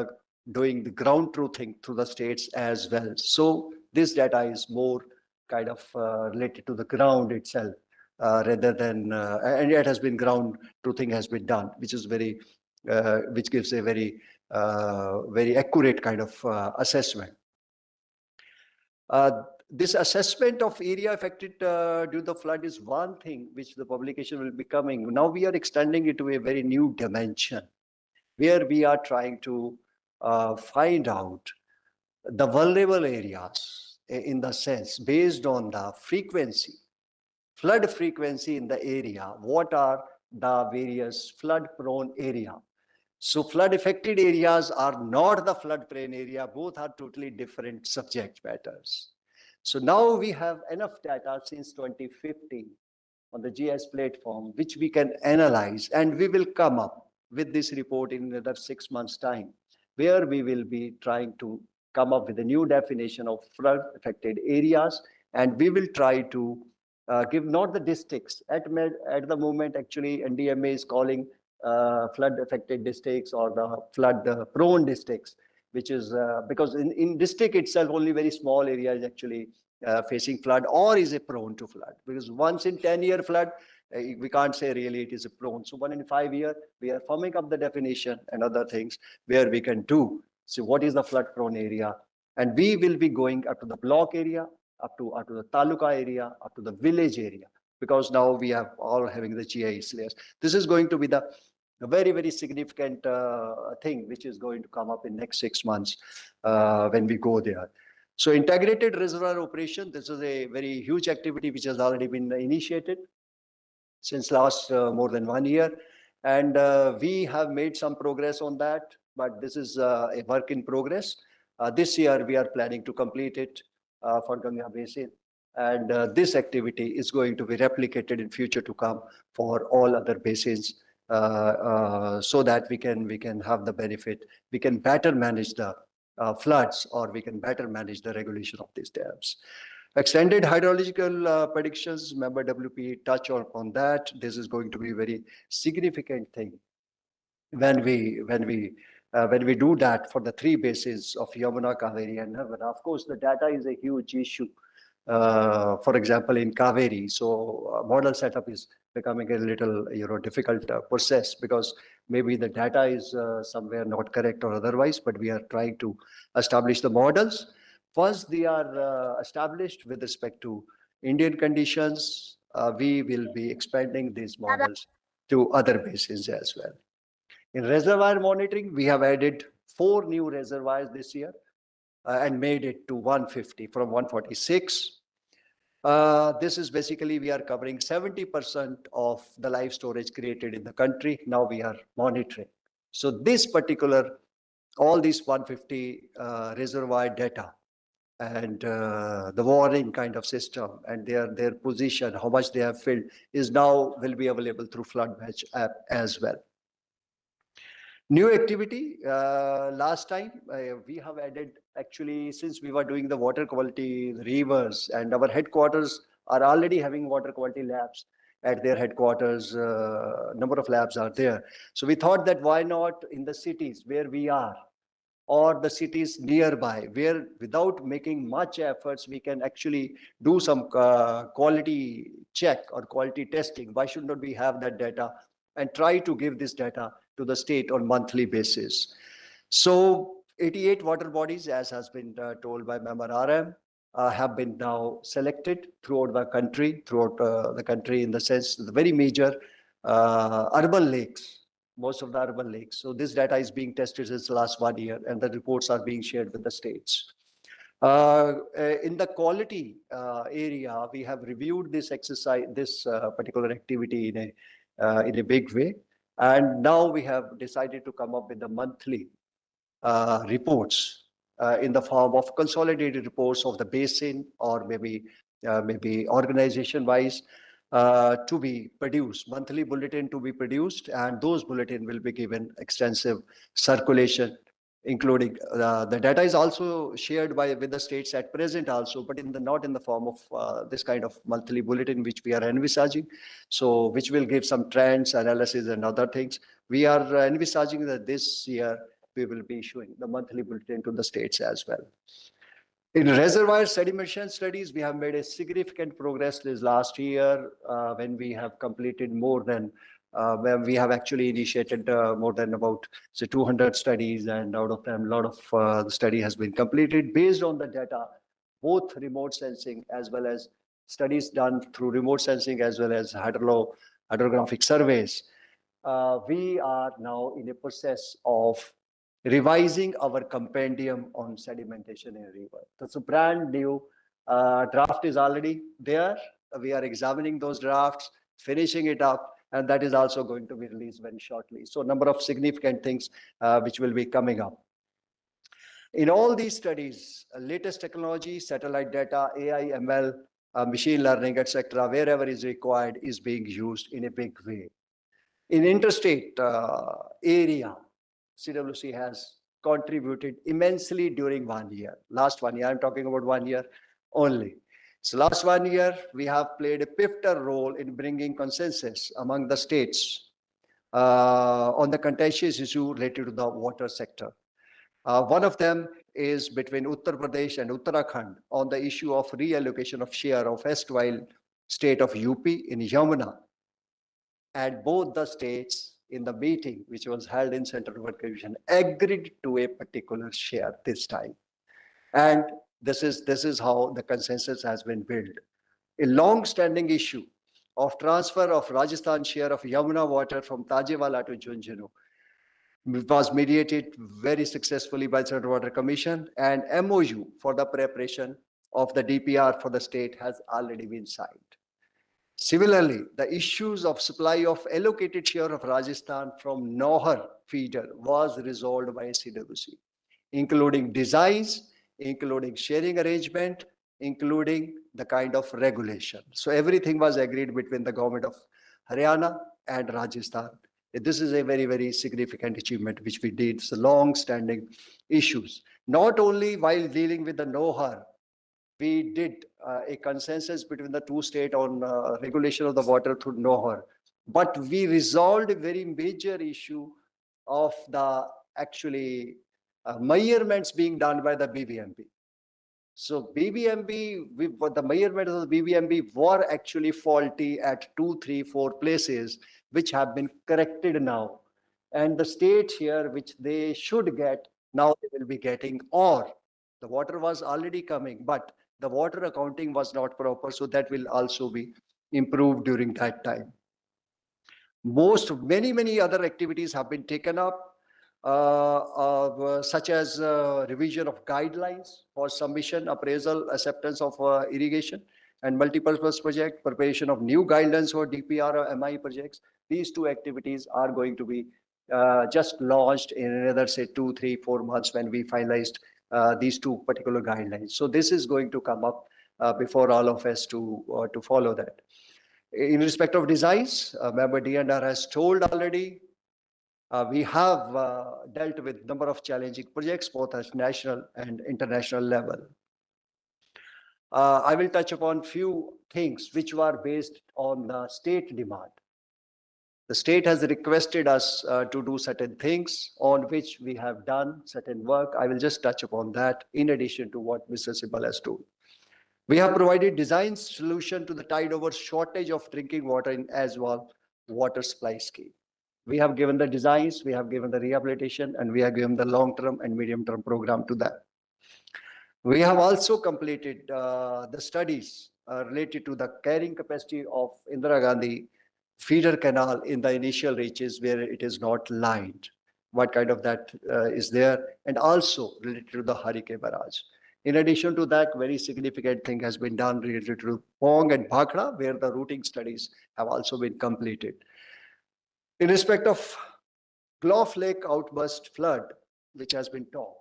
doing the ground truthing through the states as well. So this data is more kind of related to the ground itself, rather than, and it has been ground truthing has been done, which is which gives a very, very accurate kind of assessment. This assessment of area affected due to the flood is one thing which the publication will be coming. Now we are extending it to a very new dimension, where we are trying to find out the vulnerable areas, in the sense based on the frequency, flood frequency in the area. What are the various flood prone area? So flood affected areas are not the flood plain area. Both are totally different subject matters. So now we have enough data since 2015 on the GIS platform, which we can analyze, and we will come up with this report in another 6 months' time, where we will be trying to come up with a new definition of flood affected areas, and we will try to give not the districts. At the moment, actually, NDMA is calling flood affected districts or the flood prone districts, which is because in district itself, only very small area is actually facing flood or is a prone to flood, because once in 10-year flood, we can't say really it is a prone. So 1 in 5 year, we are forming up the definition and other things where we can do. So what is the flood prone area? And we will be going up to the block area, up to the taluka area, up to the village area, because now we have all having the GIS layers. This is going to be the very, very significant thing which is going to come up in next 6 months when we go there. So integrated reservoir operation, this is a very huge activity which has already been initiated since last more than 1 year. And we have made some progress on that, but this is a work in progress. This year, we are planning to complete it for Ganga Basin. And this activity is going to be replicated in future to come for all other basins, so that we can have the benefit. We can better manage the floods, or we can better manage the regulation of these dams. Extended hydrological predictions, member WP touch upon that. This is going to be a very significant thing when we do that for the three basins of Yamuna, Kaveri, and Narmada. Of course, the data is a huge issue. For example, in Kaveri, so model setup is becoming a little difficult process, because maybe the data is somewhere not correct or otherwise, but we are trying to establish the models. Once they are established with respect to Indian conditions, we will be expanding these models to other basins as well. In reservoir monitoring, we have added 4 new reservoirs this year and made it to 150 from 146. This is basically, we are covering 70% of the live storage created in the country. Now we are monitoring. So this particular, all these 150 reservoir data and the warning kind of system and their position, how much they have filled, is now will be available through FloodMatch app as well. New activity, last time we have added, actually, since we were doing the water quality rivers, and our headquarters are already having water quality labs at their headquarters, number of labs are there. So we thought that why not in the cities where we are, or the cities nearby, where without making much efforts, we can actually do some quality check or quality testing. Why should not we have that data and try to give this data to the state on monthly basis? So 88 water bodies, as has been told by Member RM, have been now selected throughout the country, in the sense the very major urban lakes, most of the urban lakes. So this data is being tested since the last 1 year, and the reports are being shared with the states. In the quality area, we have reviewed this exercise, this particular activity in a big way. And now we have decided to come up with the monthly reports in the form of consolidated reports of the basin, or maybe organization-wise, to be produced, monthly bulletin to be produced, and those bulletin will be given extensive circulation, including the data is also shared with the states at present also, but not in the form of this kind of monthly bulletin which we are envisaging. So which will give some trends, analysis, and other things. We are envisaging that this year we will be issuing the monthly bulletin to the states as well. In reservoir sedimentation studies, we have made a significant progress this last year when we have completed more than, when we have actually initiated more than about 200 studies, and out of them, a lot of the study has been completed based on the data, both remote sensing as well as studies done through remote sensing as well as hydrographic surveys. We are now in a process of revising our compendium on sedimentation in river. That's a brand new draft is already there. We are examining those drafts, finishing it up, and that is also going to be released very shortly. So a number of significant things which will be coming up. In all these studies, latest technology, satellite data, AI, ML, machine learning, etc., wherever is required, is being used in a big way. In interstate area, CWC has contributed immensely during 1 year. Last 1 year, I'm talking about 1 year only. So last 1 year, we have played a pivotal role in bringing consensus among the states on the contentious issue related to the water sector. One of them is between Uttar Pradesh and Uttarakhand on the issue of reallocation of share of erstwhile state of UP in Yamuna. And both the states in the meeting, which was held in Central Water Commission, agreed to a particular share this time. And this is how the consensus has been built. A long-standing issue of transfer of Rajasthan share of Yamuna water from Tajewala to Jhunjhunu was mediated very successfully by Central Water Commission, and MOU for the preparation of the DPR for the state has already been signed. Similarly, the issues of supply of allocated share of Rajasthan from Nohar feeder was resolved by CWC, including designs, including sharing arrangement, including the kind of regulation. So everything was agreed between the government of Haryana and Rajasthan This is a very, very significant achievement which we did. It's a long-standing issues. Not only while dealing with the NOHAR, we did a consensus between the two states on regulation of the water through NOHAR, but we resolved a very major issue of the actually measurements being done by the BBMP. So the measurements of the BBMP were actually faulty at 2, 3, 4 places, which have been corrected now. And the state here, which they should get, now they will be getting, or the water was already coming, but the water accounting was not proper. So that will also be improved during that time. Many other activities have been taken up, such as revision of guidelines for submission, appraisal, acceptance of irrigation and multipurpose project, preparation of new guidelines for DPR or MI projects. These two activities are going to be just launched in another, say, 2, 3, 4 months when we finalized these two particular guidelines. So this is going to come up before all of us to follow that. In respect of designs, member DNR has told already, we have dealt with number of challenging projects, both at national and international level. I will touch upon few things which were based on the state demand. The state has requested us to do certain things on which we have done certain work. I will just touch upon that in addition to what Mr. Sibal has told. We have provided design solution to the tide over shortage of drinking water in Aswal water supply scheme. We have given the designs, we have given the rehabilitation, and we have given the long-term and medium-term program to that. We have also completed the studies related to the carrying capacity of Indira Gandhi feeder canal in the initial reaches where it is not lined. What kind of that is there, and also related to the Harike barrage. In addition to that, very significant thing has been done related to Pong and Bhakra, where the routing studies have also been completed. In respect of Clough Lake outburst flood, which has been talked,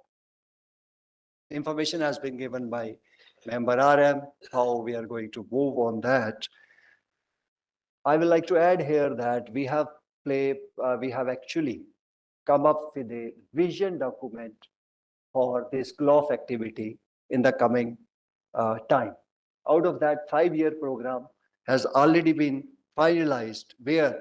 information has been given by Member RM, how we are going to move on that. I would like to add here that we have actually come up with a vision document for this Clough activity in the coming time. Out of that, 5-year program has already been finalized, where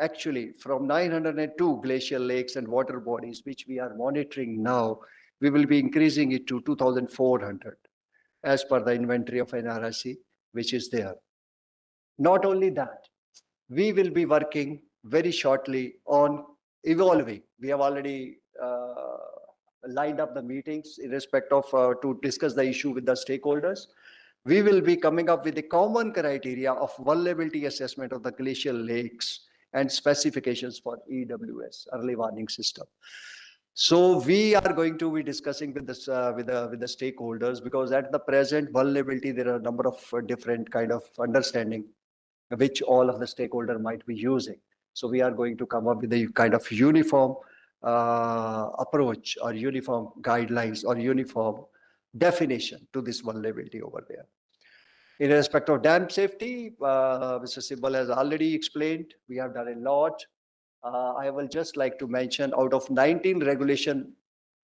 actually from 902 glacial lakes and water bodies, which we are monitoring now, we will be increasing it to 2,400 as per the inventory of NRC, which is there. Not only that, we will be working very shortly on evolving. We have already lined up the meetings in respect of to discuss the issue with the stakeholders. We will be coming up with a common criteria of vulnerability assessment of the glacial lakes and specifications for EWS, early warning system. So we are going to be discussing with this with the stakeholders, because at the present vulnerability there are a number of different kind of understanding which all of the stakeholder might be using. So we are going to come up with a kind of uniform approach or uniform guidelines or uniform definition to this vulnerability over there. In respect of dam safety, Mr. Sibal has already explained, we have done a lot. I will just like to mention, out of 19 regulations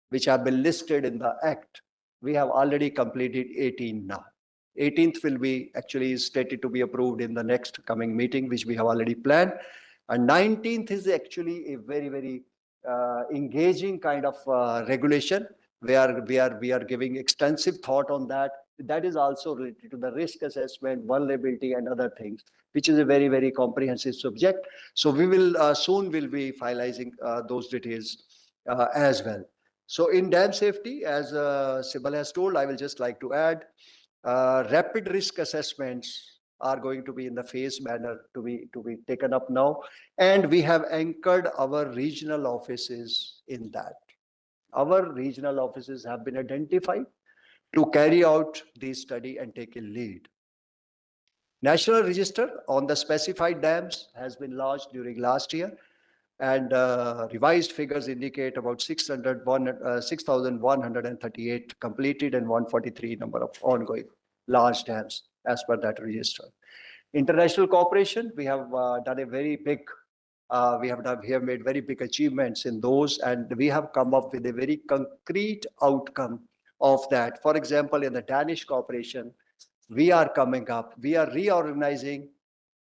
which have been listed in the Act, we have already completed 18 now. 18th will be actually stated to be approved in the next coming meeting, which we have already planned. And 19th is actually a very engaging kind of regulation, where we are giving extensive thought on that. That is also related to the risk assessment, vulnerability, and other things, which is a very comprehensive subject. So we will soon will be finalizing those details as well. So in dam safety, as Sibal has told, I will just like to add, rapid risk assessments are going to be in the phased manner to be taken up now, and we have anchored our regional offices in that. Our regional offices have been identified to carry out this study and take a lead. National register on the specified dams has been launched during last year, and revised figures indicate about 6,138 completed and 143 number of ongoing large dams as per that register. International cooperation, we have done a very big We have made very big achievements in those, and we have come up with a very concrete outcome of that. For example, in the Danish cooperation, we are reorganizing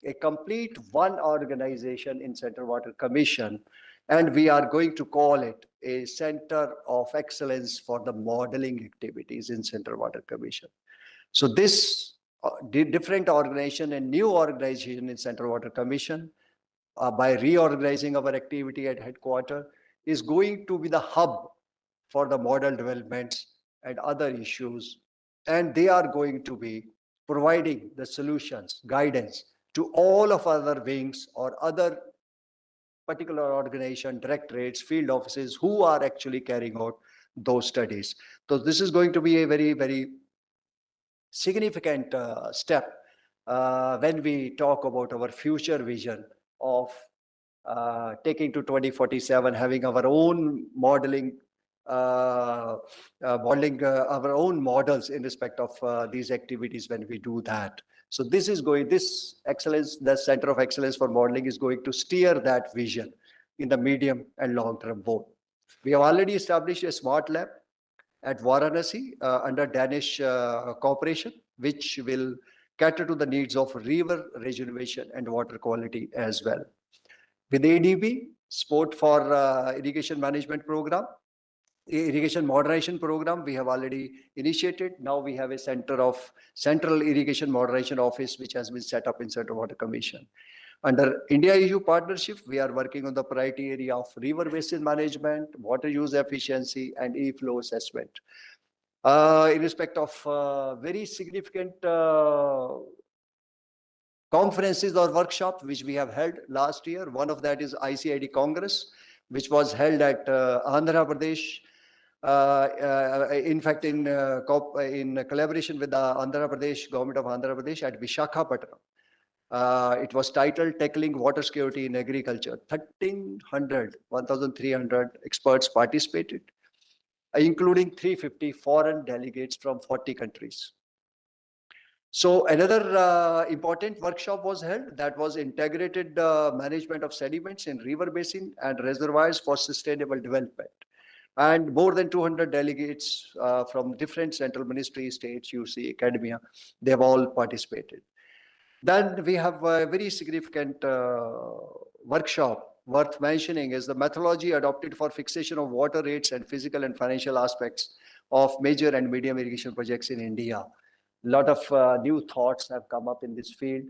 a complete one organization in Central Water Commission, and we are going to call it a Center of Excellence for the Modeling Activities in Central Water Commission. So this different organization and new organization in Central Water Commission, by reorganizing our activity at headquarters, is going to be the hub for the model developments and other issues. And they are going to be providing the solutions, guidance to all of other wings or other particular organization, directorates, field offices who are actually carrying out those studies. So this is going to be a very, very significant step when we talk about our future vision of taking to 2047, having our own modeling, our own models in respect of these activities when we do that. So this excellence, the Center of Excellence for Modeling, is going to steer that vision in the medium and long term both. We have already established a smart lab at Varanasi under Danish cooperation, which will cater to the needs of river regeneration and water quality as well. With ADB, Sport for Irrigation Management Program, Irrigation Modernization Program, we have already initiated. Now we have a Central Irrigation Modernization Office, which has been set up in Central Water Commission. Under India-EU partnership, we are working on the priority area of river basin management, water use efficiency, and e-flow assessment. In respect of very significant conferences or workshops which we have held last year. One of that is ICID Congress, which was held at Andhra Pradesh. In fact, in collaboration with the Andhra Pradesh, government of Andhra Pradesh at Visakhapatnam. It was titled Tackling Water Security in Agriculture. 1,300 experts participated, including 350 foreign delegates from 40 countries. So another important workshop was held, that was integrated management of sediments in river basin and reservoirs for sustainable development. And more than 200 delegates from different central ministries, states, UC, academia, they have all participated. Then we have a very significant workshop worth mentioning is the methodology adopted for fixation of water rates and physical and financial aspects of major and medium irrigation projects in India. A lot of new thoughts have come up in this field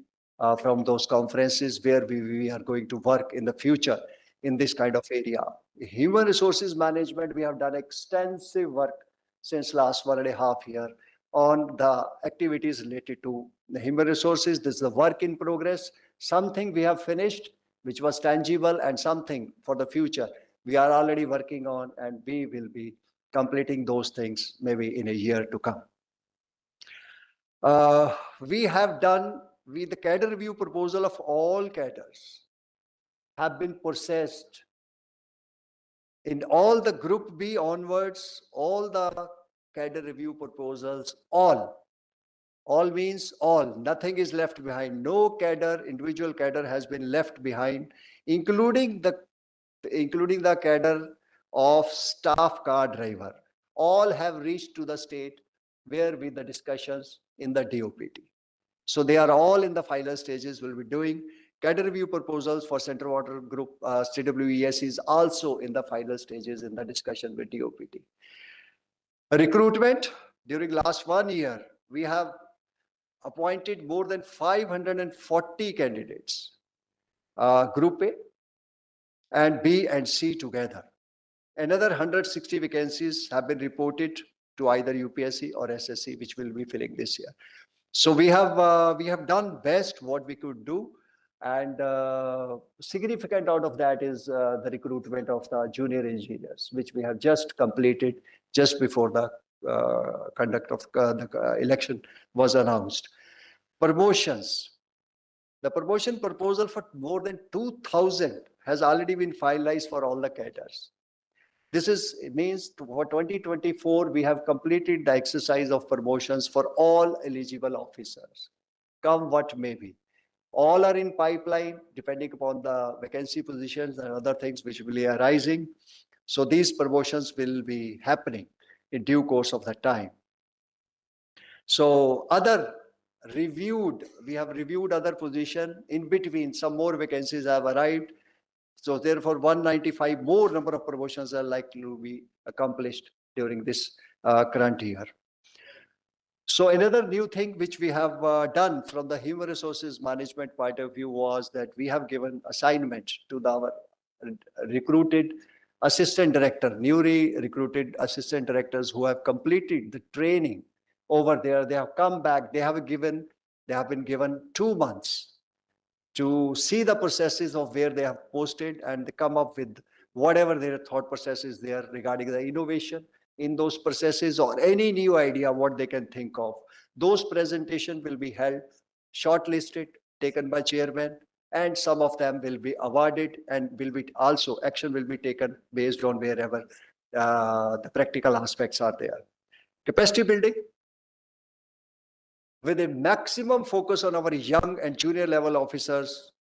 from those conferences where we are going to work in the future in this kind of area. Human resources management, we have done extensive work since last 1.5 years on the activities related to the human resources. This is the work in progress. Something we have finished, which was tangible, and something for the future we are already working on, and we will be completing those things maybe in a year to come. We have done with the cadre review proposal of all cadres have been processed in all the Group B onwards, all the cadre review proposals, all means all, nothing is left behind. No cadre, individual cadre has been left behind, including the cadre of staff car driver. All have reached to the state where with the discussions in the DOPT. So they are all in the final stages. We'll be doing cadre review proposals for Central Water Group. CWES is also in the final stages in the discussion with DOPT. Recruitment, during last 1 year, we have appointed more than 540 candidates, Group A and B and C together. Another 160 vacancies have been reported to either UPSC or SSC, which will be filling this year. So we have done best what we could do, and significant out of that is the recruitment of the junior engineers, which we have just completed just before the conduct of the election was announced. Promotions. The promotion proposal for more than 2,000 has already been finalized for all the cadres. It means for 2024, we have completed the exercise of promotions for all eligible officers, come what may be. All are in pipeline, depending upon the vacancy positions and other things which will be arising. So these promotions will be happening in due course of the time. So we have reviewed other position. In between, some more vacancies have arrived. So therefore, 195 more number of promotions are likely to be accomplished during this current year. So another new thing which we have done from the human resources management point of view was that we have given assignment to our recruited assistant director, newly recruited assistant directors who have completed the training over there. They have come back. They have been given 2 months to see the processes of where they have posted and come up with whatever their thought process is there regarding the innovation in those processes or any new idea what they can think of. Those presentation will be held, shortlisted, taken by chairman, and some of them will be awarded and will be also action will be taken based on wherever the practical aspects are there. Capacity building with a maximum focus on our young and junior level officers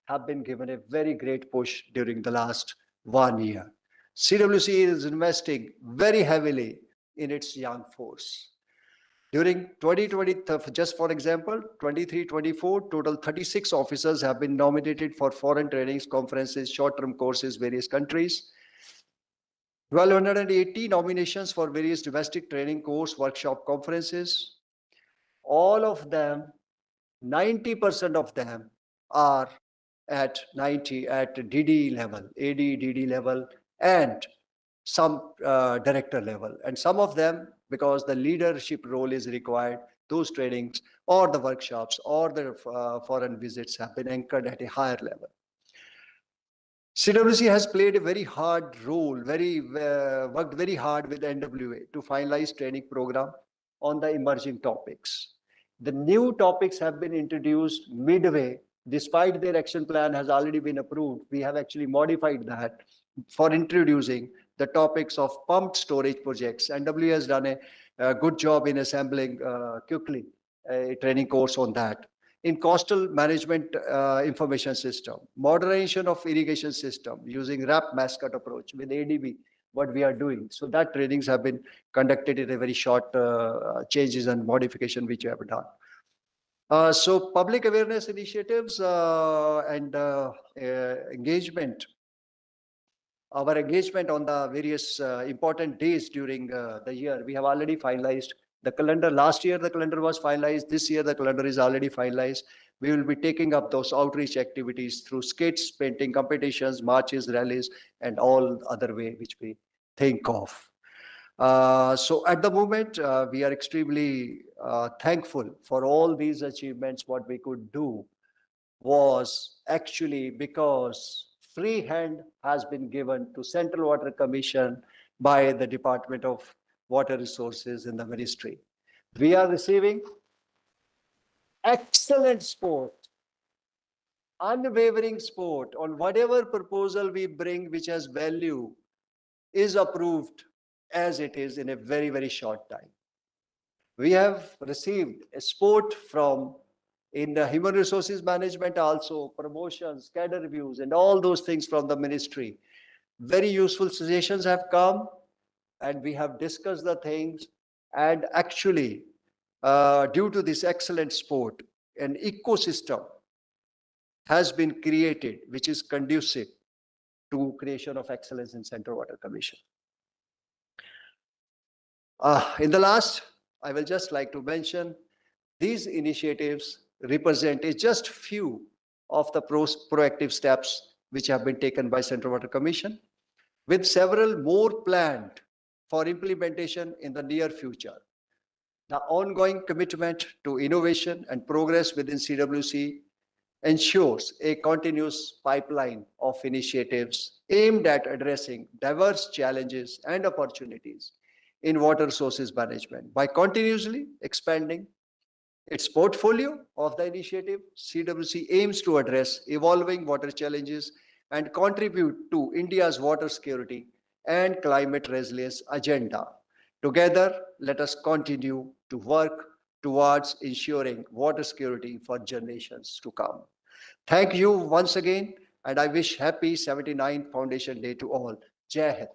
have been given a very great push during the last 1 year. CWC is investing very heavily in its young force. During 2020, just for example, 23-24, total 36 officers have been nominated for foreign trainings, conferences, short-term courses, various countries. 1,280 nominations for various domestic training course, workshop, conferences. All of them, 90% of them are at DD level, AD, DD level, and some director level. And some of them, because the leadership role is required, those trainings or the workshops or the foreign visits have been anchored at a higher level. CWC has played a very hard role, worked very hard with NWA to finalize training program on the emerging topics. The new topics have been introduced midway. Despite their action plan has already been approved, we have actually modified that for introducing the topics of pumped storage projects. NWA has done a good job in assembling quickly a training course on that. In coastal management information system, modernization of irrigation system using RAP mascot approach with ADB, what we are doing. So that trainings have been conducted in a very short changes and modification which we have done. So public awareness initiatives and engagement. Our engagement on the various important days during the year, we have already finalized the calendar. Last year, the calendar was finalized. This year, the calendar is already finalized. We will be taking up those outreach activities through skits, painting competitions, marches, rallies, and all other way which we think of. So at the moment, we are extremely thankful for all these achievements. What we could do was actually because free hand has been given to Central Water Commission by the Department of Water Resources in the ministry. We are receiving excellent support, unwavering support on whatever proposal we bring which has value is approved as it is in a very, very short time. We have received a support from in the human resources management also, promotions, cadre reviews, and all those things from the ministry. Very useful suggestions have come, and we have discussed the things. And actually, due to this excellent support, an ecosystem has been created which is conducive to creation of excellence in Central Water Commission. In the last, I will just like to mention these initiatives represent just few of the proactive steps which have been taken by Central Water Commission, with several more planned for implementation in the near future. The ongoing commitment to innovation and progress within CWC ensures a continuous pipeline of initiatives aimed at addressing diverse challenges and opportunities in water resources management. By continuously expanding its portfolio of the initiative, CWC aims to address evolving water challenges and contribute to India's water security and climate resilience agenda. Together, let us continue to work towards ensuring water security for generations to come. Thank you once again, and I wish happy 79th Foundation Day to all. Jai Hind.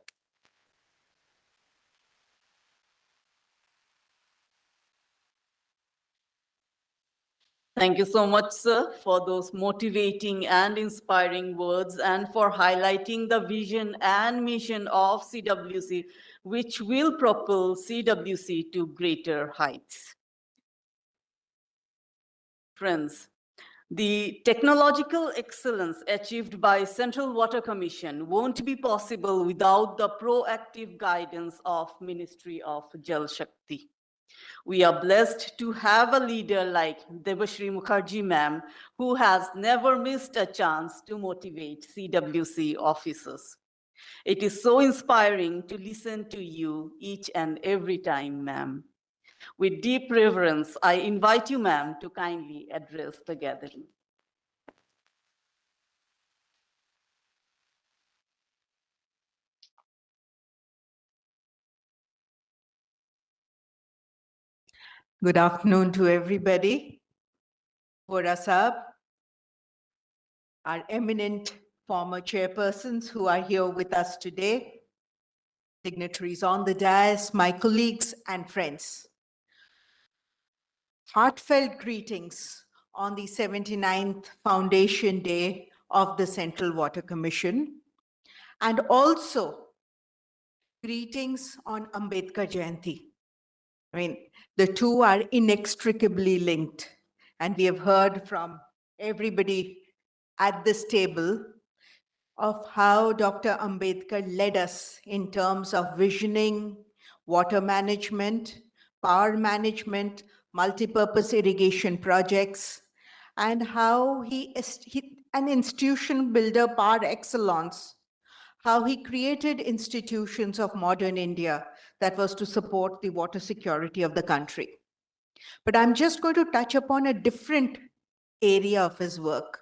Thank you so much, sir, for those motivating and inspiring words and for highlighting the vision and mission of CWC, which will propel CWC to greater heights. Friends, the technological excellence achieved by Central Water Commission won't be possible without the proactive guidance of Ministry of Jal Shakti. We are blessed to have a leader like Debashri Mukherjee ma'am, who has never missed a chance to motivate CWC officers. It is so inspiring to listen to you each and every time, ma'am. With deep reverence, I invite you, ma'am, to kindly address the gathering. Good afternoon to everybody. Vora Saab, our eminent former chairpersons who are here with us today, dignitaries on the dais, my colleagues and friends. Heartfelt greetings on the 79th Foundation Day of the Central Water Commission, and also greetings on Ambedkar Jayanti. I mean, the two are inextricably linked, and we have heard from everybody at this table of how Dr. Ambedkar led us in terms of visioning, water management, power management, multipurpose irrigation projects, and how he an institution builder par excellence, how he created institutions of modern India that was to support the water security of the country. But I'm just going to touch upon a different area of his work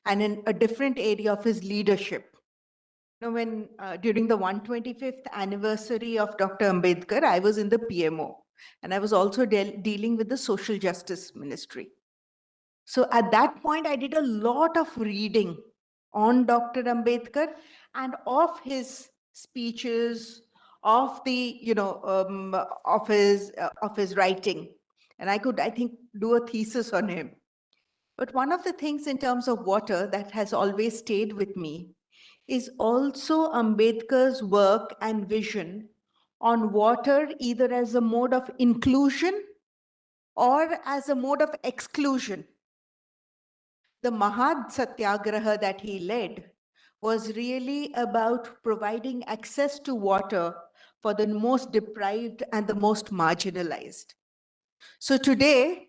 and in a different area of his leadership. You know, when during the 125th anniversary of Dr. Ambedkar, I was in the PMO, and I was also dealing with the Social Justice Ministry. So at that point, I did a lot of reading on Dr. Ambedkar and of his speeches, of the, of his writing. And I could, I think, do a thesis on him. But one of the things in terms of water that has always stayed with me is also Ambedkar's work and vision on water, either as a mode of inclusion or as a mode of exclusion. The Mahad Satyagraha that he led was really about providing access to water for the most deprived and the most marginalized. So today,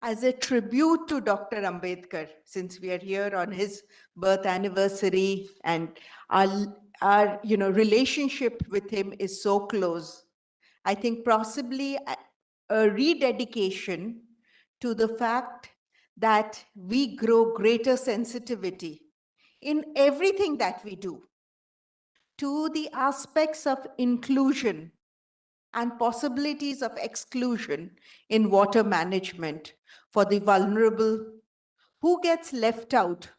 as a tribute to Dr. Ambedkar, since we are here on his birth anniversary and our relationship with him is so close, I think possibly a rededication to the fact that we grow greater sensitivity in everything that we do to the aspects of inclusion and possibilities of exclusion in water management for the vulnerable, who gets left out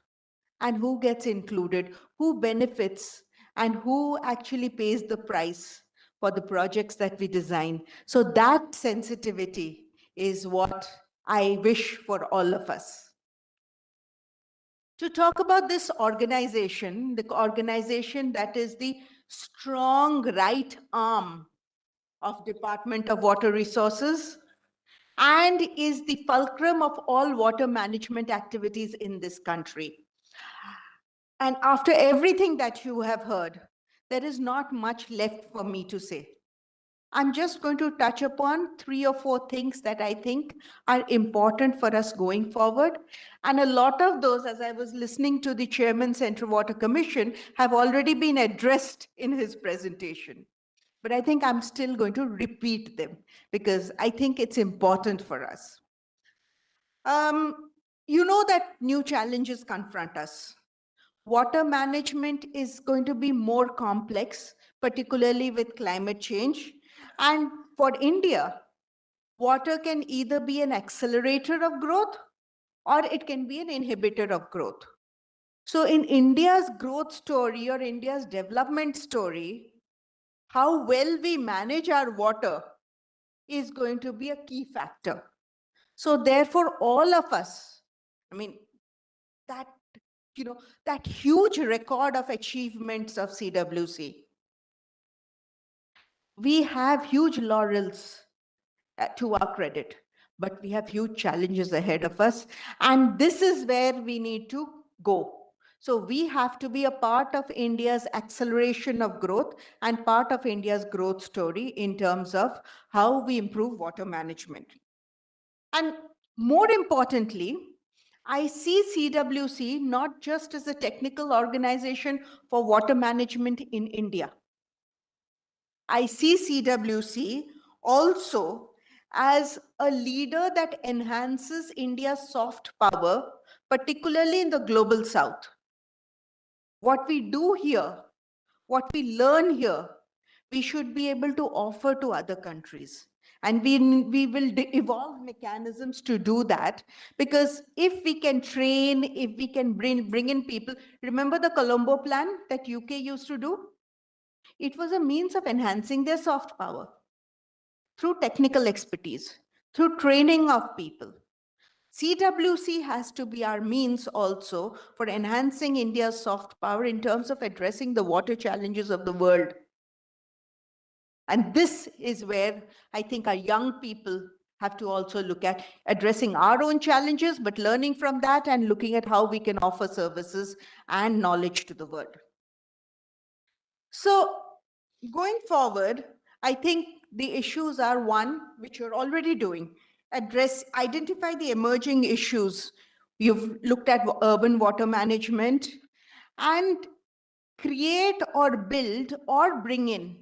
and who gets included, who benefits and who actually pays the price for the projects that we design. So that sensitivity is what I wish for all of us. To talk about this organization, the organization that is the strong right arm of Department of Water Resources and is the fulcrum of all water management activities in this country. And after everything that you have heard, there is not much left for me to say. I'm just going to touch upon 3 or 4 things that I think are important for us going forward. And a lot of those, as I was listening to the Chairman Central Water Commission, have already been addressed in his presentation. But I think I'm still going to repeat them because I think it's important for us. You know that new challenges confront us. Water management is going to be more complex, particularly with climate change. And for India, water can either be an accelerator of growth or it can be an inhibitor of growth. So in India's growth story or India's development story, how well we manage our water is going to be a key factor. So therefore, all of us, I mean, that, that huge record of achievements of CWC, we have huge laurels to our credit, but we have huge challenges ahead of us. And this is where we need to go. So we have to be a part of India's acceleration of growth and part of India's growth story in terms of how we improve water management. And more importantly, I see CWC not just as a technical organization for water management in India. I see CWC also as a leader that enhances India's soft power, particularly in the global south. What we do here, what we learn here, we should be able to offer to other countries. And we will evolve mechanisms to do that, because if we can train, if we can bring in people, remember the Colombo plan that UK used to do? It was a means of enhancing their soft power through technical expertise, through training of people. CWC has to be our means also for enhancing India's soft power in terms of addressing the water challenges of the world. And this is where I think our young people have to also look at addressing our own challenges, but learning from that and looking at how we can offer services and knowledge to the world. So going forward, I think the issues are one, which you're already doing, identify the emerging issues. You've looked at urban water management and create or build or bring in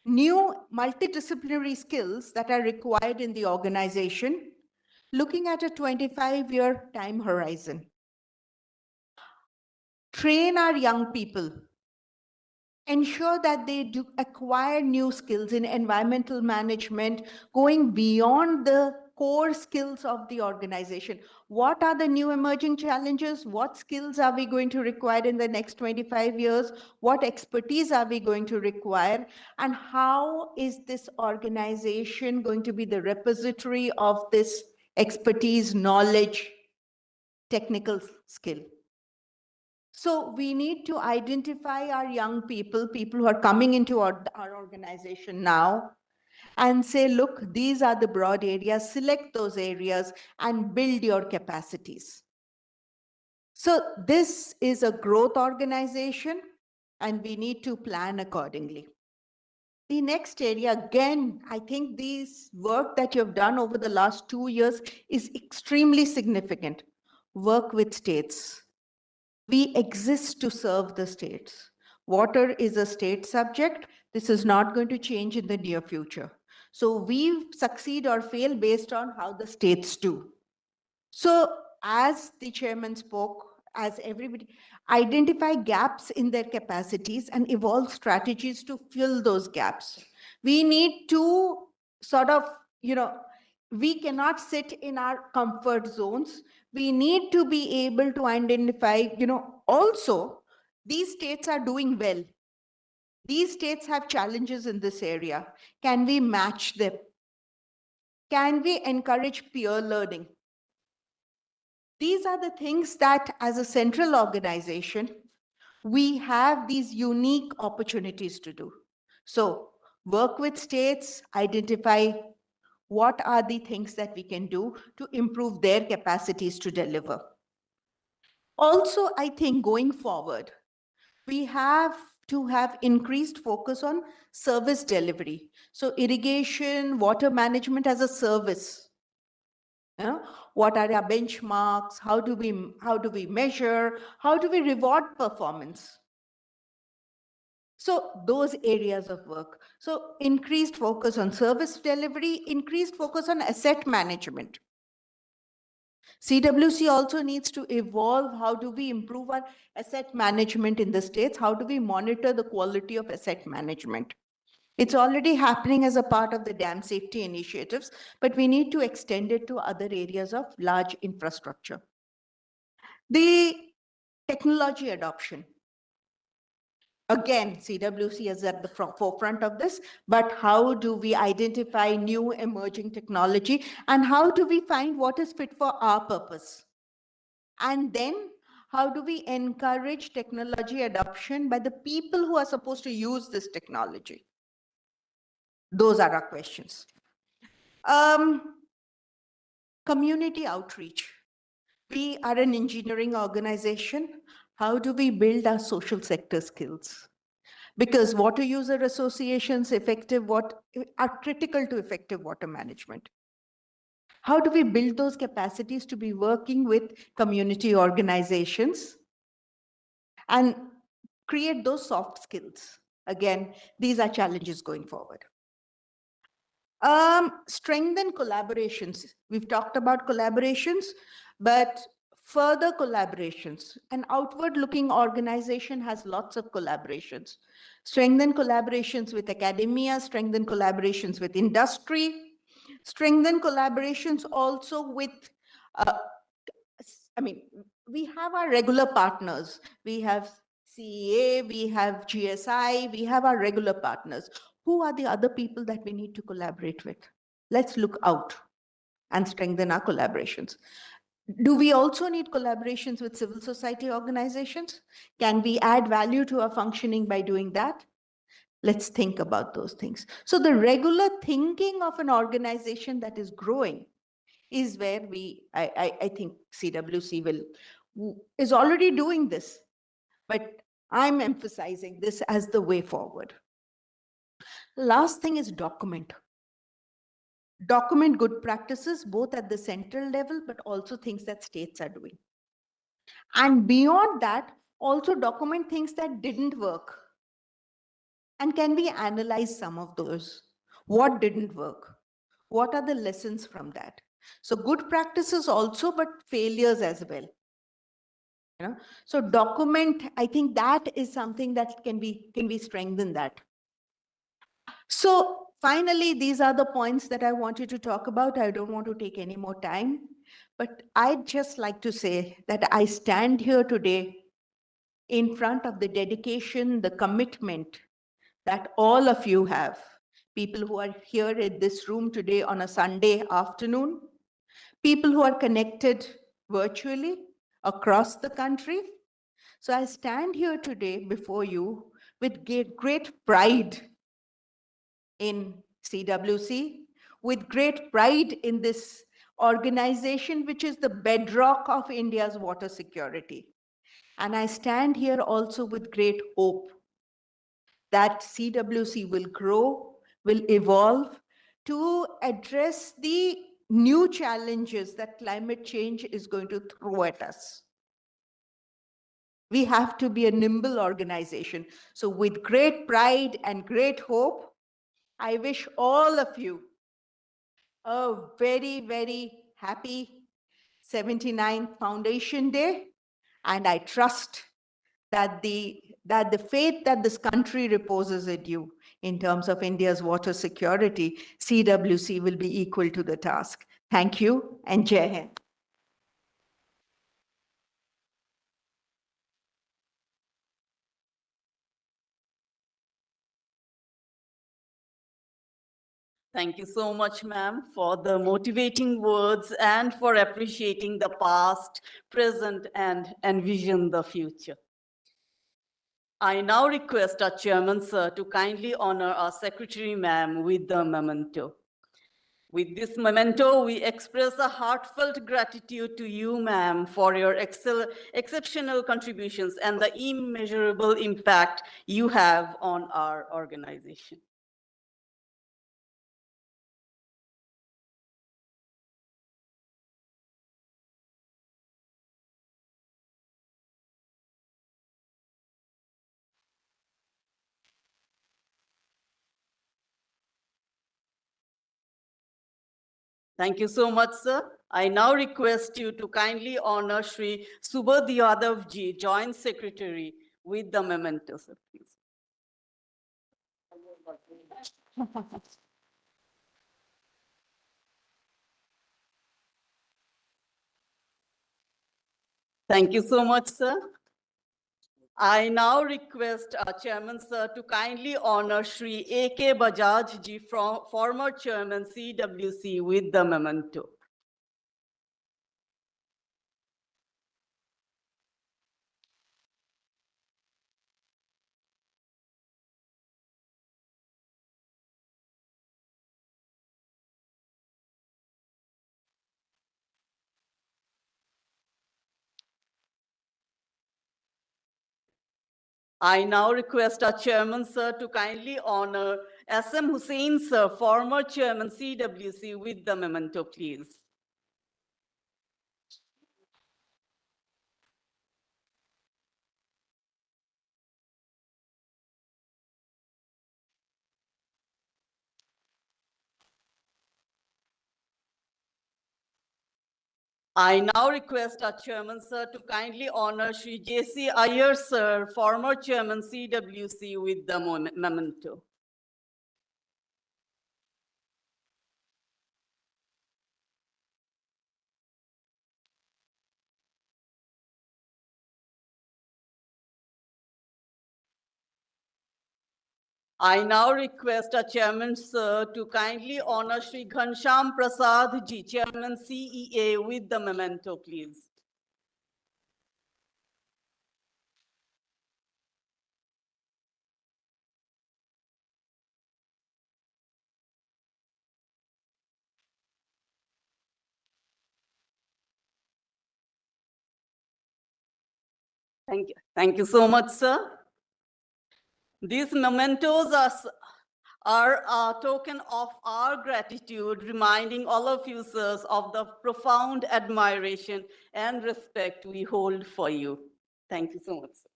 new multidisciplinary skills that are required in the organization, looking at a 25-year time horizon. Train our young people, ensure that they do acquire new skills in environmental management, going beyond the core skills of the organization. What are the new emerging challenges? What skills are we going to require in the next 25 years? What expertise are we going to require? And how is this organization going to be the repository of this expertise, knowledge, technical skill? So we need to identify our young people, people who are coming into our organization now, and say, look, these are the broad areas, select those areas and build your capacities. So this is a growth organization and we need to plan accordingly. The next area, again, I think this work that you've done over the last 2 years is extremely significant. Work with states. We exist to serve the states. Water is a state subject. This is not going to change in the near future. So we succeed or fail based on how the states do. So as the chairman spoke, as everybody, identify gaps in their capacities and evolve strategies to fill those gaps. We need to sort of, we cannot sit in our comfort zones. We need to be able to identify, also these states are doing well. These states have challenges in this area. Can we match them? Can we encourage peer learning? These are the things that as a central organization, we have these unique opportunities to do. So work with states, identify what are the things that we can do to improve their capacities to deliver. Also, I think going forward, we have to have increased focus on service delivery. So irrigation, water management as a service. What are our benchmarks? How do we measure? How do we reward performance? So those areas of work. So increased focus on service delivery, increased focus on asset management. CWC also needs to evolve. How do we improve our asset management in the states? How do we monitor the quality of asset management? It's already happening as a part of the dam safety initiatives, but we need to extend it to other areas of large infrastructure. The technology adoption. Again, CWC is at the forefront of this, but how do we identify new emerging technology and how do we find what is fit for our purpose? And then how do we encourage technology adoption by the people who are supposed to use this technology? Those are our questions. Community outreach. We are an engineering organization. How do we build our social sector skills? Because water user associations are critical to effective water management. How do we build those capacities to be working with community organizations and create those soft skills? Again, these are challenges going forward. Strengthen collaborations. We've talked about collaborations, but further collaborations. An outward-looking organization has lots of collaborations. Strengthen collaborations with academia, strengthen collaborations with industry, strengthen collaborations also with, we have our regular partners. We have CEA, we have GSI, we have our regular partners. Who are the other people that we need to collaborate with? Let's look out and strengthen our collaborations. Do we also need collaborations with civil society organizations? Can we add value to our functioning by doing that? Let's think about those things. So the regular thinking of an organization that is growing is where I think CWC is already doing this, but I'm emphasizing this as the way forward. Last thing is document. Document good practices, both at the central level, but also things that states are doing. And beyond that, also document things that didn't work. And can we analyze some of those? What didn't work? What are the lessons from that? So good practices also, but failures as well. You know? So document, I think that is something that can be strengthened that. So finally, these are the points that I wanted to talk about. I don't want to take any more time, but I'd just like to say that I stand here today in front of the dedication, the commitment that all of you have. People who are here in this room today on a Sunday afternoon, people who are connected virtually across the country. So I stand here today before you with great pride in CWC, with great pride in this organization, which is the bedrock of India's water security. And I stand here also with great hope that CWC will grow, will evolve to address the new challenges that climate change is going to throw at us. We have to be a nimble organization. So with great pride and great hope, I wish all of you a very, very happy 79th Foundation Day. And I trust that the faith that this country reposes in you in terms of India's water security, CWC will be equal to the task. Thank you and Jai Hind. Thank you so much, ma'am, for the motivating words and for appreciating the past, present, and envision the future. I now request our chairman, sir, to kindly honor our secretary, ma'am, with the memento. With this memento, we express a heartfelt gratitude to you, ma'am, for your exceptional contributions and the immeasurable impact you have on our organization. Thank you so much, sir. I now request you to kindly honor Shri Subodh Yadav ji, Joint Secretary, with the memento, sir, please. Thank you so much, sir. I now request our chairman, sir, to kindly honor Shri A.K. Bajaj ji, former chairman CWC, with the memento. I now request our chairman, sir, to kindly honor S.M. Hussain, sir, former chairman CWC, with the memento, please. I now request our chairman, sir, to kindly honor Shri J.C. Iyer, sir, former chairman CWC, with the memento. I now request our chairman, sir, to kindly honor Shri Ghansham Prasad ji, chairman CEA, with the memento, please. Thank you so much, sir. These mementos are a token of our gratitude, reminding all of you, sirs, of the profound admiration and respect we hold for you. Thank you so much, sir.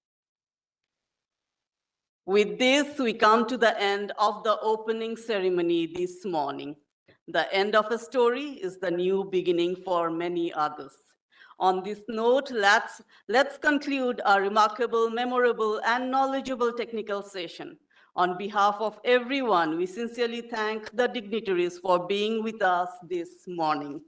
With this, we come to the end of the opening ceremony this morning. The end of a story is the new beginning for many others. On this note, let's conclude our remarkable, memorable, and knowledgeable technical session. On behalf of everyone, we sincerely thank the dignitaries for being with us this morning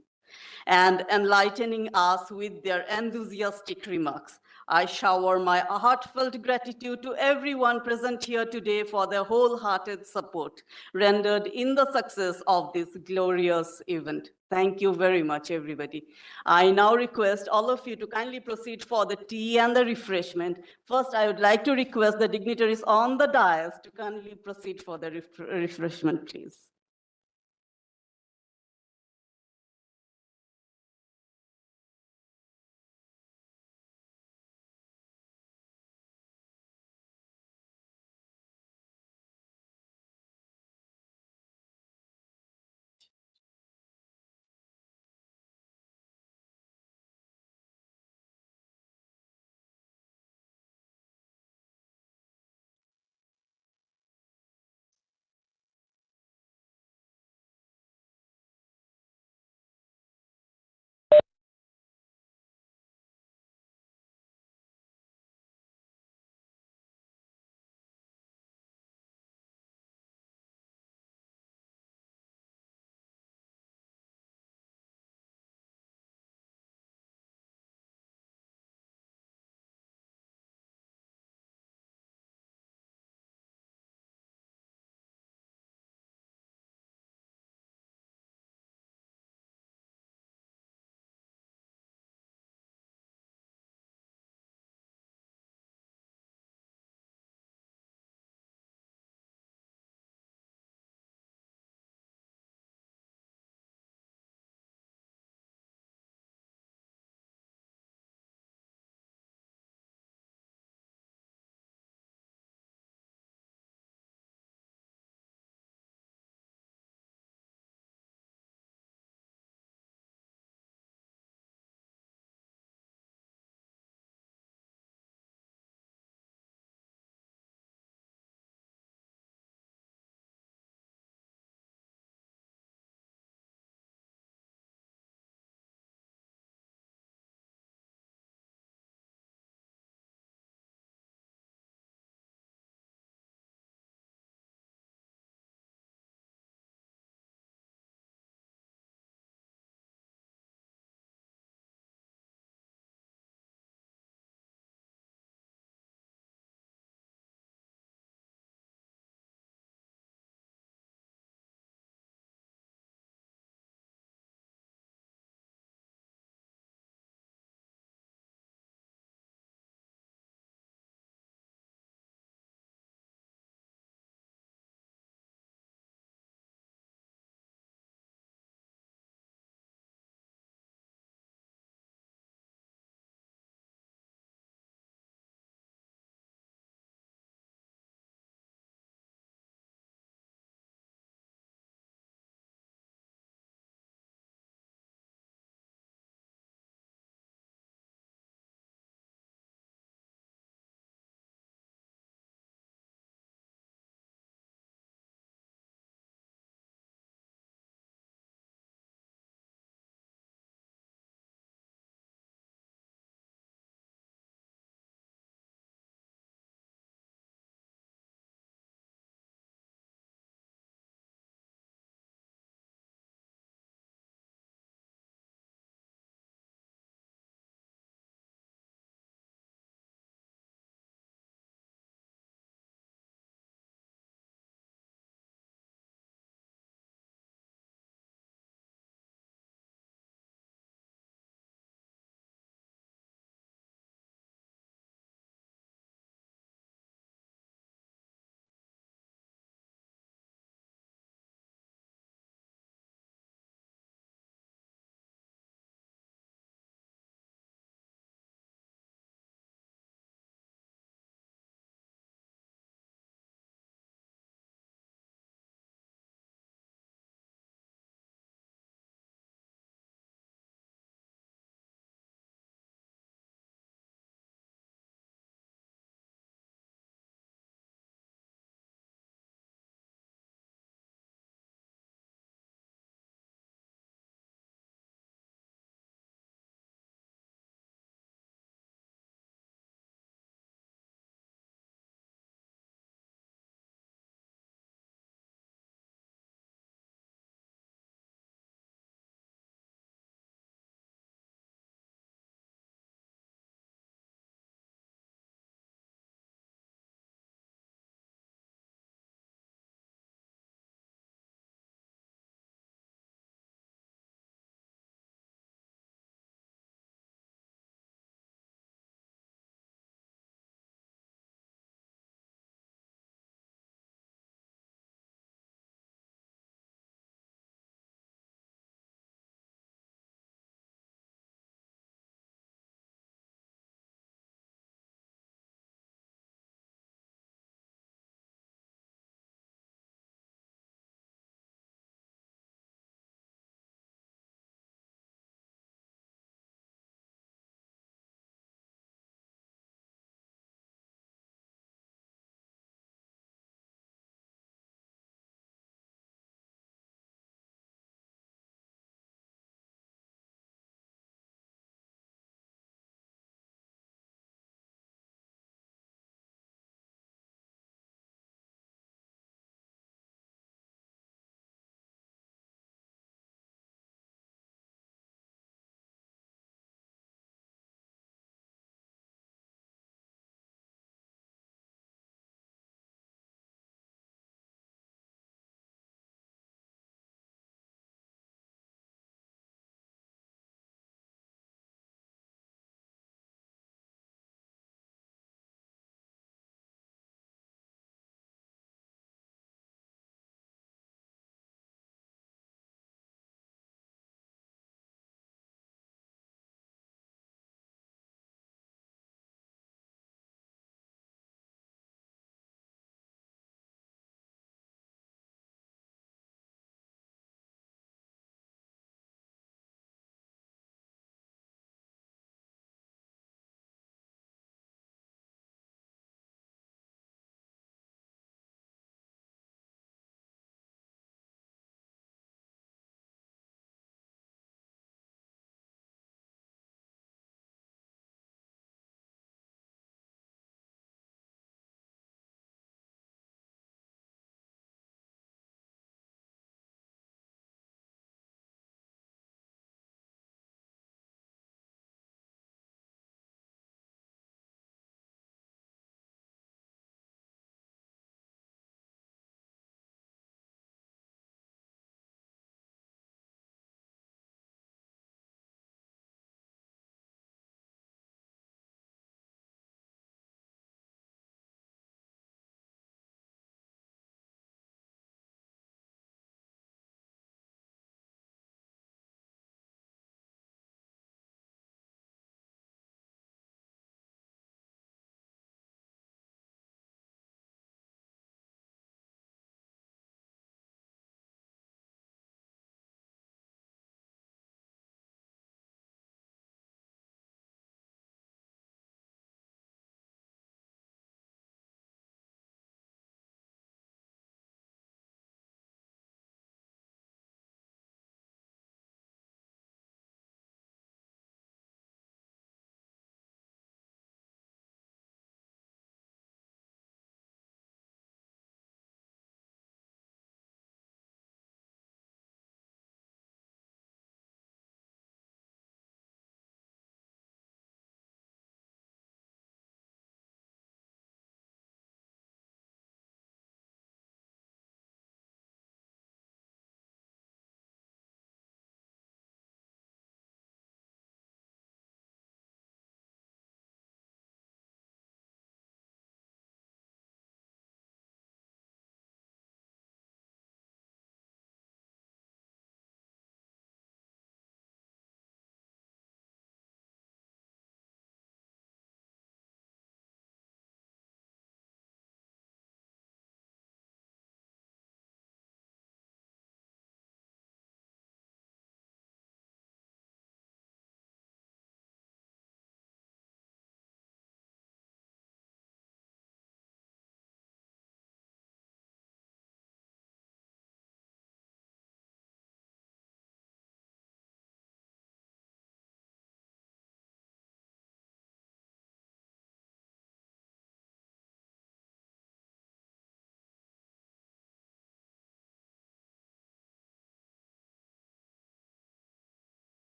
and enlightening us with their enthusiastic remarks. I shower my heartfelt gratitude to everyone present here today for their wholehearted support rendered in the success of this glorious event. Thank you very much, everybody. I now request all of you to kindly proceed for the tea and the refreshment. First, I would like to request the dignitaries on the dais to kindly proceed for the refreshment, please.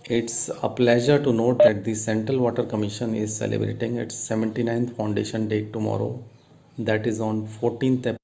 It's a pleasure to note that the Central Water Commission is celebrating its 79th Foundation Day tomorrow, that is on 14th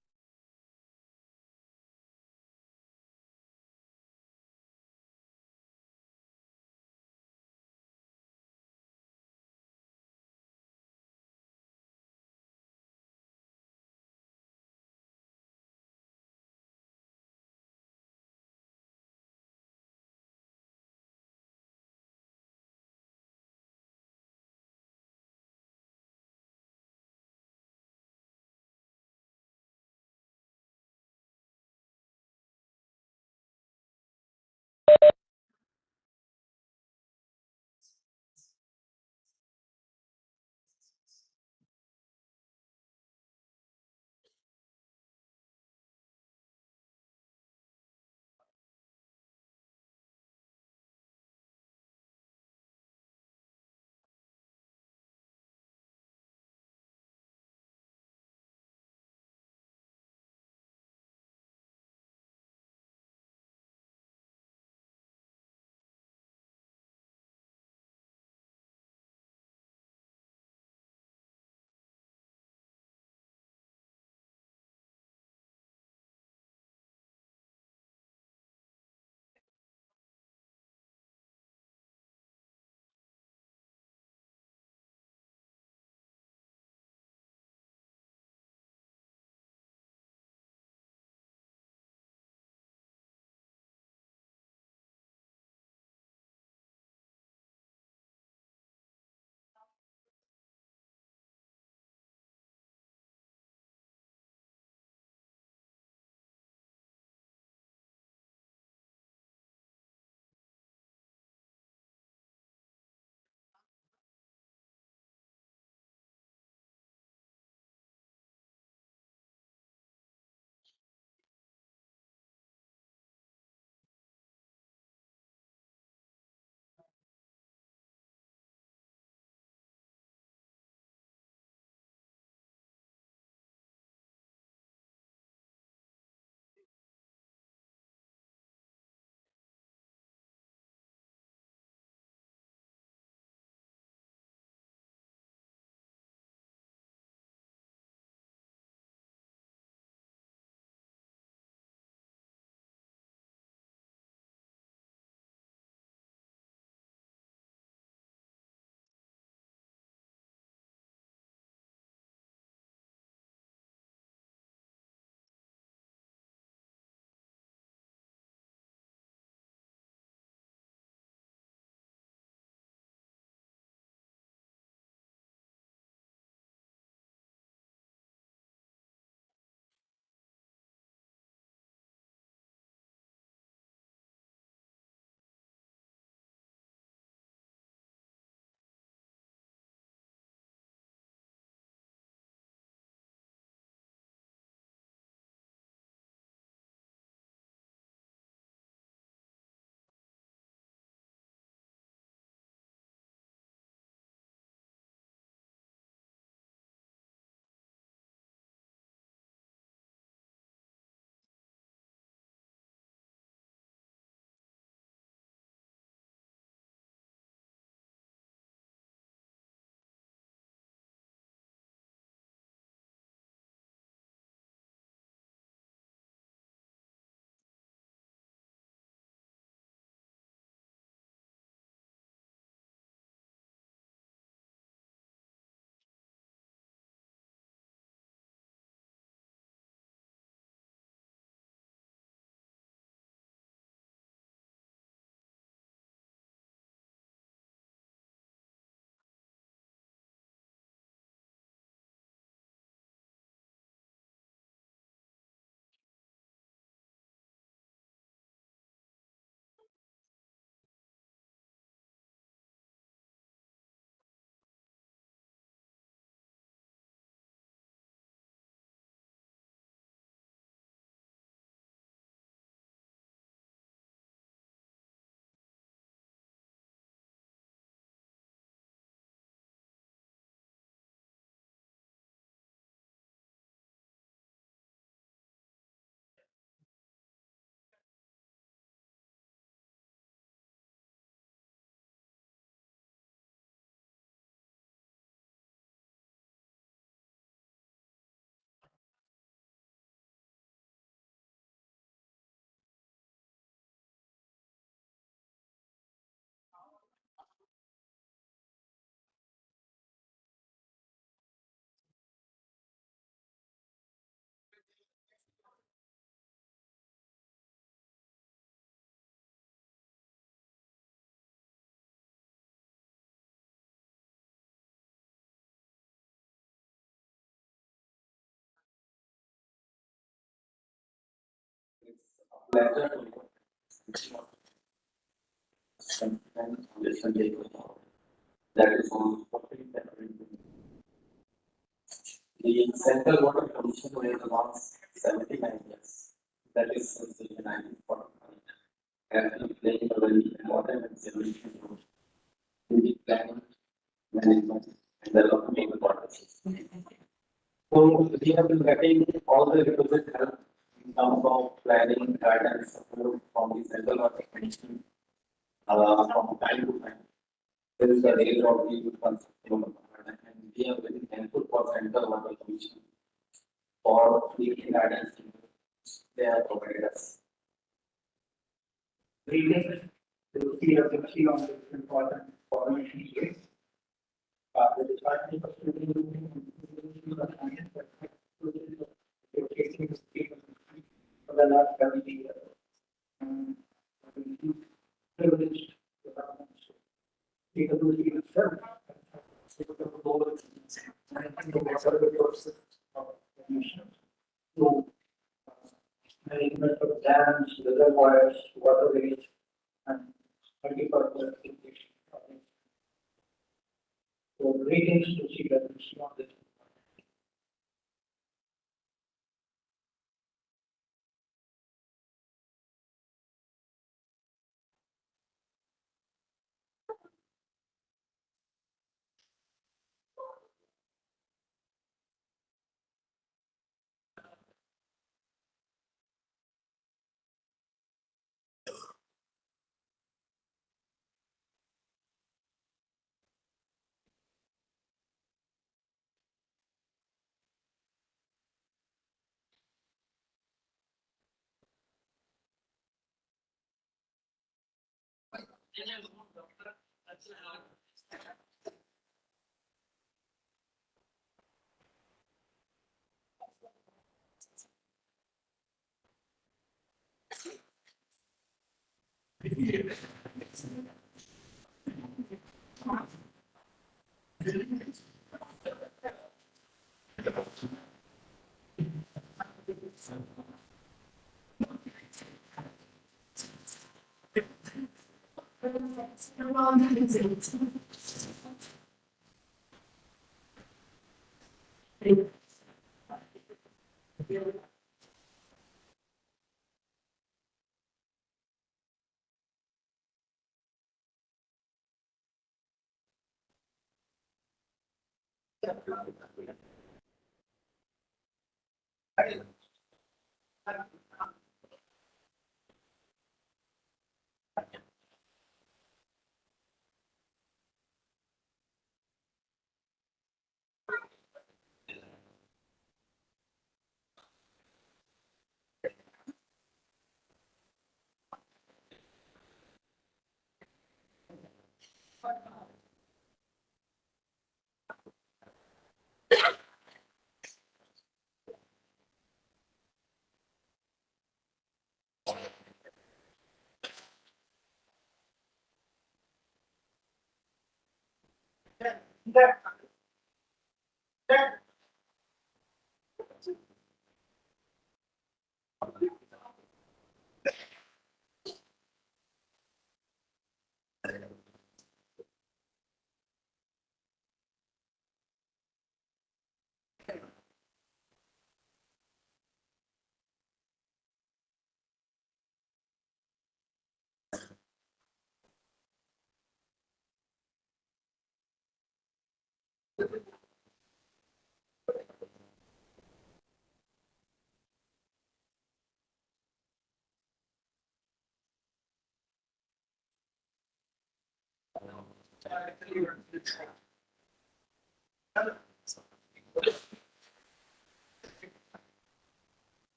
That is on 14th April. The Central Water Commission will advance 79 years. That is since the 1945. Has been playing a very important and significant role in the planning, management, and development of the water system. So we have been getting all the requisite help in terms of planning, guidance, support from the Central Water Commission from time to time. There is the rate of the consumption of water, and we are very thankful for Central Water Commission for the guidance they have provided us. Reading to see the committee on this important information is the Department of for the last 70 years. Privileged capability of service. So, management of dams, reservoirs, waterways, and multi-purpose application. So greetings to CWC on this.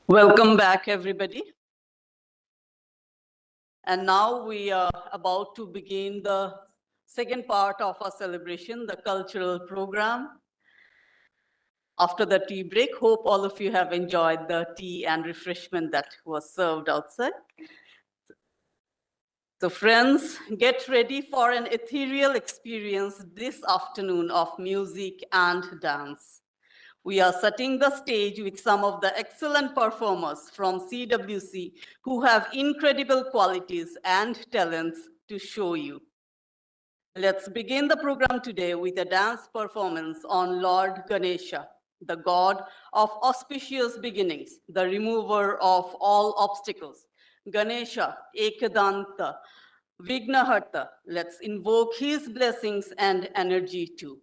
Welcome back, everybody. And now we are about to begin the second part of our celebration, the cultural program. After the tea break, hope all of you have enjoyed the tea and refreshment that was served outside. So friends, get ready for an ethereal experience this afternoon of music and dance. We are setting the stage with some of the excellent performers from CWC who have incredible qualities and talents to show you. Let's begin the program today with a dance performance on Lord Ganesha, the god of auspicious beginnings, the remover of all obstacles. Ganesha, Ekadanta, Vignaharta, let's invoke his blessings and energy too.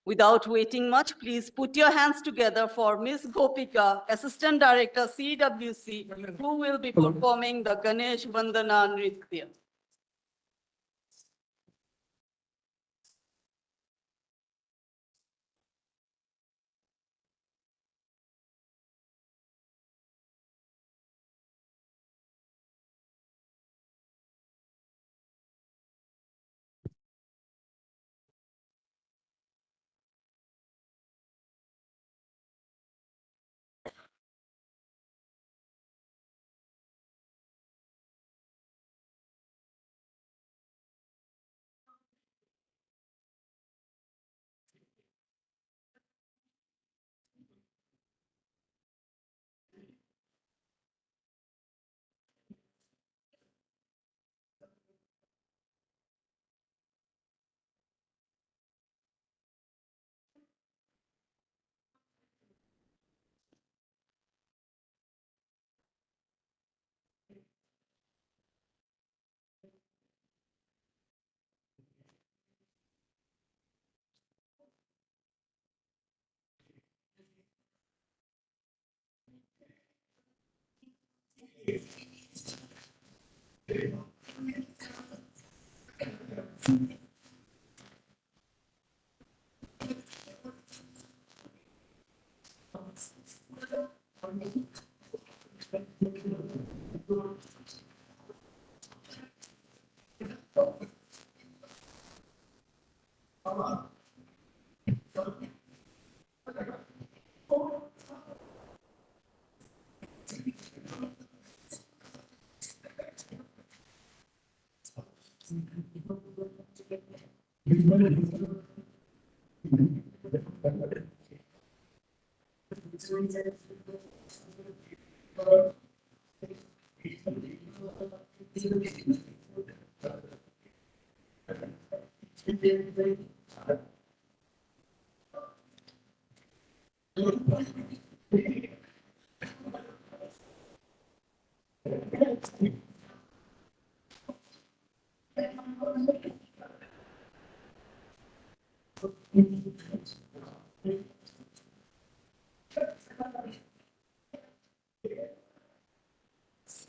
Without waiting much, please put your hands together for Ms. Gopika, Assistant Director, CWC, who will be performing the Ganesh Vandana Nritya.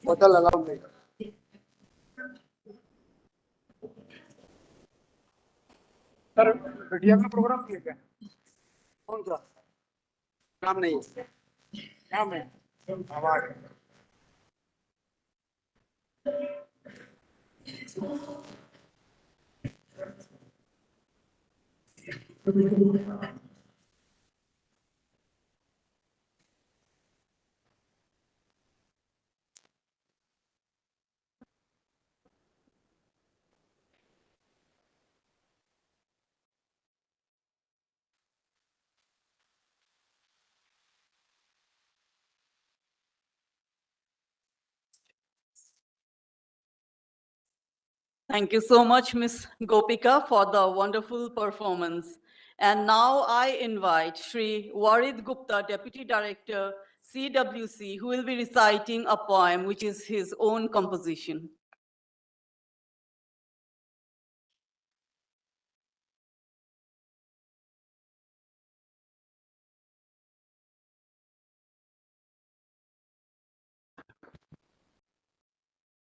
बोतल allowed नहीं। Sir बिटिया का programme किया क्या? कौन सा? काम नहीं है। काम है। आवाज। Thank you so much, Ms. Gopika, for the wonderful performance. And now I invite Shri Warid Gupta, Deputy Director, CWC, who will be reciting a poem which is his own composition.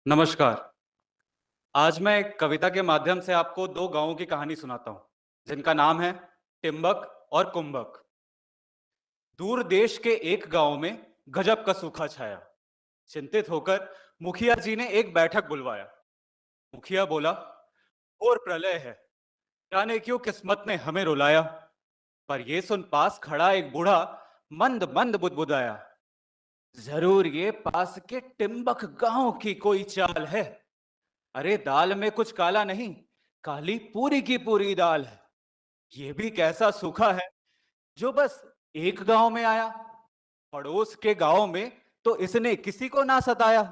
नमस्कार। आज मैं एक कविता के माध्यम से आपको दो गांवों की कहानी सुनाता हूं, जिनका नाम है टिम्बक और कुंभक। दूर देश के एक गांव में गजब का सूखा छाया। चिंतित होकर मुखिया जी ने एक बैठक बुलवाया। मुखिया बोला, और प्रलय है, जाने क्यों किस्मत ने हमें रुलाया। पर ये सुन पास खड़ा एक बूढ़ा मंद मंद बुदबुदाया, जरूर ये पास के टिम्बक गांव की कोई चाल है। अरे दाल में कुछ काला नहीं, काली पूरी की पूरी दाल है। ये भी कैसा सूखा है जो बस एक गांव में आया, पड़ोस के गांव में तो इसने किसी को ना सताया।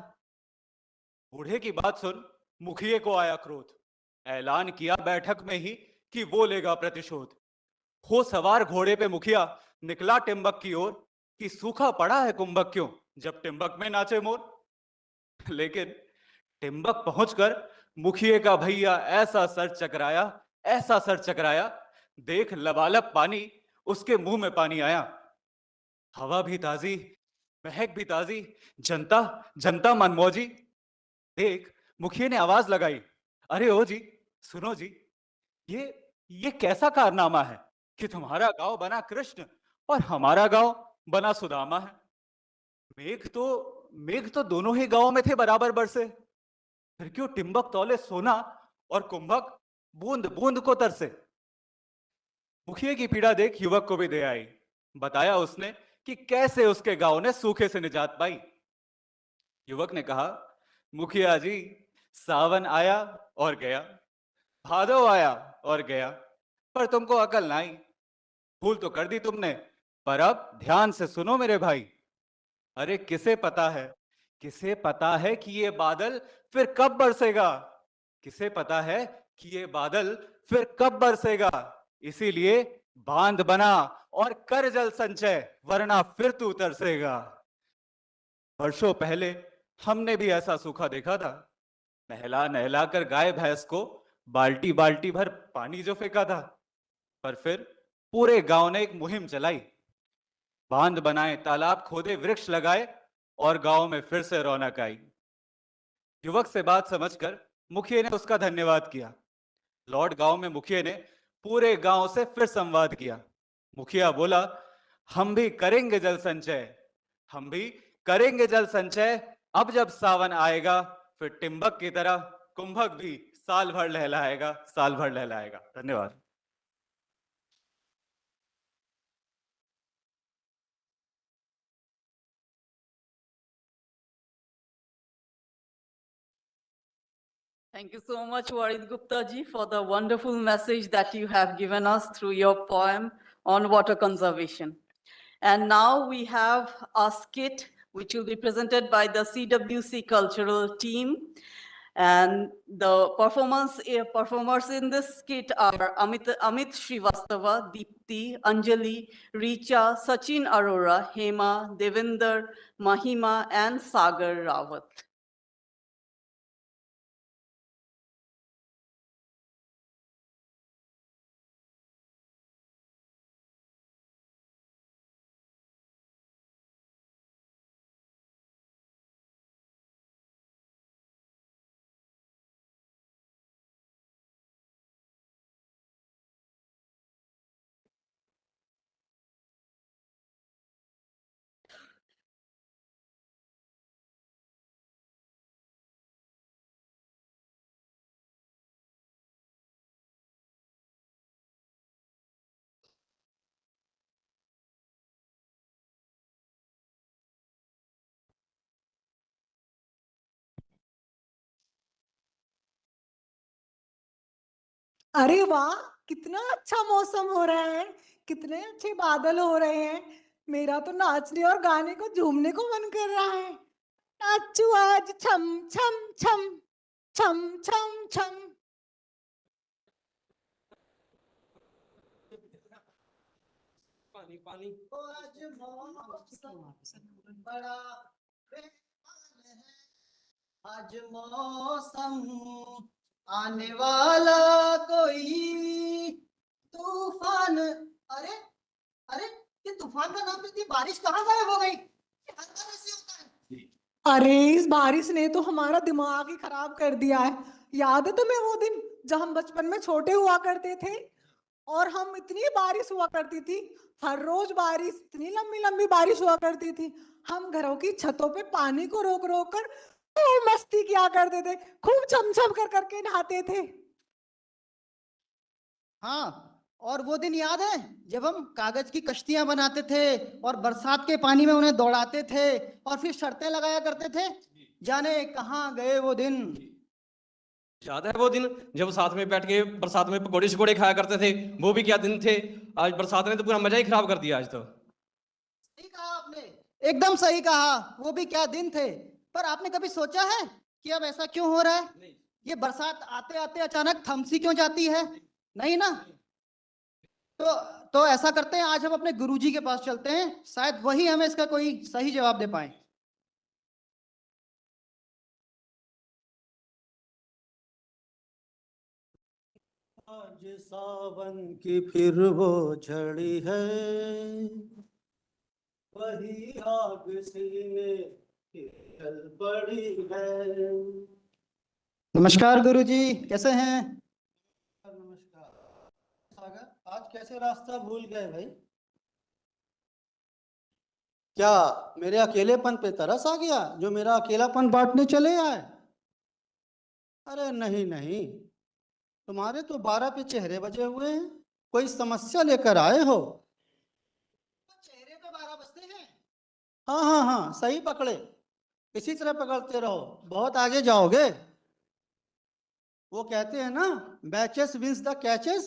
बूढ़े की बात सुन मुखिए को आया क्रोध। ऐलान किया बैठक में ही कि वो लेगा प्रतिशोध। हो सवार घोड़े पे मुखिया निकला टिम्बक की ओर कि सूखा पड़ा है कुंभक क्यों, जब टिम्बक में नाचे मोर। लेकिन टिम्बक पहुंचकर मुखिए का भैया ऐसा सर चकराया, ऐसा सर चकराया, देख लबालब पानी उसके मुंह में पानी आया। हवा भी ताजी, महक भी ताजी, जनता जनता मनमौजी। देख मुखिया ने आवाज लगाई, अरे ओ जी, सुनो जी, ये कैसा कारनामा है कि तुम्हारा गांव बना कृष्ण और हमारा गांव बना सुदामा है। मेघ तो दोनों ही गांवों में थे बराबर बरसे, फिर क्यों टिम्बक तौले सोना और कुंभक बूंद बूंद को तरसे। मुखिया की पीड़ा देख युवक को भी दे आई। बताया उसने कि कैसे उसके गांव ने सूखे से निजात पाई। युवक ने कहा, मुखिया जी, सावन आया और गया, भादो आया और गया, पर तुमको अकल ना आई। भूल तो कर दी तुमने, पर अब ध्यान से सुनो मेरे भाई। अरे किसे पता है कि ये बादल फिर कब बरसेगा। किसे पता है कि ये बादल फिर कब बरसेगा। इसीलिए बांध बना और कर जल संचय, वरना फिर तू तरसेगा। वर्षों पहले हमने भी ऐसा सूखा देखा था। नहला नहला कर गाय भैंस को बाल्टी बाल्टी भर पानी जो फेंका था। पर फिर पूरे गांव ने एक मुहिम चलाई, बांध बनाए, तालाब खोदे, वृक्ष लगाए और गांव में फिर से रौनक आई। युवक से बात समझकर मुखिया ने उसका धन्यवाद किया। लौट गांव में मुखिया ने पूरे गांव से फिर संवाद किया। मुखिया बोला, हम भी करेंगे जल संचय, हम भी करेंगे जल संचय। अब जब सावन आएगा फिर टिम्बक की तरह कुंभक भी साल भर लहलाएगा, साल भर लहलाएगा। धन्यवाद। Thank you so much, Warid Gupta ji, for the wonderful message that you have given us through your poem on water conservation. And now we have a skit which will be presented by the CWC cultural team. And the performers in this skit are Amit Srivastava, Deepti, Anjali, Richa, Sachin Arora, Hema, Devinder, Mahima, and Sagar Rawat. अरे वाह, कितना अच्छा मौसम हो रहा है, कितने अच्छे बादल हो रहे हैं। मेरा तो नाचने और गाने को, झूमने को मन कर रहा है। नाचू आज छम छम छम छम छम छम। पानी पानी आज मौसम बड़ा बेहाल है, आज मौसम आने वाला कोई तूफान। अरे अरे, ये तूफान का नाम लेती बारिश कहाँ गायब हो गई? अरे इस बारिश ने तो हमारा दिमाग ही खराब कर दिया है। याद है तुम्हें वो दिन जब हम बचपन में छोटे हुआ करते थे? और हम इतनी बारिश हुआ करती थी, हर रोज बारिश, इतनी लंबी लंबी बारिश हुआ करती थी, हम घरों की छतों पे पानी को रोक रोक कर खूब मस्ती किया करते थे, खूब छम कर करके नहाते थे। हाँ, और वो दिन याद है जब हम कागज की कश्तियां बनाते थे और बरसात के पानी में उन्हें दौड़ाते थे और फिर शर्तें लगाया करते थे, जाने कहाँ गए वो दिन। याद है वो दिन जब साथ में बैठ के बरसात में पकौड़े शकौड़े खाया करते थे, वो भी क्या दिन थे। आज बरसात ने तो पूरा मजा ही खराब कर दिया आज तो। सही कहा आपने, एकदम सही कहा, वो भी क्या दिन थे। पर आपने कभी सोचा है कि अब ऐसा क्यों हो रहा है? ये बरसात आते आते अचानक थम सी क्यों जाती है? नहीं ना? तो ऐसा करते हैं, आज हम अपने गुरुजी के पास चलते हैं, शायद वही हमें इसका कोई सही जवाब दे पाए। आज सावन की फिर वो झड़ी है, वही आग सीने की जल पड़ी है। नमस्कार गुरुजी, कैसे हैं? नमस्कार सागर, आज कैसे रास्ता भूल गए भाई? क्या मेरे अकेलेपन पे तरस आ गया जो मेरा अकेलापन बांटने चले आए? अरे नहीं नहीं, तुम्हारे तो 12 पे चेहरे बजे हुए हैं, कोई समस्या लेकर आए हो? चेहरे पे 12 बजते हैं। हाँ हाँ हाँ, सही पकड़े, इसी तरह पकड़ते रहो, बहुत आगे जाओगे। वो कहते हैं ना, बैचेस विंस द कैचेस।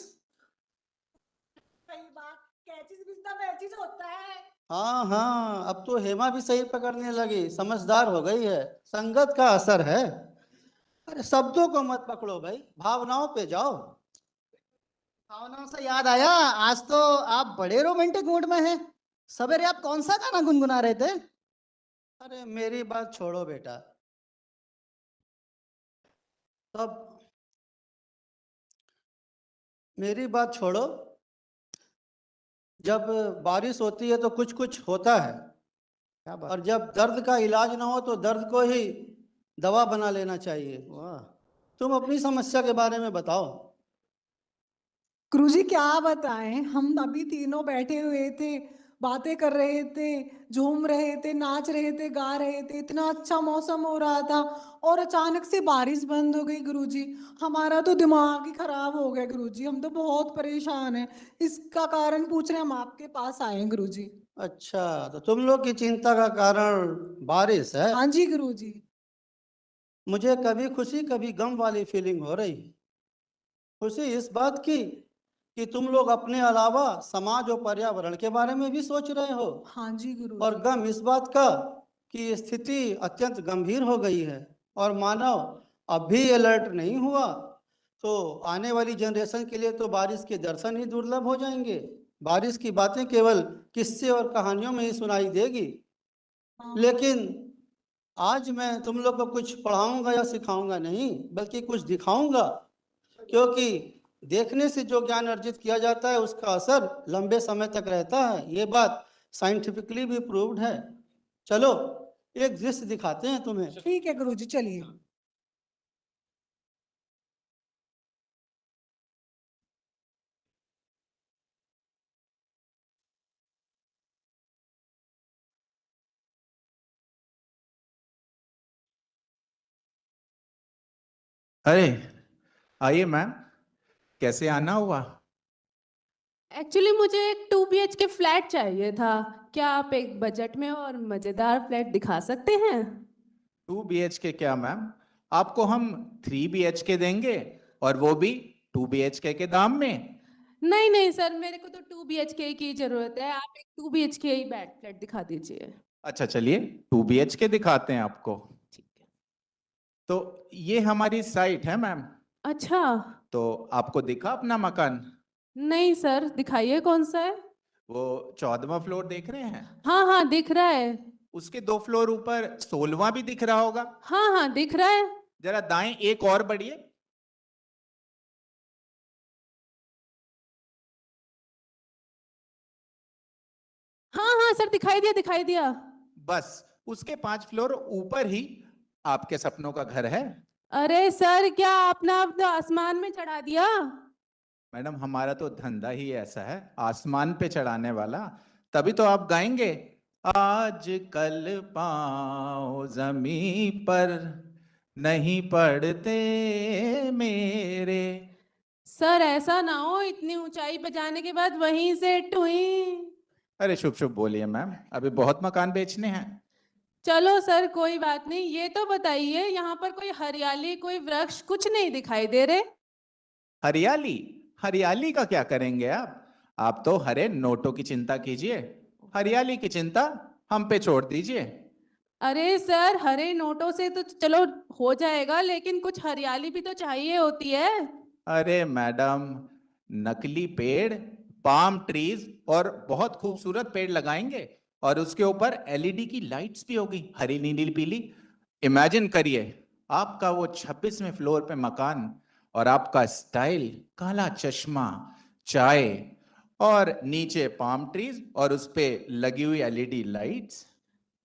सही बात, कैचेस विद द मैचेस होता है। हाँ हाँ, अब तो हेमा भी सही पकड़ने लगी, समझदार हो गई है, संगत का असर है। अरे शब्दों को मत पकड़ो भाई, भावनाओं पे जाओ। भावनाओं से याद आया, आज तो आप बड़े रोमांटिक मूड में हैं। सवेरे आप कौन सा गाना गुनगुना रहे थे? अरे मेरी बात छोड़ो बेटा, तब मेरी बात छोड़ो, जब बारिश होती है तो कुछ कुछ होता है, और जब दर्द का इलाज ना हो तो दर्द को ही दवा बना लेना चाहिए। वाह, तुम अपनी समस्या के बारे में बताओ। गुरुजी क्या बताएं, हम अभी तीनों बैठे हुए थे, बातें कर रहे थे, झूम रहे थे, नाच रहे थे, गा रहे थे, इतना अच्छा मौसम हो रहा था और अचानक से बारिश बंद हो गई गुरुजी। हमारा तो दिमाग ही खराब हो गया गुरुजी, हम तो बहुत परेशान हैं। इसका कारण पूछ रहे हम आपके पास आए हैं गुरुजी। अच्छा, तो तुम लोग की चिंता का कारण बारिश है? हाँ जी गुरुजी। मुझे कभी खुशी कभी गम वाली फीलिंग हो रही। खुशी इस बात की कि तुम लोग अपने अलावा समाज और पर्यावरण के बारे में भी सोच रहे हो। हाँ जी गुरुजी। और गम इस बात का कि स्थिति अत्यंत गंभीर हो गई है और मानव अब भी अलर्ट नहीं हुआ, तो आने वाली जनरेशन के लिए तो बारिश के दर्शन ही दुर्लभ हो जाएंगे। बारिश की बातें केवल किस्से और कहानियों में ही सुनाई देगी। लेकिन आज मैं तुम लोग को कुछ पढ़ाऊंगा या सिखाऊंगा नहीं, बल्कि कुछ दिखाऊंगा, क्योंकि देखने से जो ज्ञान अर्जित किया जाता है उसका असर लंबे समय तक रहता है। ये बात साइंटिफिकली भी प्रूव्ड है। चलो एक दृश्य दिखाते हैं तुम्हें। ठीक है गुरुजी, चलिए। अरे आइए मैम, कैसे आना हुआ? एक्चुअली मुझे एक 2 BHK फ्लैट चाहिए था। क्या आप एक बजट में और मजेदार फ्लैट दिखा सकते हैं? 2 BHK क्या मैम, आपको हम 3 BHK देंगे, और वो भी 2 BHK के दाम में। नहीं नहीं सर, मेरे को तो 2 BHK की जरूरत है। आप एक 2 BHK ही बेड फ्लैट दिखा दीजिए। अच्छा चलिए 2 BHK दिखाते हैं आपको। तो ये हमारी साइट है मैम। अच्छा। तो आपको दिखा अपना मकान? नहीं सर, दिखाइए कौन सा है। वो 14वां फ्लोर देख रहे हैं? हाँ हाँ दिख रहा है। उसके 2 फ्लोर ऊपर 16वां भी दिख रहा होगा। हाँ हाँ दिख रहा है। जरा दाएं एक और बढ़िए। हाँ हाँ सर, दिखाई दिया दिखाई दिया। बस उसके 5 फ्लोर ऊपर ही आपके सपनों का घर है। अरे सर, क्या आपने अब तो आसमान में चढ़ा दिया। मैडम हमारा तो धंधा ही ऐसा है, आसमान पे चढ़ाने वाला। तभी तो आप गाएंगे, आज कल पाँव जमी पर नहीं पड़ते मेरे। सर ऐसा ना हो इतनी ऊंचाई पे जाने के बाद वहीं से टुई। अरे शुभ शुभ बोलिए मैम, अभी बहुत मकान बेचने हैं। चलो सर कोई बात नहीं, ये तो बताइए यहाँ पर कोई हरियाली कोई वृक्ष कुछ नहीं दिखाई दे रहे। हरियाली? हरियाली का क्या करेंगे आप तो हरे नोटों की चिंता कीजिए, हरियाली की चिंता हम पे छोड़ दीजिए। अरे सर हरे नोटों से तो चलो हो जाएगा, लेकिन कुछ हरियाली भी तो चाहिए होती है। अरे मैडम, नकली पेड़, पाम ट्रीज और बहुत खूबसूरत पेड़ लगाएंगे और उसके ऊपर एलईडी की लाइट्स भी होगी, हरी नीली पीली। इमेजिन करिए आपका वो 26वें फ्लोर पे मकान और आपका स्टाइल, काला चश्मा, चाय और नीचे पाम ट्रीज और उस पे लगी हुई एलईडी लाइट्स।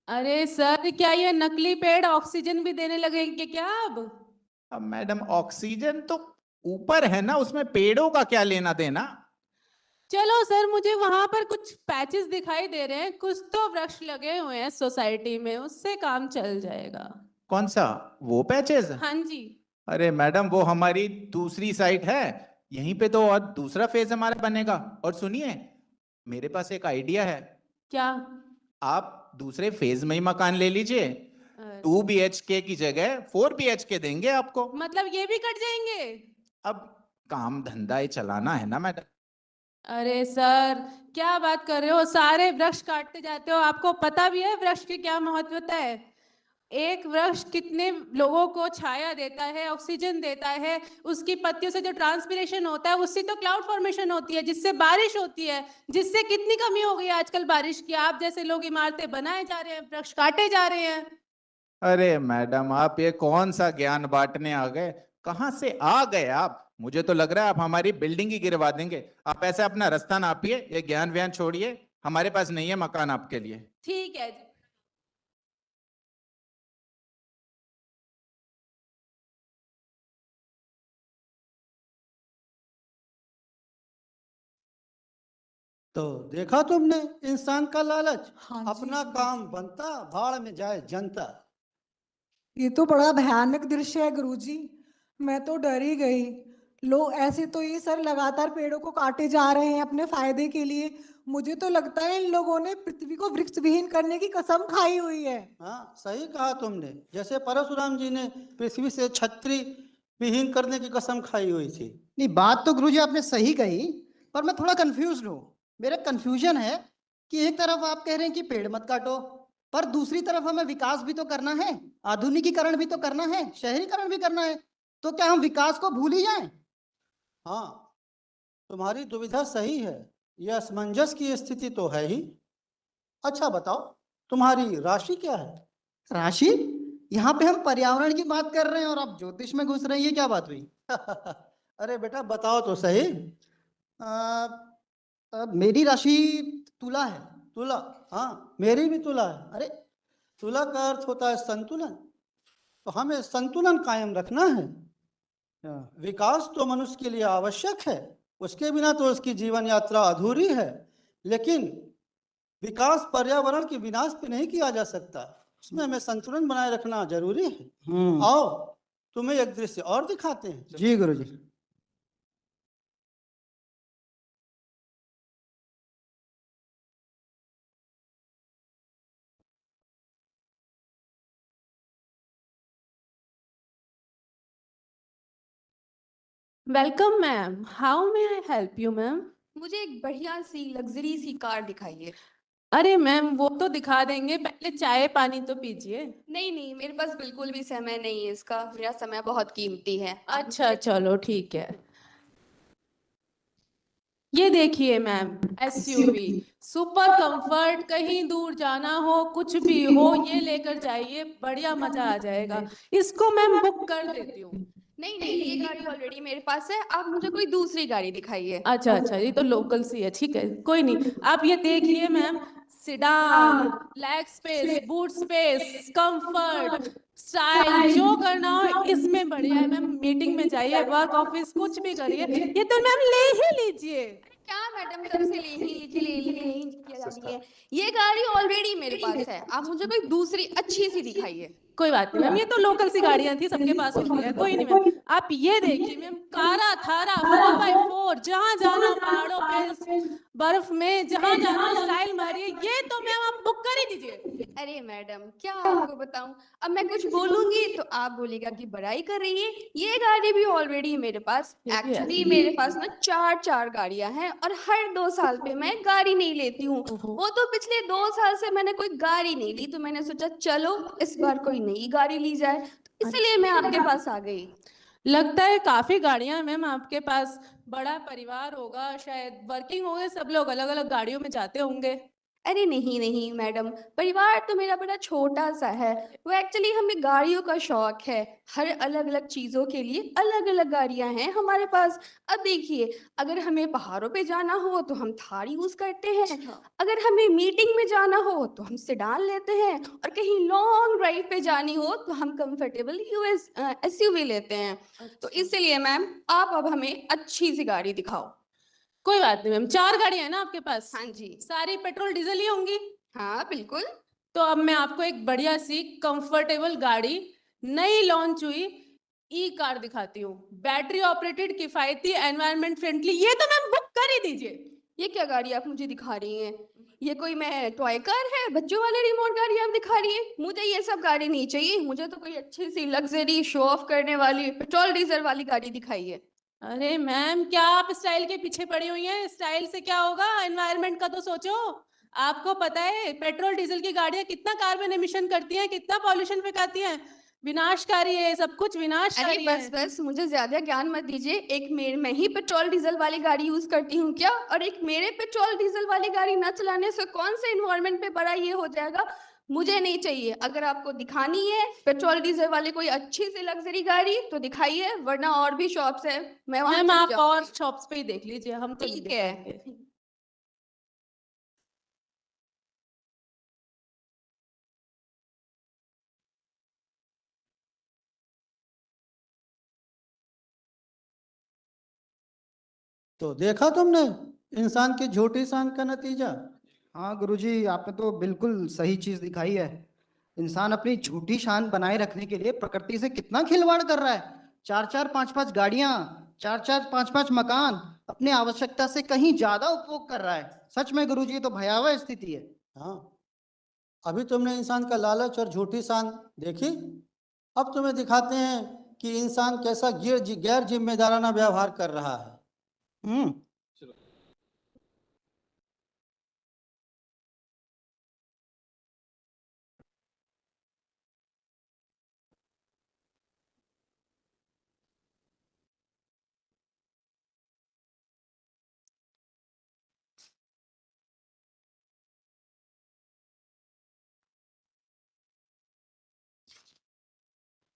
अरे सर क्या ये नकली पेड़ ऑक्सीजन भी देने लगेंगे क्या अब मैडम ऑक्सीजन तो ऊपर है ना, उसमें पेड़ों का क्या लेना देना। चलो सर मुझे वहां पर कुछ पैचेस दिखाई दे रहे हैं, कुछ तो वृक्ष लगे हुए हैं सोसाइटी में, उससे काम चल जाएगा। कौन सा, वो पैचेस? हाँ जी। अरे मैडम वो हमारी दूसरी साइट है, यहीं पे तो और दूसरा फेज हमारा बनेगा। और सुनिए मेरे पास एक आइडिया है। क्या? आप दूसरे फेज में ही मकान ले लीजिए, 2 BHK की जगह 4 BHK देंगे आपको। मतलब ये भी कट जाएंगे? अब काम धंधा ही चलाना है ना मैडम। अरे सर क्या बात कर रहे हो, सारे वृक्ष काटते जाते हो, आपको पता भी है वृक्ष की क्या महत्वता है? एक वृक्ष कितने लोगों को छाया देता है, ऑक्सीजन देता है, उसकी पत्तियों से जो ट्रांसपिरेशन होता है उससे तो क्लाउड फॉर्मेशन होती है, जिससे बारिश होती है, जिससे कितनी कमी हो गई है आजकल बारिश की। आप जैसे लोग इमारतें बनाए जा रहे हैं, वृक्ष काटे जा रहे हैं। अरे मैडम आप ये कौन सा ज्ञान बांटने आ गए, कहां से आ गए आप? मुझे तो लग रहा है आप हमारी बिल्डिंग ही गिरवा देंगे। आप ऐसे अपना रास्ता नापिए, ये ज्ञान व्यान छोड़िए, हमारे पास नहीं है मकान आपके लिए। ठीक है। तो देखा तुमने इंसान का लालच। हाँ अपना काम बनता, भाड़ में जाए जनता। ये तो बड़ा भयानक दृश्य है गुरुजी, मैं तो डर ही गई। लोग ऐसे तो ये सर लगातार पेड़ों को काटे जा रहे हैं अपने फायदे के लिए। मुझे तो लगता है इन लोगों ने पृथ्वी को वृक्ष विहीन करने की कसम खाई हुई है। हाँ सही कहा तुमने, जैसे परशुराम जी ने पृथ्वी से छत्री विहीन करने की कसम खाई हुई थी। नहीं बात तो गुरुजी आपने सही कही, पर मैं थोड़ा कंफ्यूज हूँ। मेरा कंफ्यूजन है कि एक तरफ आप कह रहे हैं कि पेड़ मत काटो, पर दूसरी तरफ हमें विकास भी तो करना है, आधुनिकीकरण भी तो करना है, शहरीकरण भी करना है। तो क्या हम विकास को भूल ही जाएं? हाँ तुम्हारी दुविधा सही है, यह असमंजस की स्थिति तो है ही। अच्छा बताओ तुम्हारी राशि क्या है? राशि? यहाँ पे हम पर्यावरण की बात कर रहे हैं और आप ज्योतिष में घुस रहे हैं, ये क्या बात हुई? अरे बेटा बताओ तो सही। मेरी राशि तुला है। तुला? हाँ मेरी भी तुला है। अरे तुला का अर्थ होता है संतुलन, तो हमें संतुलन कायम रखना है। विकास तो मनुष्य के लिए आवश्यक है, उसके बिना तो उसकी जीवन यात्रा अधूरी है। लेकिन विकास पर्यावरण के विनाश पे नहीं किया जा सकता, उसमें हमें संतुलन बनाए रखना जरूरी है। आओ तुम्हें एक दृश्य और दिखाते हैं। जी गुरुजी। Welcome ma'am, how may I help you ma'am? मुझे एक बढ़िया सी लग्जरी सी कार दिखाइए। अरे मैम वो तो दिखा देंगे, पहले चाय पानी तो पीजिए। नहीं नहीं, मेरे पास बिल्कुल भी समय नहीं है इसका, मेरा समय बहुत कीमती है। अच्छा चलो ठीक है। ये देखिए मैम, एसयूवी सुपर कंफर्ट, कहीं दूर जाना हो कुछ भी हो ये लेकर जाइए, बढ़िया मजा आ जाएगा। इसको मैम बुक कर देती हूँ। नहीं नहीं, ये गाड़ी ऑलरेडी मेरे पास है, आप मुझे कोई दूसरी गाड़ी दिखाइए। अच्छा अच्छा, ये तो लोकल सी है, ठीक है कोई नहीं। आप ये देखिए ma'am, sedan, leg space, boot space, comfort, style, जो करना हो इसमें बढ़िया है मैम। मीटिंग में जाइए, वर्क ऑफिस कुछ भी करिए, ये तो मैम ले ही लीजिए। क्या मैडम तब से ले ही लीजिए ले ही किया जा रही है। ये गाड़ी ऑलरेडी मेरे पास है, आप मुझे कोई दूसरी अच्छी सी दिखाइए। कोई बात नहीं मैम, ये तो लोकल सी गाड़ियां थी, सबके पास होती है, कोई नहीं मैम। आप ये देखिए मैम, कारा थारा 4x4, जहां जाना हो पहाड़ों पे, बर्फ में, जहां जाना हो स्टाइल मारिए, ये तो मैम आप बुक कर ही दीजिए। अरे मैडम क्या आपको बताऊं, अब मैं कुछ बोलूंगी तो आप बोलेगा कि बड़ाई कर रही है। ये गाड़ी भी ऑलरेडी मेरे पास, एक्चुअली मेरे पास ना चार गाड़ियां हैं और हर 2 साल पे मैं गाड़ी नहीं लेती हूँ। वो तो पिछले 2 साल से मैंने कोई गाड़ी नहीं ली, तो मैंने सोचा चलो इस बार कोई नई गाड़ी ली जाए, तो इसलिए मैं आपके पास आ गई। लगता है काफी गाड़ियां हैं मैम आपके पास, बड़ा परिवार होगा, शायद वर्किंग होंगे, सब लोग अलग अलग गाड़ियों में जाते होंगे। अरे नहीं मैडम, परिवार तो मेरा बड़ा छोटा सा है। वो एक्चुअली हमें गाड़ियों का शौक है, हर अलग अलग चीजों के लिए अलग अलग गाड़ियां हैं हमारे पास। अब देखिए, अगर हमें पहाड़ों पे जाना हो तो हम थार यूज करते हैं, अगर हमें मीटिंग में जाना हो तो हम सेडान लेते हैं, और कहीं लॉन्ग ड्राइव पे जानी हो तो हम कंफर्टेबल एसयूवी लेते हैं। तो इसलिए मैम आप अब हमें अच्छी सी गाड़ी दिखाओ। कोई बात नहीं मैम, 4 गाड़ियां हैं ना आपके पास? हाँ जी। सारी पेट्रोल डीजल ही होंगी? हाँ बिल्कुल। तो अब मैं आपको एक बढ़िया सी कंफर्टेबल गाड़ी, नई लॉन्च हुई ई कार दिखाती हूँ, बैटरी ऑपरेटेड, किफायती, एनवायरनमेंट फ्रेंडली, ये तो मैम बुक कर ही दीजिए। ये क्या गाड़ी आप मुझे दिखा रही हैं? ये कोई मैं टॉय कार है, बच्चों वाले रिमोट गाड़ी आप दिखा रही हैं? मुझे ये सब गाड़ी नहीं चाहिए, मुझे तो कोई अच्छी सी लग्जरी शो ऑफ करने वाली पेट्रोल डीजल वाली गाड़ी दिखाइए। अरे मैम, क्या आप स्टाइल के पीछे पड़ी हुई हैं? स्टाइल से क्या होगा, एनवायरनमेंट का तो सोचो। आपको पता है पेट्रोल डीजल की गाड़ियां कितना कार्बन एमिशन करती हैं, कितना पॉल्यूशन फैलाती हैं, विनाशकारी है, सब कुछ विनाशकारी है। बस मुझे ज्यादा ज्ञान मत दीजिए। एक मैं ही पेट्रोल डीजल वाली गाड़ी यूज करती हूँ क्या, और एक मेरे पेट्रोल डीजल वाली गाड़ी न चलाने से कौन से इन्वायरमेंट पे बड़ा ये हो जाएगा? मुझे नहीं चाहिए। अगर आपको दिखानी है पेट्रोल डीजल वाली कोई अच्छी सी लग्जरी गाड़ी तो दिखाइए, वरना और भी शॉप्स है, मैं वहां मैम चली आप जाऊं। और शॉप्स पे ही देख लीजिए, हम तो नहीं ठीक है। दिखाएंगे। तो देखा तुमने इंसान की झूठी शान का नतीजा। हाँ गुरुजी, आपने तो बिल्कुल सही चीज दिखाई है। इंसान अपनी झूठी शान बनाए रखने के लिए प्रकृति से कितना खिलवाड़ कर रहा है। 4-4 5-5 गाड़ियां, 4-4 5-5 मकान, अपनी आवश्यकता से कहीं ज्यादा उपभोग कर रहा है। सच में गुरुजी, ये तो भयावह स्थिति है। हाँ, अभी तुमने इंसान का लालच और झूठी शान देखी, अब तुम्हें दिखाते हैं कि इंसान कैसा गैर जिम्मेदाराना व्यवहार कर रहा है।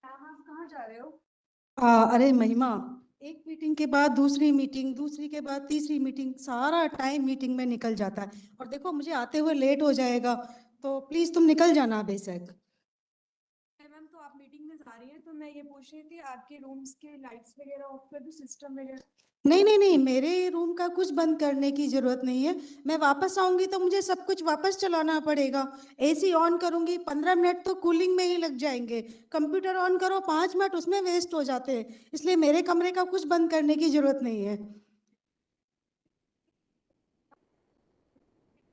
आप कहाँ जा रहे हो? अरे महिमा, एक मीटिंग के बाद दूसरी मीटिंग, दूसरी के बाद तीसरी मीटिंग, सारा टाइम मीटिंग में निकल जाता है। और देखो मुझे आते हुए लेट हो जाएगा, तो प्लीज तुम निकल जाना बेशक। मैम तो आप मीटिंग में जा रही हैं, तो मैं ये पूछ रही थी आपके रूम्स के लाइट्स वगैरह ऑफ कर दूं, सिस्टम वगैरह? नहीं नहीं नहीं, मेरे रूम का कुछ बंद करने की जरूरत नहीं है। मैं वापस आऊंगी तो मुझे सब कुछ वापस चलाना पड़ेगा। एसी ऑन करूंगी 15 मिनट तो कूलिंग में ही लग जाएंगे। कंप्यूटर ऑन करो 5 मिनट उसमें वेस्ट हो जाते हैं, इसलिए मेरे कमरे का कुछ बंद करने की जरूरत नहीं है।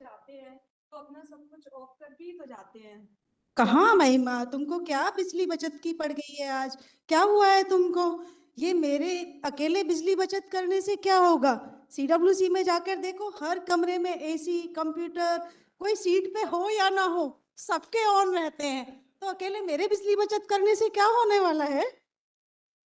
जाते हैं तो अपना सब कुछ ऑफ करके ही तो जाते हैं। कहाँ महिमा, तुमको क्या बिजली बचत की पड़ गई है आज? क्या हुआ है तुमको? ये मेरे अकेले बिजली बचत करने से क्या होगा? सीडब्ल्यूसी में जाकर देखो, हर कमरे में एसी, कंप्यूटर, कोई सीट पे हो या ना हो, सबके ऑन रहते हैं। तो अकेले मेरे बिजली बचत करने से क्या होने वाला है?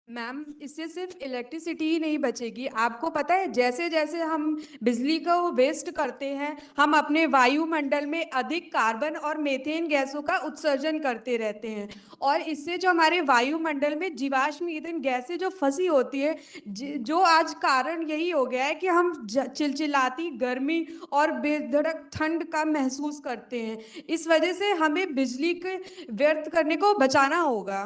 मैम, इससे सिर्फ इलेक्ट्रिसिटी ही नहीं बचेगी। आपको पता है, जैसे जैसे हम बिजली को वेस्ट करते हैं, हम अपने वायुमंडल में अधिक कार्बन और मीथेन गैसों का उत्सर्जन करते रहते हैं, और इससे जो हमारे वायुमंडल में जीवाश्म ईंधन गैसें जो फंसी होती है, जो आज कारण यही हो गया है कि हम चिलचिलाती गर्मी और बेधड़क ठंड का महसूस करते हैं। इस वजह से हमें बिजली के व्यर्थ करने को बचाना होगा।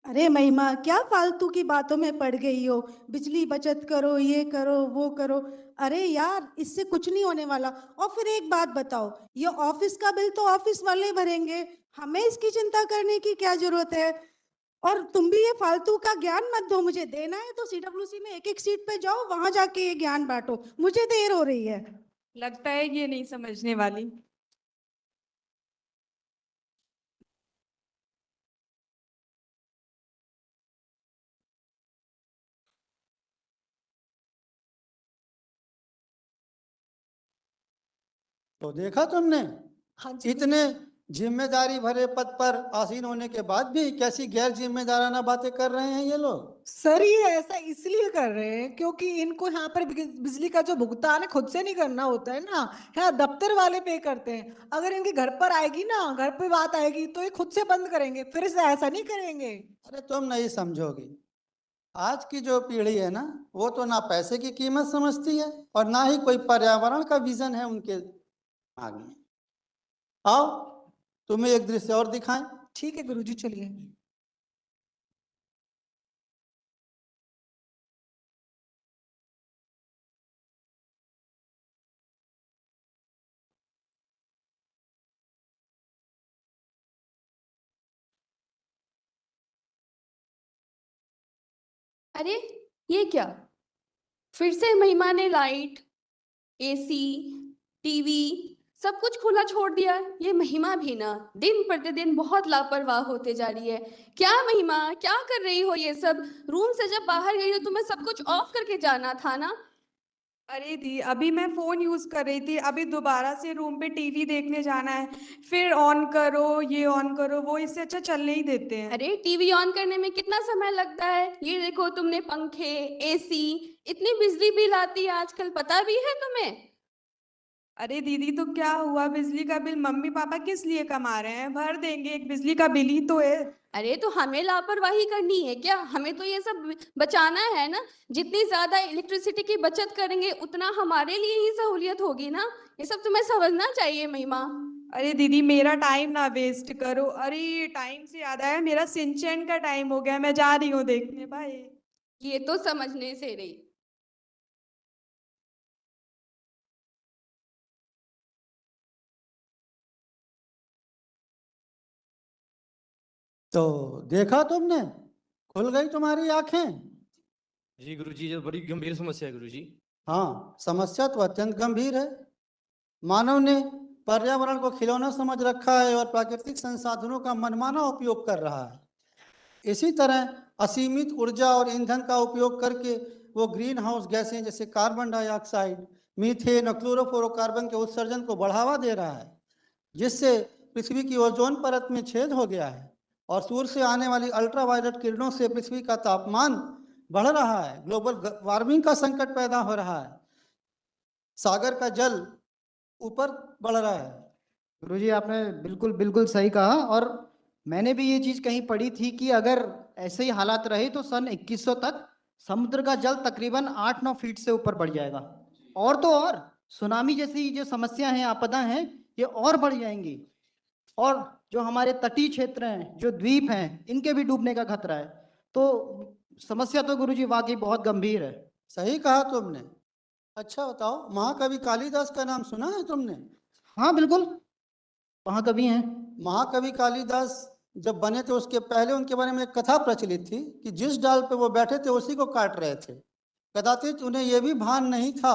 अरे महिमा, क्या फालतू की बातों में पड़ गई हो? बिजली बचत करो, ये करो, वो करो। अरे यार, इससे कुछ नहीं होने वाला। और फिर एक बात बताओ, ये ऑफिस का बिल तो ऑफिस वाले भरेंगे, हमें इसकी चिंता करने की क्या जरूरत है? और तुम भी ये फालतू का ज्ञान मत दो मुझे। देना है तो सीडब्ल्यूसी में एक एक सीट पे जाओ, वहां जाके ये ज्ञान बांटो। मुझे देर हो रही है। लगता है ये नहीं समझने वाली। तो देखा तुमने, हाँ जी। इतने जिम्मेदारी भरे पद पर आसीन होने के बाद भी कैसी गैर जिम्मेदाराना बातें कर रहे हैं ये लोग। सर, ये ऐसा इसलिए कर रहे हैं क्योंकि इनको यहाँ पर बिजली का जो भुगतान है खुद से नहीं करना होता है ना, यहाँ दफ्तर वाले पे करते हैं। अगर इनके घर पर आएगी ना, घर पे बात आएगी, तो ये खुद से बंद करेंगे, फिर से ऐसा नहीं करेंगे। अरे तुम नहीं समझोगी, आज की जो पीढ़ी है ना, वो तो ना पैसे की कीमत समझती है और ना ही कोई पर्यावरण का विजन है उनके आगे। आओ तुम्हें एक दृश्य और दिखाएं। ठीक है गुरुजी, चलिए। अरे ये क्या, फिर से महिमा ने लाइट, एसी, टीवी सब कुछ खुला छोड़ दिया है। ये महिमा भी ना दिन प्रतिदिन बहुत लापरवाह होते जा रही है। क्या महिमा, क्या कर रही हो ये सब? रूम से जब बाहर गई हो तुम्हें सब कुछ ऑफ करके जाना था ना। अरे दी, अभी मैं फोन यूज कर रही थी, अभी दोबारा से रूम पे टीवी देखने जाना है, फिर ऑन करो, ये ऑन करो, वो इससे अच्छा चलने ही देते हैं। अरे टीवी ऑन करने में कितना समय लगता है? ये देखो, तुमने पंखे, एसी, इतनी बिजली बिल आती है आजकल, पता भी है तुम्हें? अरे दीदी, तो क्या हुआ, बिजली का बिल मम्मी पापा किस लिए कमा रहे हैं, भर देंगे, एक बिजली का बिल ही तो है। अरे तो हमें लापरवाही करनी है क्या? हमें तो ये सब बचाना है ना। जितनी ज्यादा इलेक्ट्रिसिटी की बचत करेंगे उतना हमारे लिए ही सहूलियत होगी ना। ये सब तुम्हें समझना चाहिए महिमा। अरे दीदी, मेरा टाइम ना वेस्ट करो। अरे टाइम से याद आया, मेरा सिंचन का टाइम हो गया, मैं जा रही हूँ देखने, बाय। ये तो समझने से रही। तो देखा तुमने, खुल गई तुम्हारी आंखें। जी गुरुजी, ये बड़ी गंभीर समस्या है गुरुजी। हाँ, समस्या तो अत्यंत गंभीर है। मानव ने पर्यावरण को खिलौना समझ रखा है और प्राकृतिक संसाधनों का मनमाना उपयोग कर रहा है। इसी तरह असीमित ऊर्जा और ईंधन का उपयोग करके वो ग्रीन हाउस गैसें जैसे कार्बन डाइऑक्साइड, मीथेन और क्लोरोफ्लोरोकार्बन के उत्सर्जन को बढ़ावा दे रहा है, जिससे पृथ्वी की ओजोन परत में छेद हो गया है और सूर्य से आने वाली अल्ट्रावायलेट किरणों से पृथ्वी का तापमान बढ़ रहा है। ग्लोबल वार्मिंग का संकट पैदा हो रहा है, सागर का जल ऊपर बढ़ रहा है। गुरुजी, आपने बिल्कुल बिल्कुल सही कहा। और मैंने भी ये चीज कहीं पढ़ी थी कि अगर ऐसे ही हालात रहे तो सन 2100 तक समुद्र का जल तकरीबन 8-9 फीट से ऊपर बढ़ जाएगा। और तो और सुनामी जैसी जो समस्या है, आपदा हैं, ये और बढ़ जाएंगी। और जो हमारे तटीय क्षेत्र हैं, जो द्वीप हैं, इनके भी डूबने का खतरा है। तो समस्या तो गुरुजी वाकई बहुत गंभीर है। सही कहा तुमने। अच्छा बताओ, महाकवि कालिदास का नाम सुना है तुमने? हाँ बिल्कुल, महाकवि हैं। महाकवि कालिदास जब बने थे उसके पहले उनके बारे में एक कथा प्रचलित थी कि जिस डाल पे वो बैठे थे उसी को काट रहे थे। कदाचित उन्हें यह भी भान नहीं था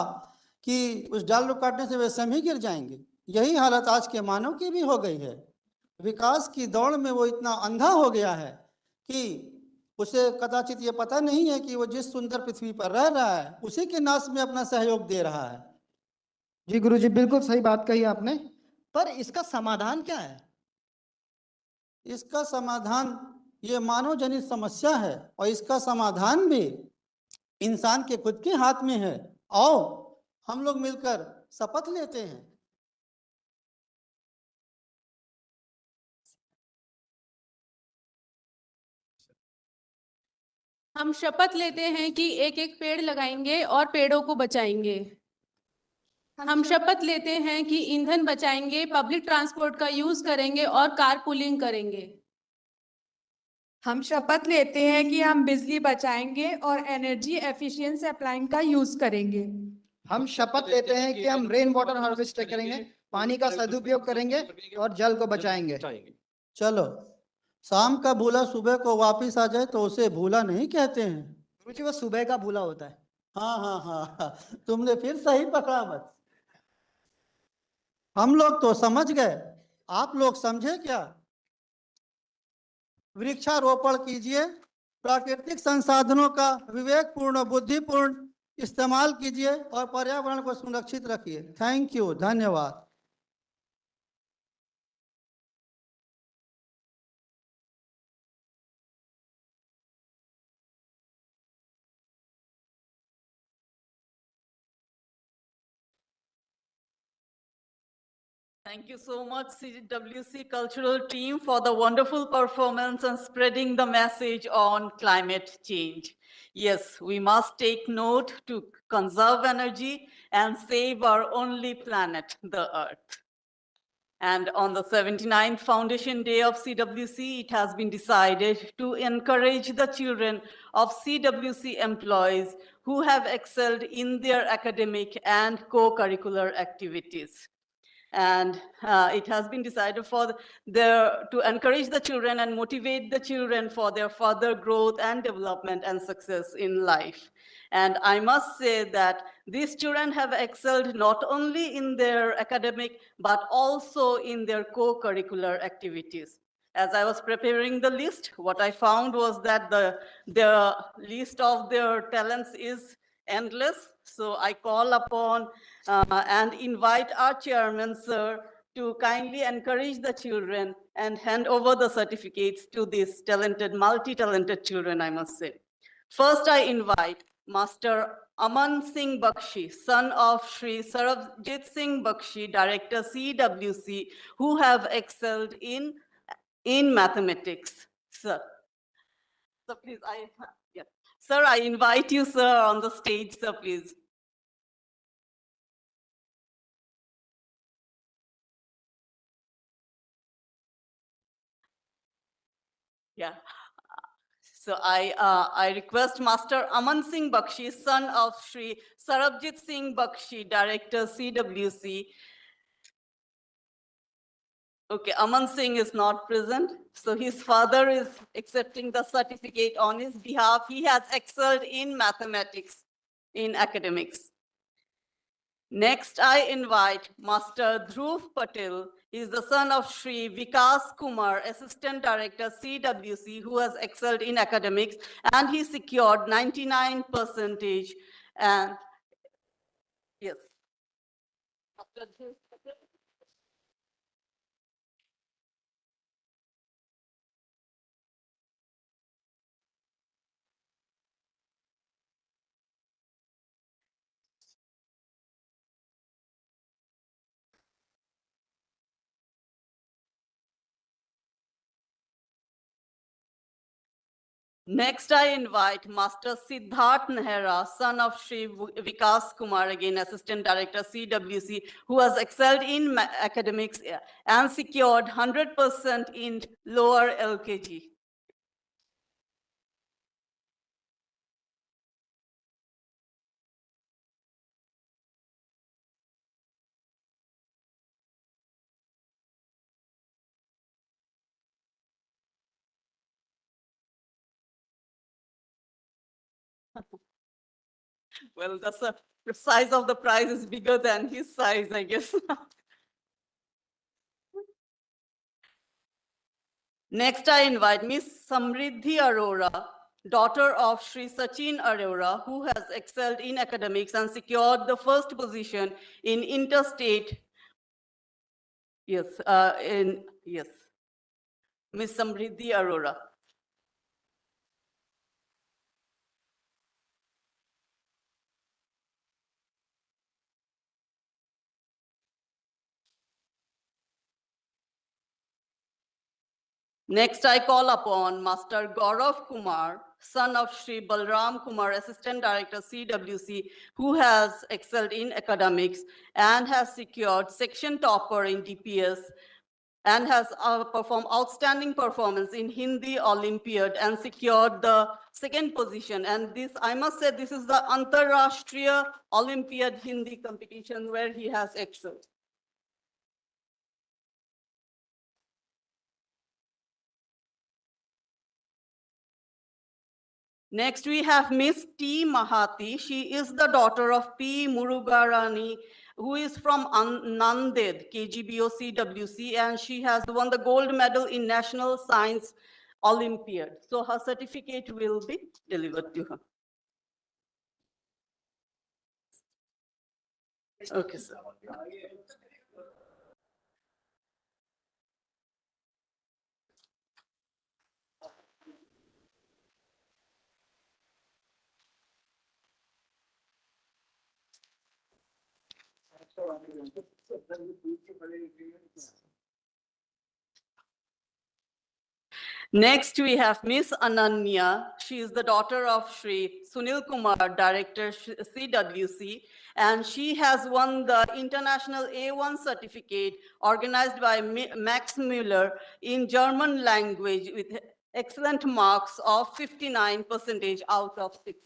कि उस डाल को काटने से वे स्वयं ही गिर जाएंगे। यही हालत आज के मानव की भी हो गई है। विकास की दौड़ में वो इतना अंधा हो गया है कि उसे कदाचित ये पता नहीं है कि वो जिस सुंदर पृथ्वी पर रह रहा है उसी के नाश में अपना सहयोग दे रहा है। जी गुरुजी, बिल्कुल सही बात कही आपने। पर इसका समाधान क्या है? इसका समाधान ये मानव जनित समस्या है और इसका समाधान भी इंसान के खुद के हाथ में है। आओ हम लोग मिलकर शपथ लेते हैं। हम शपथ लेते हैं कि एक एक पेड़ लगाएंगे और पेड़ों को बचाएंगे। हम शपथ लेते हैं कि ईंधन बचाएंगे, पब्लिक ट्रांसपोर्ट का यूज करेंगे और कारपूलिंग करेंगे। हम शपथ लेते हैं कि हम बिजली बचाएंगे और एनर्जी एफिशिएंट अप्लाइंग का यूज करेंगे। हम शपथ लेते हैं कि हम रेन वाटर हार्वेस्ट करेंगे, पानी का सदुपयोग करेंगे और जल को बचाएंगे। चलो शाम का भूला सुबह को वापिस आ जाए तो उसे भूला नहीं कहते हैं। गुरुजी वो सुबह का भूला होता है। हाँ हाँ हाँ, तुमने फिर सही पकड़ा। बस हम लोग तो समझ गए, आप लोग समझे क्या? वृक्षारोपण कीजिए, प्राकृतिक संसाधनों का विवेकपूर्ण बुद्धिपूर्ण इस्तेमाल कीजिए और पर्यावरण को सुरक्षित रखिए। थैंक यू, धन्यवाद। Thank you so much, CWC cultural team, for the wonderful performance and spreading the message on climate change. Yes, we must take note to conserve energy and save our only planet, the Earth. And on the 79th Foundation Day of CWC, it has been decided to encourage the children of CWC employees who have excelled in their academic and co-curricular activities. And it has been decided to encourage the children and motivate the children for their further growth and development and success in life. And I must say that these children have excelled not only in their academic, but also in their co-curricular activities. As I was preparing the list, what I found was that the list of their talents is endless. So I call upon and invite our chairman, sir, to kindly encourage the children and hand over the certificates to these talented, multi-talented children, I must say. First, I invite Master Aman Singh Bakshi, son of Sri Sarabjit Singh Bakshi, Director CWC, who have excelled in mathematics. Sir, so please, Sir, I invite you, sir, on the stage, sir, please. Yeah. So I request Master Aman Singh Bakshi, son of Sri Sarabjit Singh Bakshi, Director CWC. Okay, Aman Singh is not present. So his father is accepting the certificate on his behalf. He has excelled in mathematics, in academics. Next, I invite Master Dhruv Patel. He is the son of Sri Vikas Kumar, Assistant Director, CWC, who has excelled in academics, and he secured 99%. And yes. Master Dhruv Patel. Next, I invite Master Siddharth Nehra, son of Sri Vikas Kumar, again Assistant Director CWC, who has excelled in academics and secured 100% in lower LKG. Well, the size of the prize is bigger than his size, I guess. Next, I invite Miss Samriddhi Arora, daughter of Sri Sachin Arora, who has excelled in academics and secured the first position in interstate. Yes, Miss Samriddhi Arora. Next, I call upon Master Gaurav Kumar, son of Shri Balram Kumar, Assistant Director, CWC, who has excelled in academics and has secured section topper in DPS and has performed outstanding performance in Hindi Olympiad and secured the second position. And this, I must say, this is the Antarashtriya Olympiad Hindi competition where he has excelled. Next, we have Miss T. Mahati. She is the daughter of P. Murugarani, who is from Nanded, KGBO CWC, and she has won the gold medal in National Science Olympiad. So her certificate will be delivered to her. Okay, sir. Next, we have Miss Ananya. She is the daughter of Shri Sunil Kumar, Director CWC, and she has won the International A1 certificate organized by Max Müller in German language with excellent marks of 59% out of 60.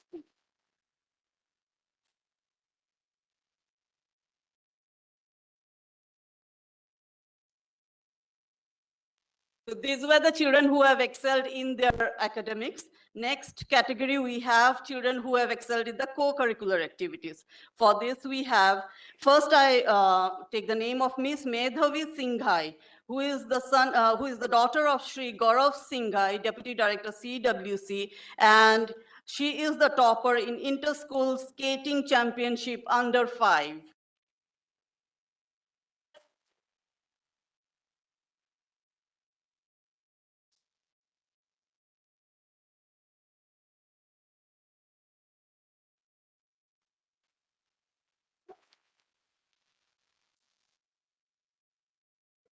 So these were the children who have excelled in their academics. Next category, we have children who have excelled in the co-curricular activities. For this, we have, first I take the name of Miss Medhavi Singhai, who is the daughter of Shri Gaurav Singhai, Deputy Director CWC, and she is the topper in Inter-School Skating Championship under 5.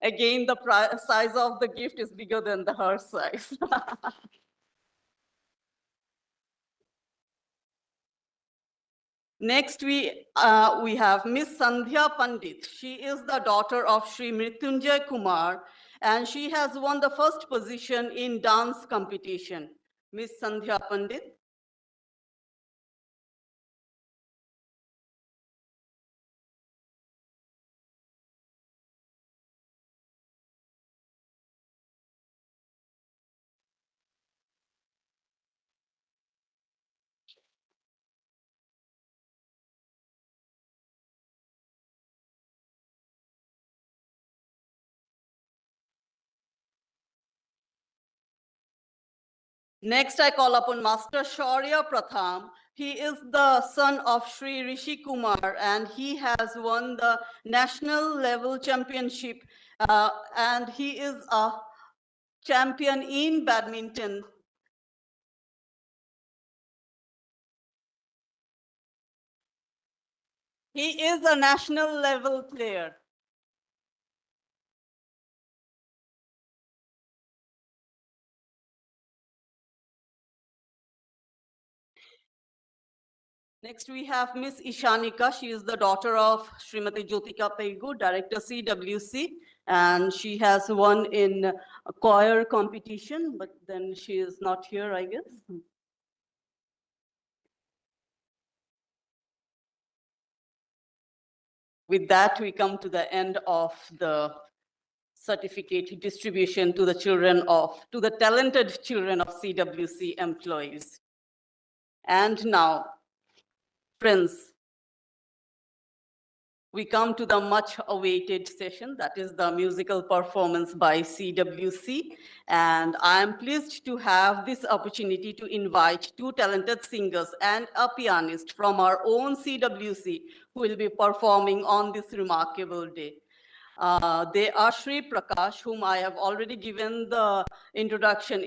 Again, the size of the gift is bigger than the her size. Next, we have Miss Sandhya Pandit. She is the daughter of Shri Mrityunjay Kumar, and she has won the first position in dance competition. Miss Sandhya Pandit. Next, I call upon Master Shaurya Pratham. He is the son of Shri Rishi Kumar, and he has won the national level championship, and he is a champion in badminton. He is a national level player. Next, we have Miss Ishanika. She is the daughter of Srimati Jyotika Pegu, Director CWC, and she has won in a choir competition, but then she is not here, I guess. With that, we come to the end of the certificate distribution to the talented children of CWC employees. And now, friends, we come to the much awaited session, that is the musical performance by CWC. And I am pleased to have this opportunity to invite two talented singers and a pianist from our own CWC who will be performing on this remarkable day. They are Shri Prakash, whom I have already given the introduction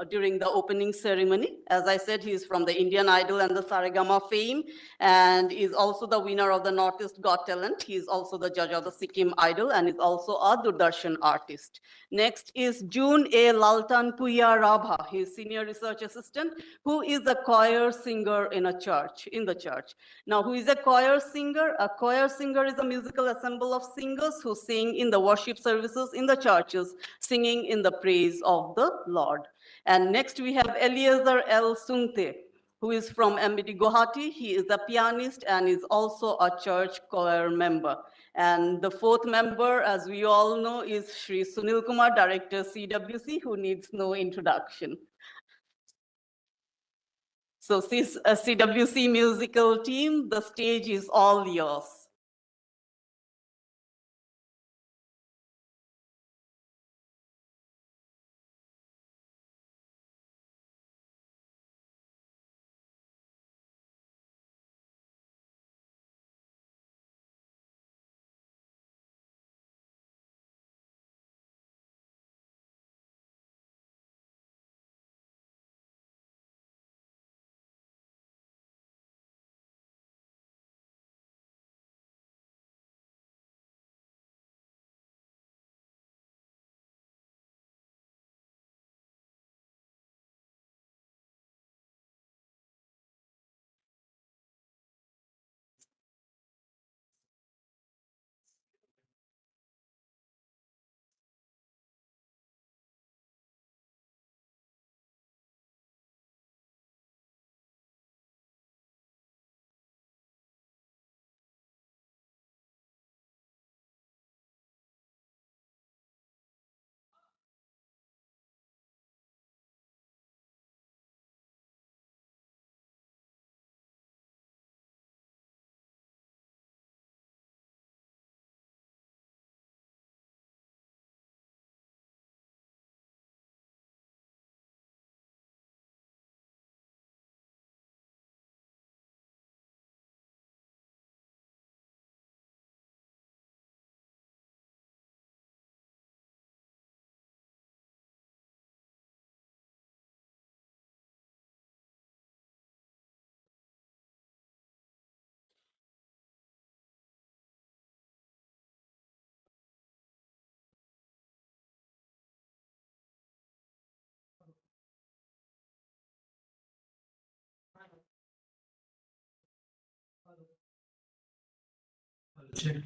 during the opening ceremony. As I said, he is from the Indian Idol and the Saregama fame, and is also the winner of the Northeast Got Talent. He is also the judge of the Sikkim Idol and is also a Doordarshan artist. Next is June A. Laltan Puya Rabha. He is senior research assistant, who is a choir singer in the church. Now, who is a choir singer? A choir singer is a musical ensemble of singers who sing in the worship services in the churches, singing in the praise of the Lord. And next we have Eliezer L. Sungte, who is from MBT Guwahati. He is a pianist and is also a church choir member. And the fourth member, as we all know, is Shri Sunil Kumar, Director CWC, who needs no introduction. So CWC musical team, the stage is all yours.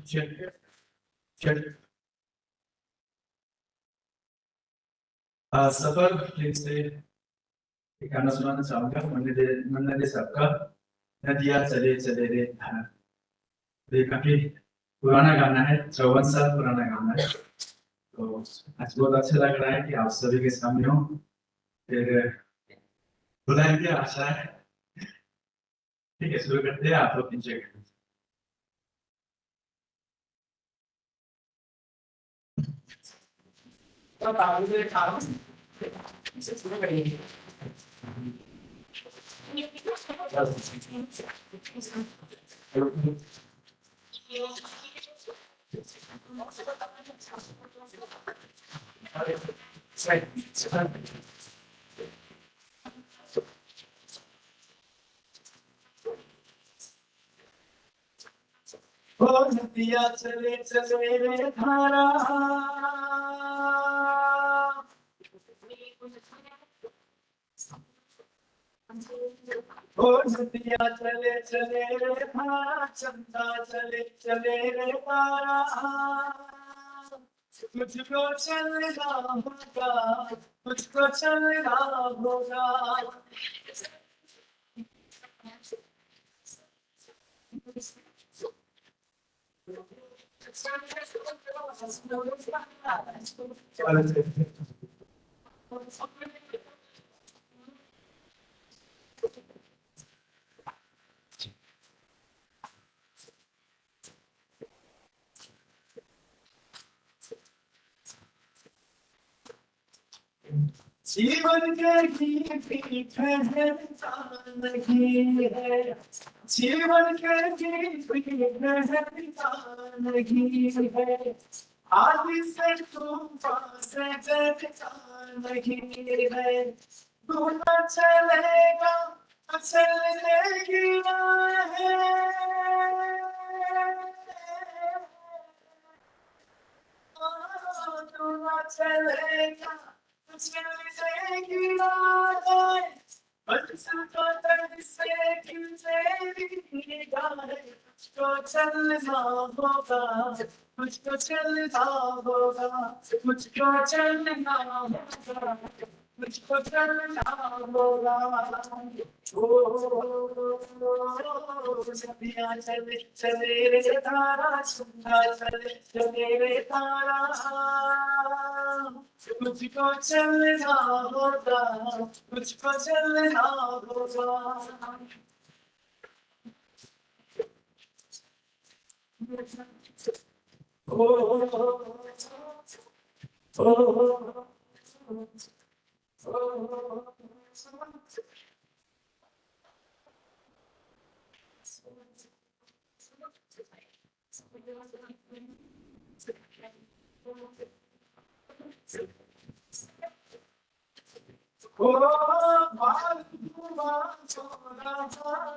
Check. Suffer film से एक गाना सुनाना चाहूंगा, मन्ना दे सबका नदिया चले चले रे धारा। ये काफी पुराना गाना है, 54 साल पुराना गाना है। तो आज बहुत अच्छा लग रहा है कि आप सभी के सामने हो। फिर बुलाएंगे, आशा है। ठीक है, शुरू करते हैं, आप लोग एंजॉय करें। तो आप लोग खाओ, इसे शुरू करेंगे। नदिया चले चले रे धारा, नदिया चले चले रे धारा, चंदा चले चले रे तारा, तुझको चलना होगा, तुझको चलना होगा। जीवन के गीत ठहरता नहीं है, जीवन के गीत ठहरता नहीं है, आदि से तूफान से डरता नहीं है, दूना चलेगा चलने की राह है। दूना चलेगा चलने की राह है, मंजिल को दर्द से क्यों तेरी निगाहें, तुझको चलना होगा, मुझको चलना होगा, मुझको चलना होगा, मुझको चलना होगा। नदियाँ चले चले रे तारा, सुनता चले चले रे तारा, मुझको चलना होगा, मुझको चलना होगा।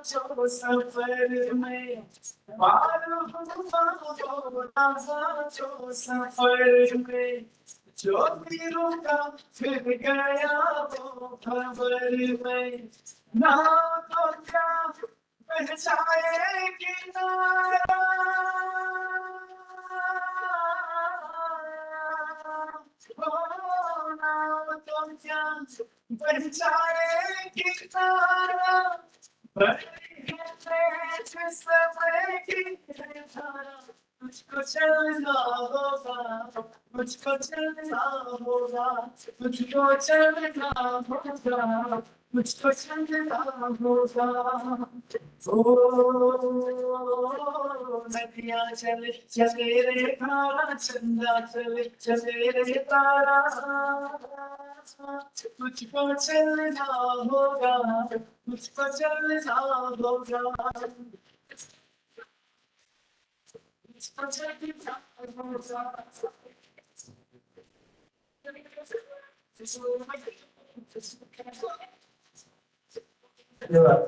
जो सफर में जो सफर में जो भी रुका फिर गया वो खबर में, ना तो क्या पहचाए किनारा, हो ना तो क्या पहचाए किनारा, मुझको चलना होगा, मुझको चलना होगा, मुझको चलना होगा, मुझको चलना होगा। नदियाँ चले चले रे तारा, चंदा चले चले रे तारा, मुझको चलना होगा, मुझको चलना होगा, मुझको चलना होगा। धन्यवाद।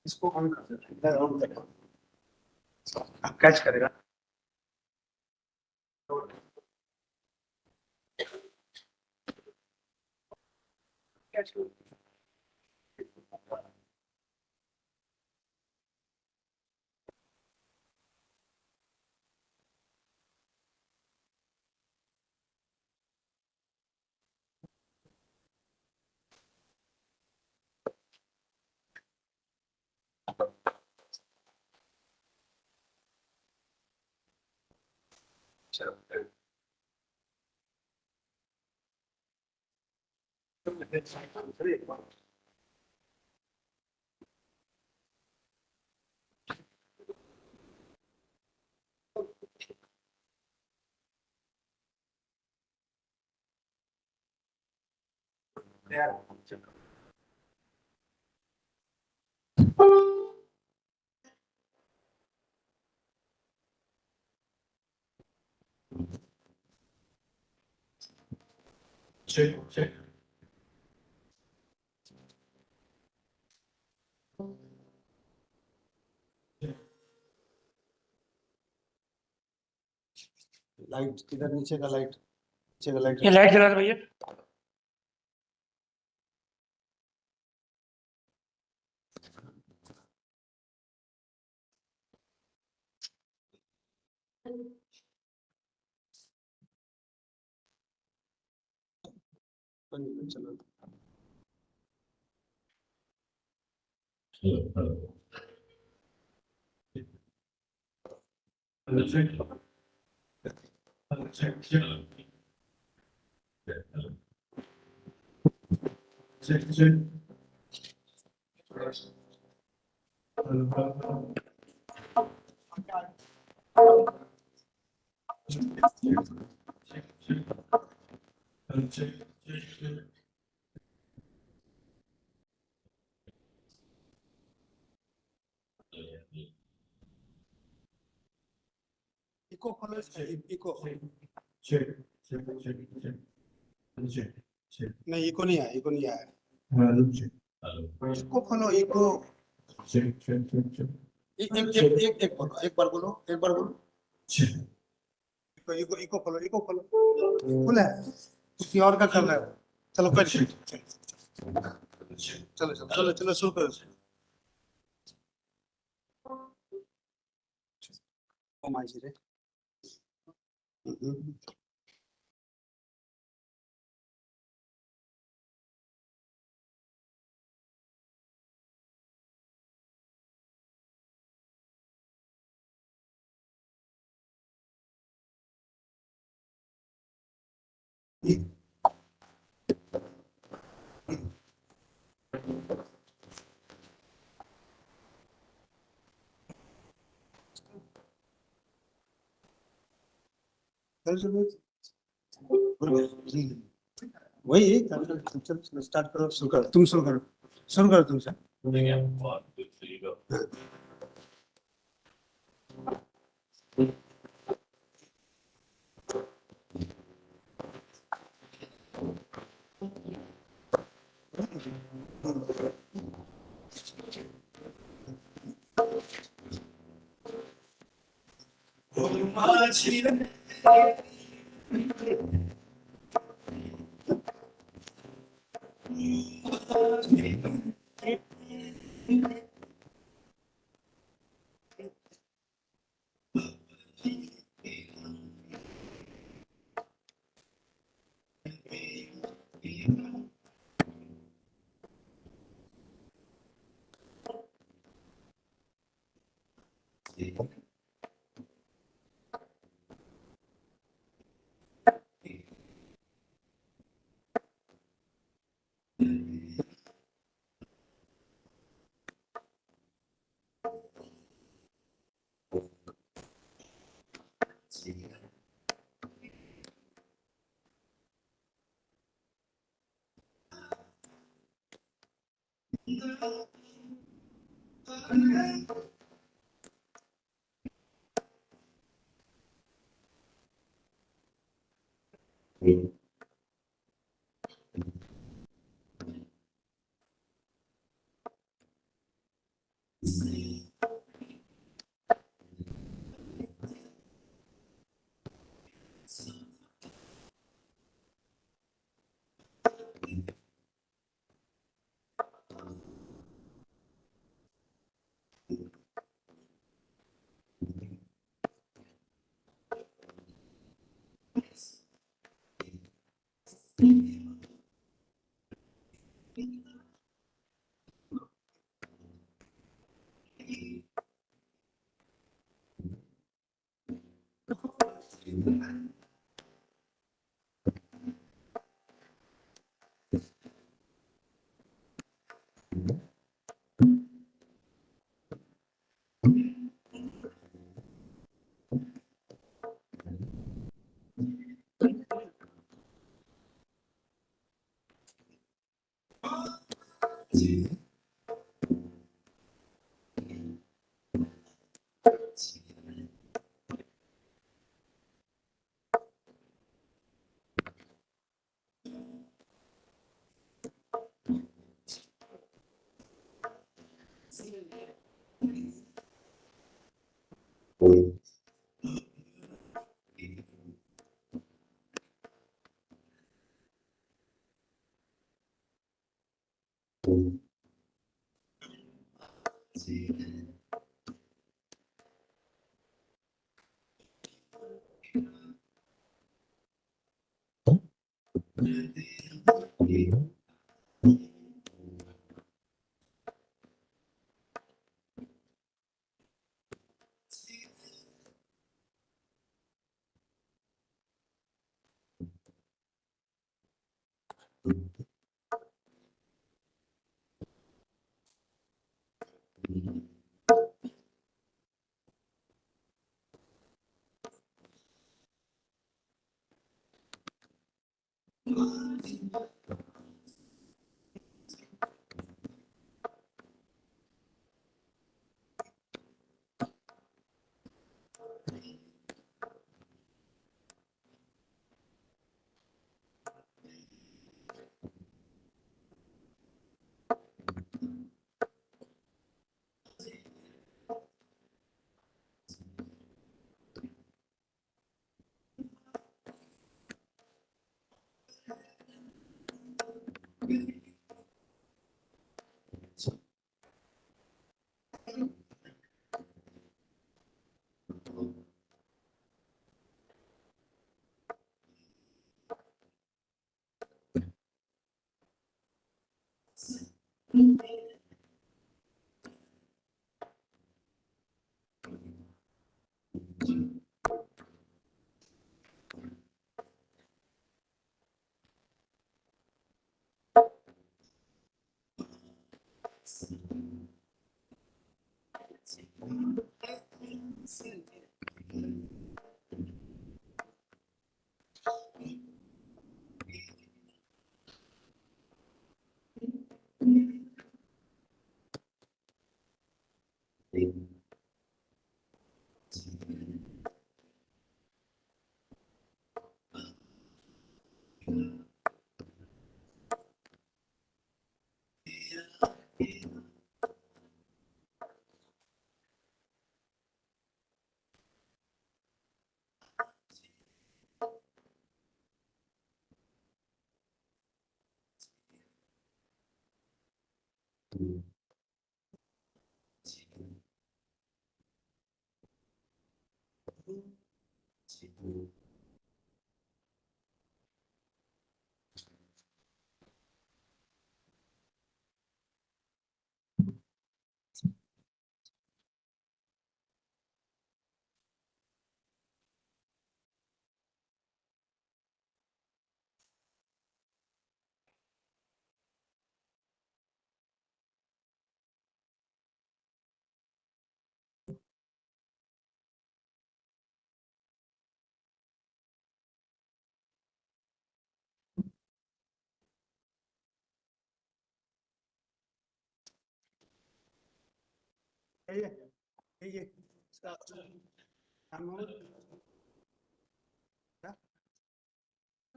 इसको ऑन कर देते हैं, कैच करेगा। Catch check. लाइट किधर, नीचे का लाइट, नीचे का लाइट। ये लाइट जला दो भैया। चलो इको खोलो, इको नहीं, इको नहीं आया, इको नहीं आया। इको खोलो, इको एक बोलो, एक बार बोलो, एक बार बोलो। इको इको खोलो, इको खोलो, खुला है, किसी और का कर रहा है। चलो कर, चलो चलो चलो चलो शुरू करो। ओ माय जी रे। वही चलो स्टार्ट करो, शुरू करो, तुम शुरू करो, शुरू करो तुमसे।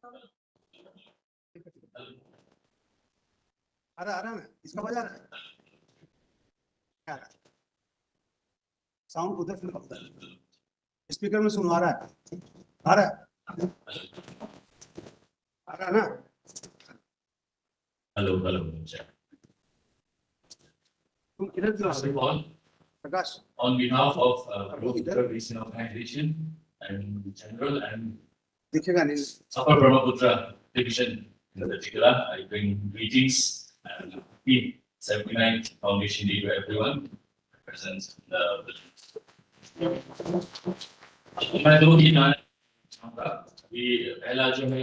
आ रहा ना, इसका बजा रहा है, साउंड उधर से निकलता है, स्पीकर में सुनवा रहा है, आ रहा है, आ रहा ना। हेलो हेलो तुम किधर से हो? प्रकाश, on behalf of both the recent organization and general and दिखेगा नहीं, Upper Brahmaputra division in particular, I bring greetings and happy 79th Foundation Day to everyone present in the मैं दो ही गाने चाहूँगा कि पहला जो है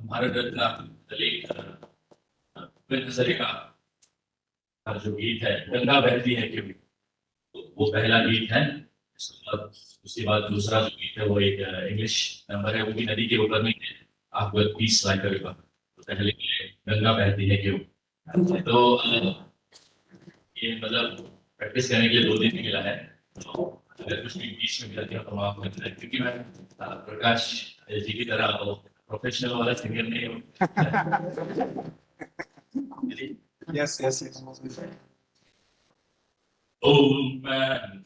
भारत रत्न ललित हज़ारे का जो गीत है गंगा बहती है क्यों, वो पहला गीत है। उसके बाद दूसरा जो गीत है वो एक इंग्लिश नंबर है, वो भी नदी के ऊपर में है, आपको 20 लाइन करेगा। तो पहले गंगा बहती है क्यों, तो ये मतलब प्रैक्टिस करने के लिए 2 दिन मिला है। तो अगर कुछ भी बीच में गलतियां तो माफ कर दें, क्योंकि मैं प्रकाश जी की तरह प्रोफेशनल वाला सिंगर नहीं हूँ। Yes yes yes. Oh man.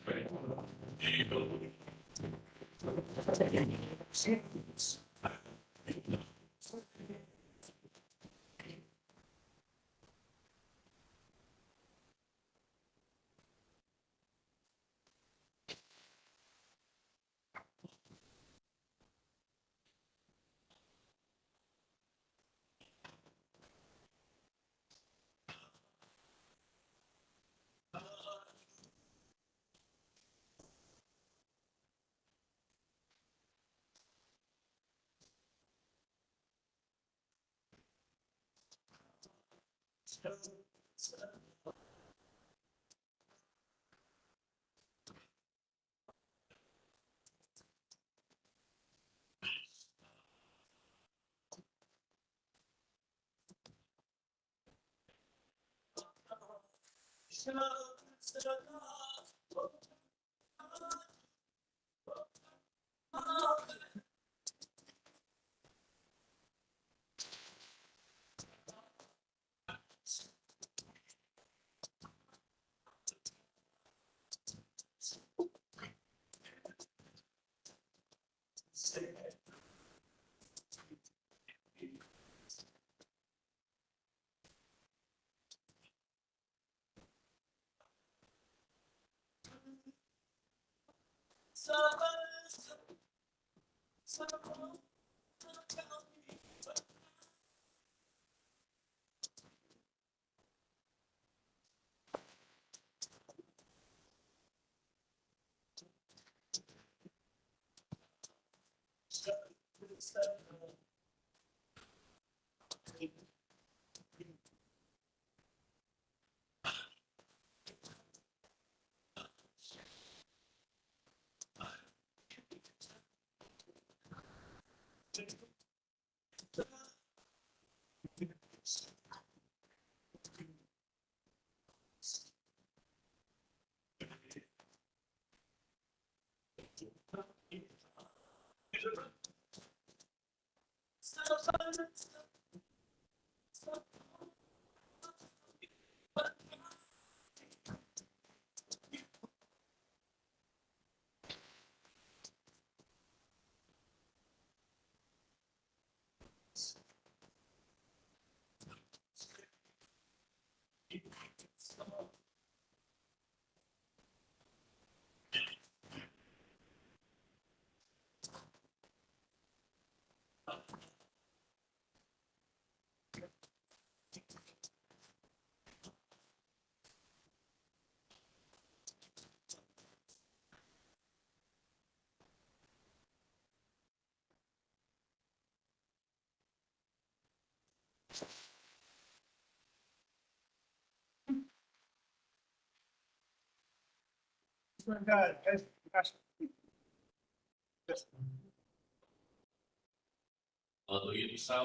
तो ये दूसरा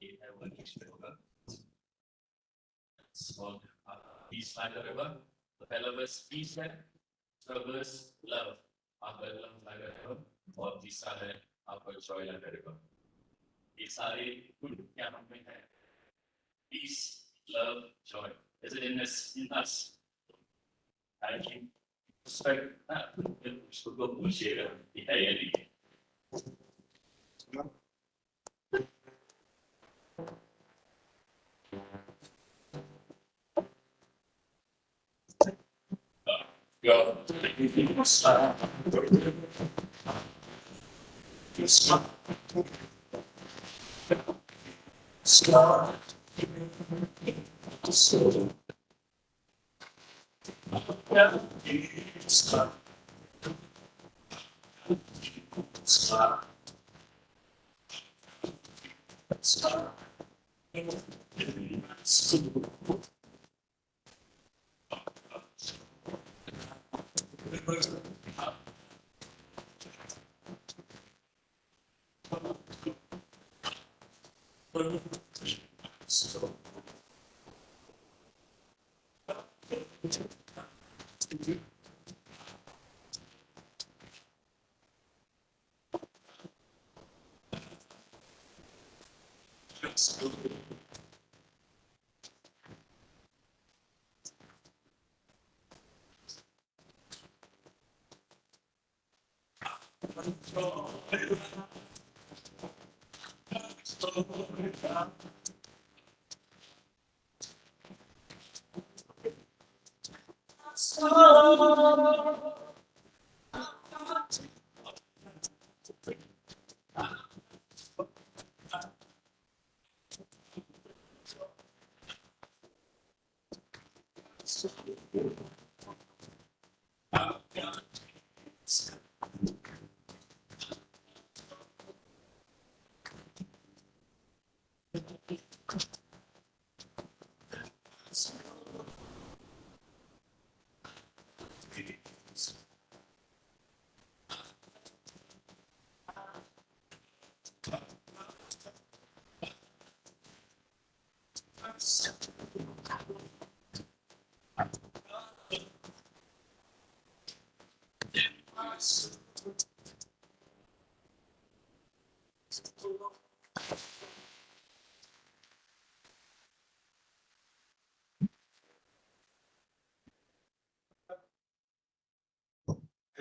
ये है वो इंग्लिश में होगा। Peace like a river. The पहला verse peace है, दूसरा verse love, आपका love like a river, और तीसरा है आपका सॉइल करेगा। ये सारे गुण क्या हम में है? Peace, love, joy. Is it in us? I think उसको तो पूछिएगा कि है या नहीं।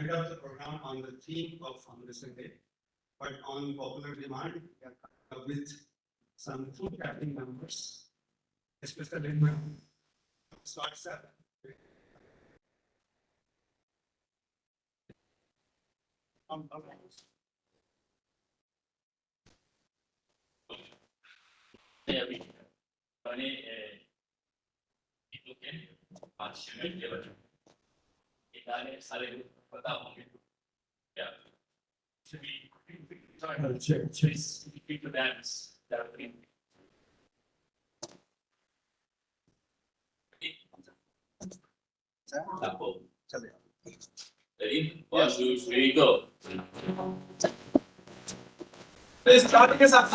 Head of the program on the theme of Foundation Day, but on popular demand, we are coming up with some food packing numbers, especially in my WhatsApp. मैंने इनको के 5 मिनट के बच्चों ये गाने सारे पता होंगे क्या speak to dance that thing ready 1 2 3 go इस स्टार्ट के साथ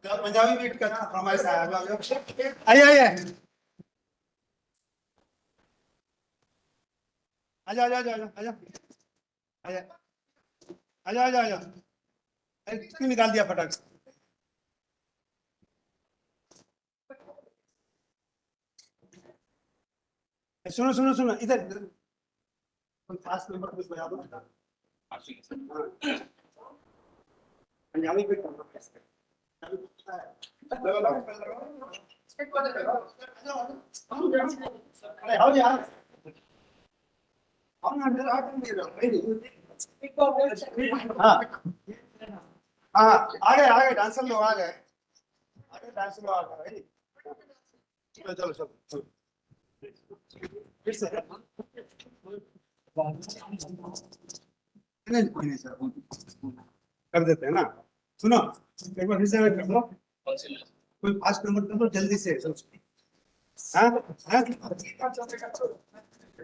पंजाबी बीट का फरमाइश आया आइए आइए आजा आजा आजा आजा आजा आजा आजा आजा क्यों निकाल दिया फटाक से सुनो सुनो सुनो इधर कोई खास नंबर कुछ बजा दो पंजाबी बीट अरे आओ यार हाँ आ गए डांसर लोग आ गए डांसर लोग आ गए चलो चलो चलो फिर से नहीं सर कर देते हैं ना सुनो एक बार फिर से कर दो कोई फास्ट नंबर कर दो जल्दी से हाँ हाँ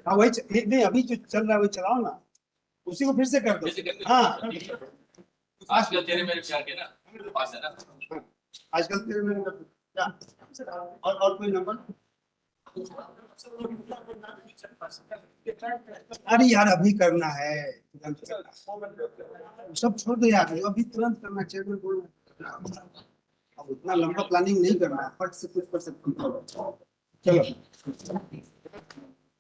हाँ वही नहीं अभी जो चल रहा है वही चलाओ ना उसी को फिर से कर दो हाँ आजकल तेरे मेरे प्यार के ना पास है ना आजकल तेरे मेरे क्या और कोई नंबर अरे यार अभी करना है सब छोड़ दो यार अभी तुरंत करना चेयरमैन बोल अब उतना लंबा प्लानिंग नहीं करना है फट से कुछ कर सकते चलो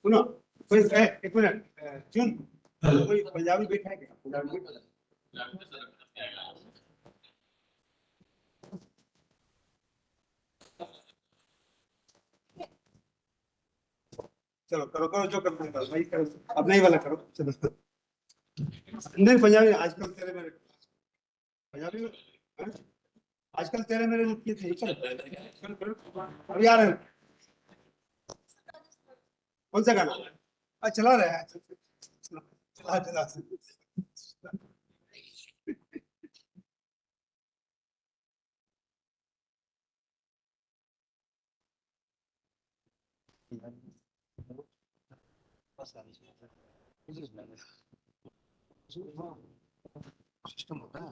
सुनो कोई एक मिनट सुन कोई पंजाबी बीट है क्या पंजाबी बीट चलो करो करो जो करना है भाई करो अब नहीं वाला करो चलो नहीं पंजाबी आजकल तेरे मेरे पंजाबी में आजकल तेरे मेरे लोग किए थे चलो अभी आ रहे हैं कौन सा गाना चला रहा है चला चला सिस्टम होता है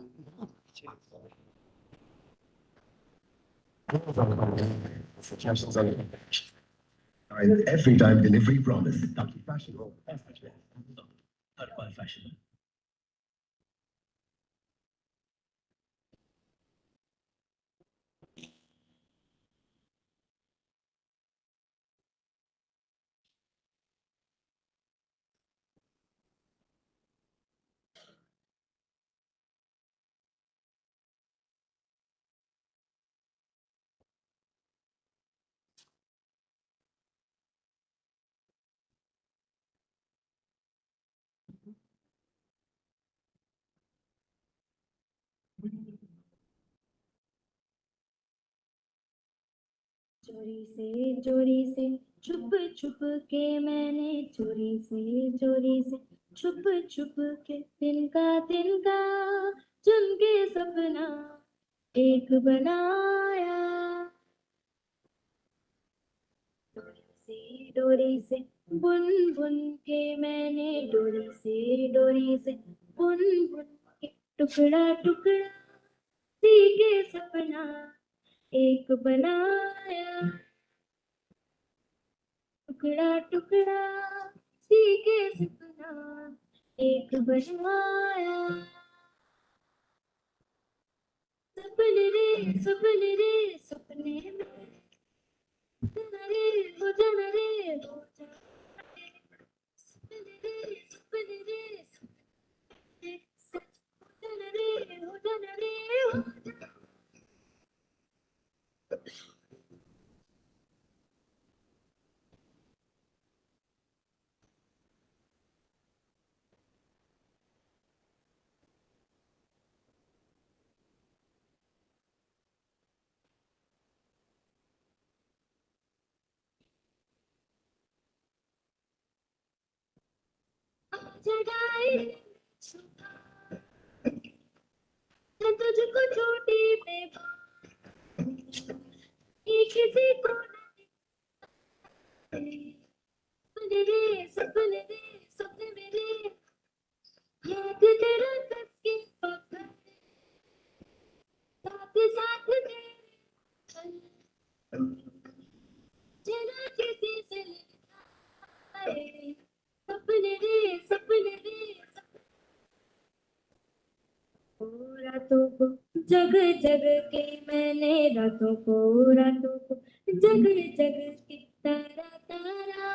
And every time delivery promise. Taki fashion हो हर पल fashion. चोरी से छुप छुप के मैंने चोरी से छुप छुप के तिनका चुन के सपना एक बनाया डोरी से बुन बुन के मैंने डोरी से बुन बुन के टुकड़ा टुकड़ा सी के सपना एक बनाया टुकड़ा टुकड़ा सी के सपना एक बनाया सपने रे सपने रे सपने में जाना रे हो जाना रे हो जाना रे सपने रे सपने रे सपने हो जाना रे हो जाना रे हो जाना जगाए मैं तुझको छोटी में किसी को सपने रे सपने रे सपने मेरे याद तेरा सबके पकड़ साथ साथ तेरे जना किसी से लगाए सपने रे सपने रे रातों को जग जग के मैंने रातों को जग जग के तारा तारा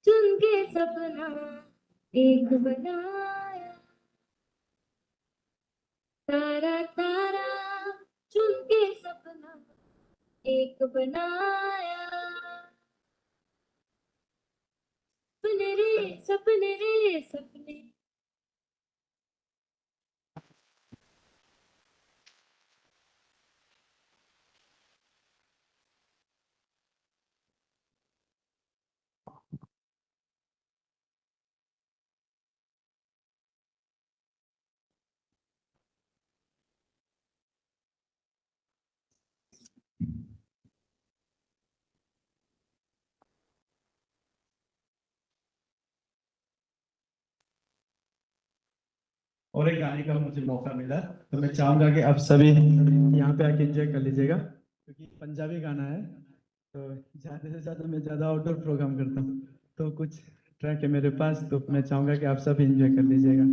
चुन के सपना एक बनाया तारा तारा चुन के सपना एक बनाया सपने रे सपने रे सपने और एक गाने का मुझे मौका मिला तो मैं चाहूंगा कि आप सभी यहाँ पे आके एंजॉय कर लीजिएगा क्योंकि पंजाबी गाना है तो ज़्यादा से ज़्यादा मैं ज़्यादा आउटडोर प्रोग्राम करता हूँ तो कुछ ट्रैक है मेरे पास तो मैं चाहूंगा कि आप सभी एंजॉय कर लीजिएगा।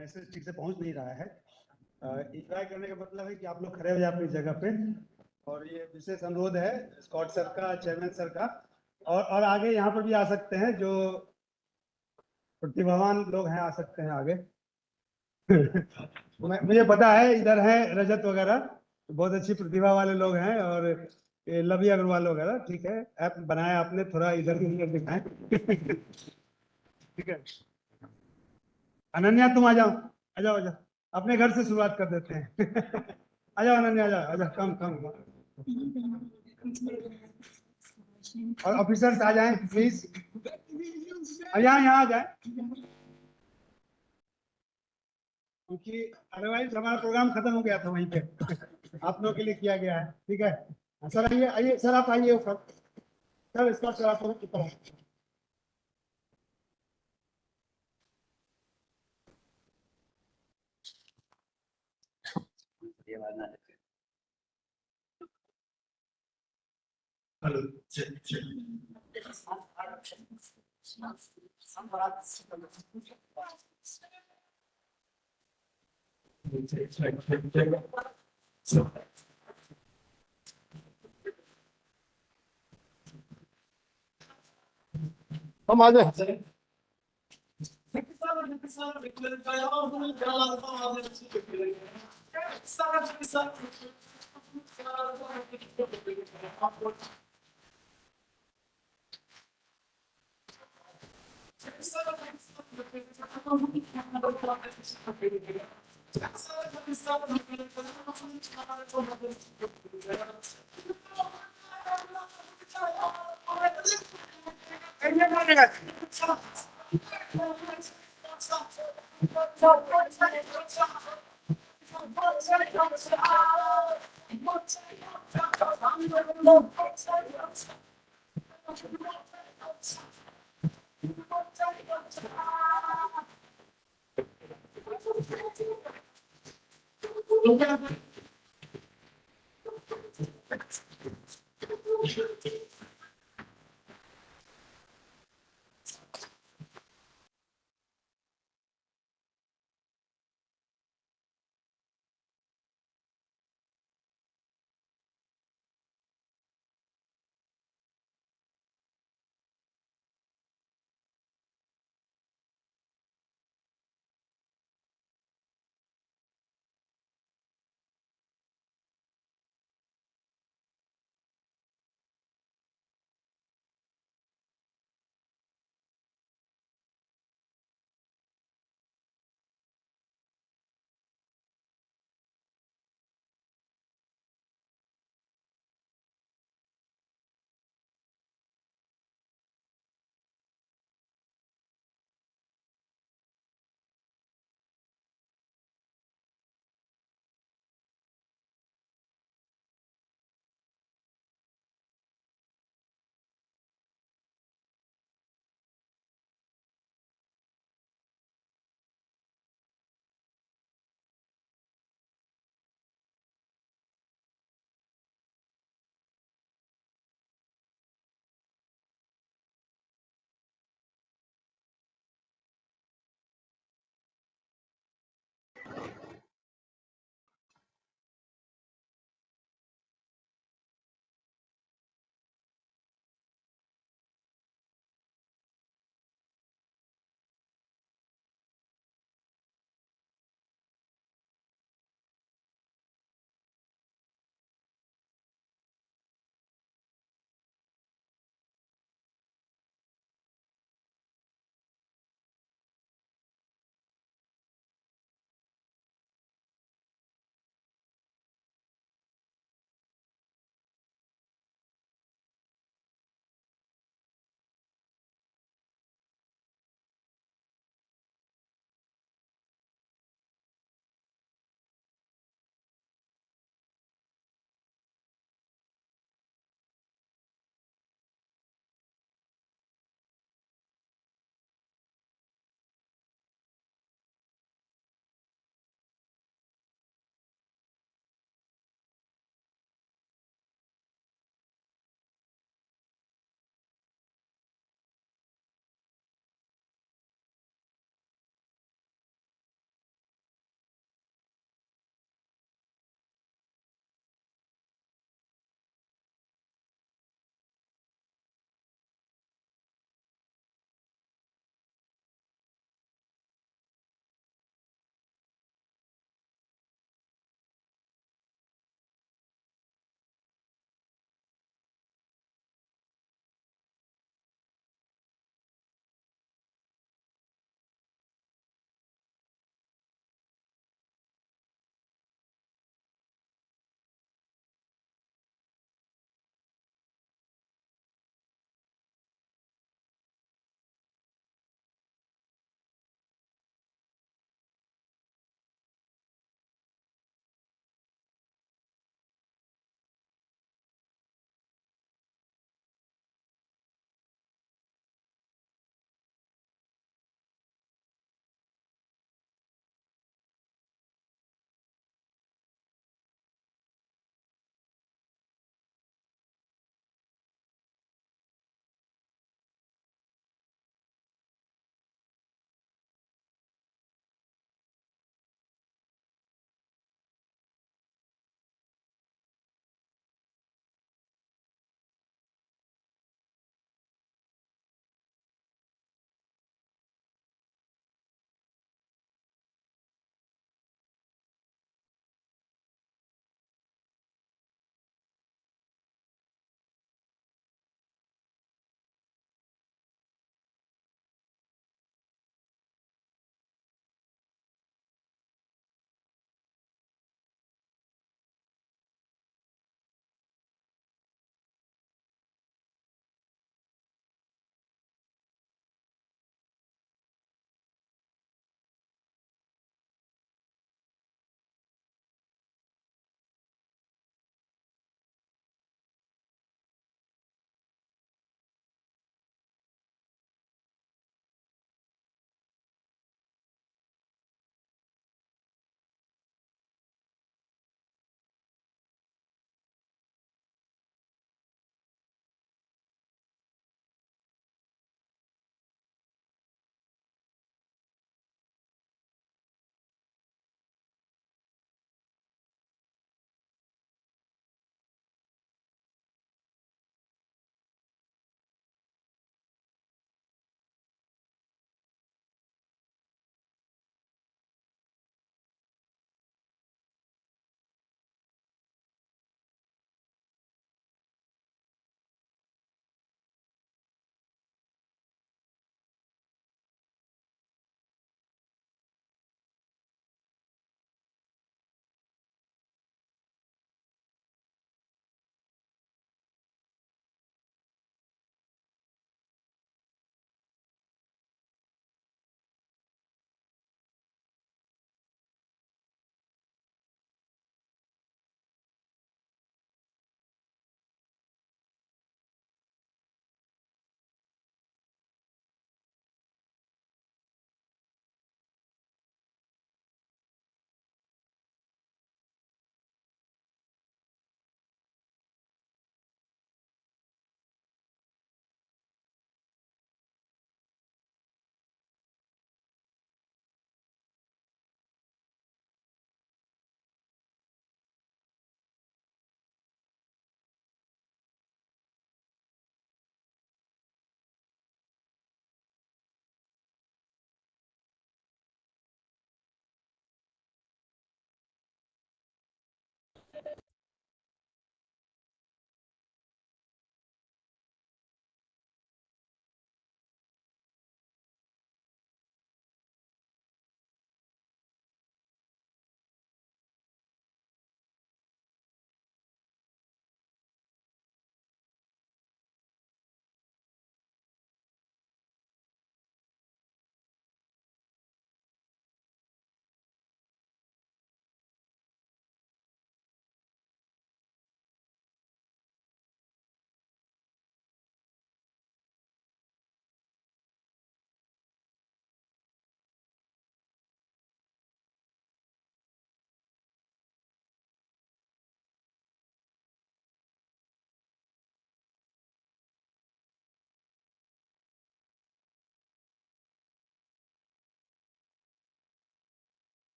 मैसेज ठीक से पहुंच नहीं रहा है। इंजॉय करने का मतलब है कि आप लोग खड़े हो जाए अपनी जगह पे और ये विशेष अनुरोध है स्कॉट सर का चेयरमैन सर का और आगे यहाँ पर भी आ सकते हैं जो प्रतिभावान लोग हैं आ सकते हैं आगे। मुझे पता है इधर है रजत वगैरह बहुत अच्छी प्रतिभा वाले लोग हैं और ये लवी अग्रवाल वगैरह ठीक है ऐप बनाया आपने थोड़ा इधर भी इधर दिखाएं। ठीक है अनन्या तुम आ जाओ आ जाओ आ जाओ अपने घर से शुरुआत कर देते हैं। आ जाओ अनन्या आ जाओ कम कम और ऑफिसर्स आ जाएं प्लीज यहाँ आ जाए क्योंकि अदरवाइज हमारा प्रोग्राम खत्म हो गया था वहीं पे। आप लोगों के लिए किया गया है ठीक है। सर आइए आइए सर आप आइए ऊपर सर इसका सर आप ऊपर हेलो हम आ जाए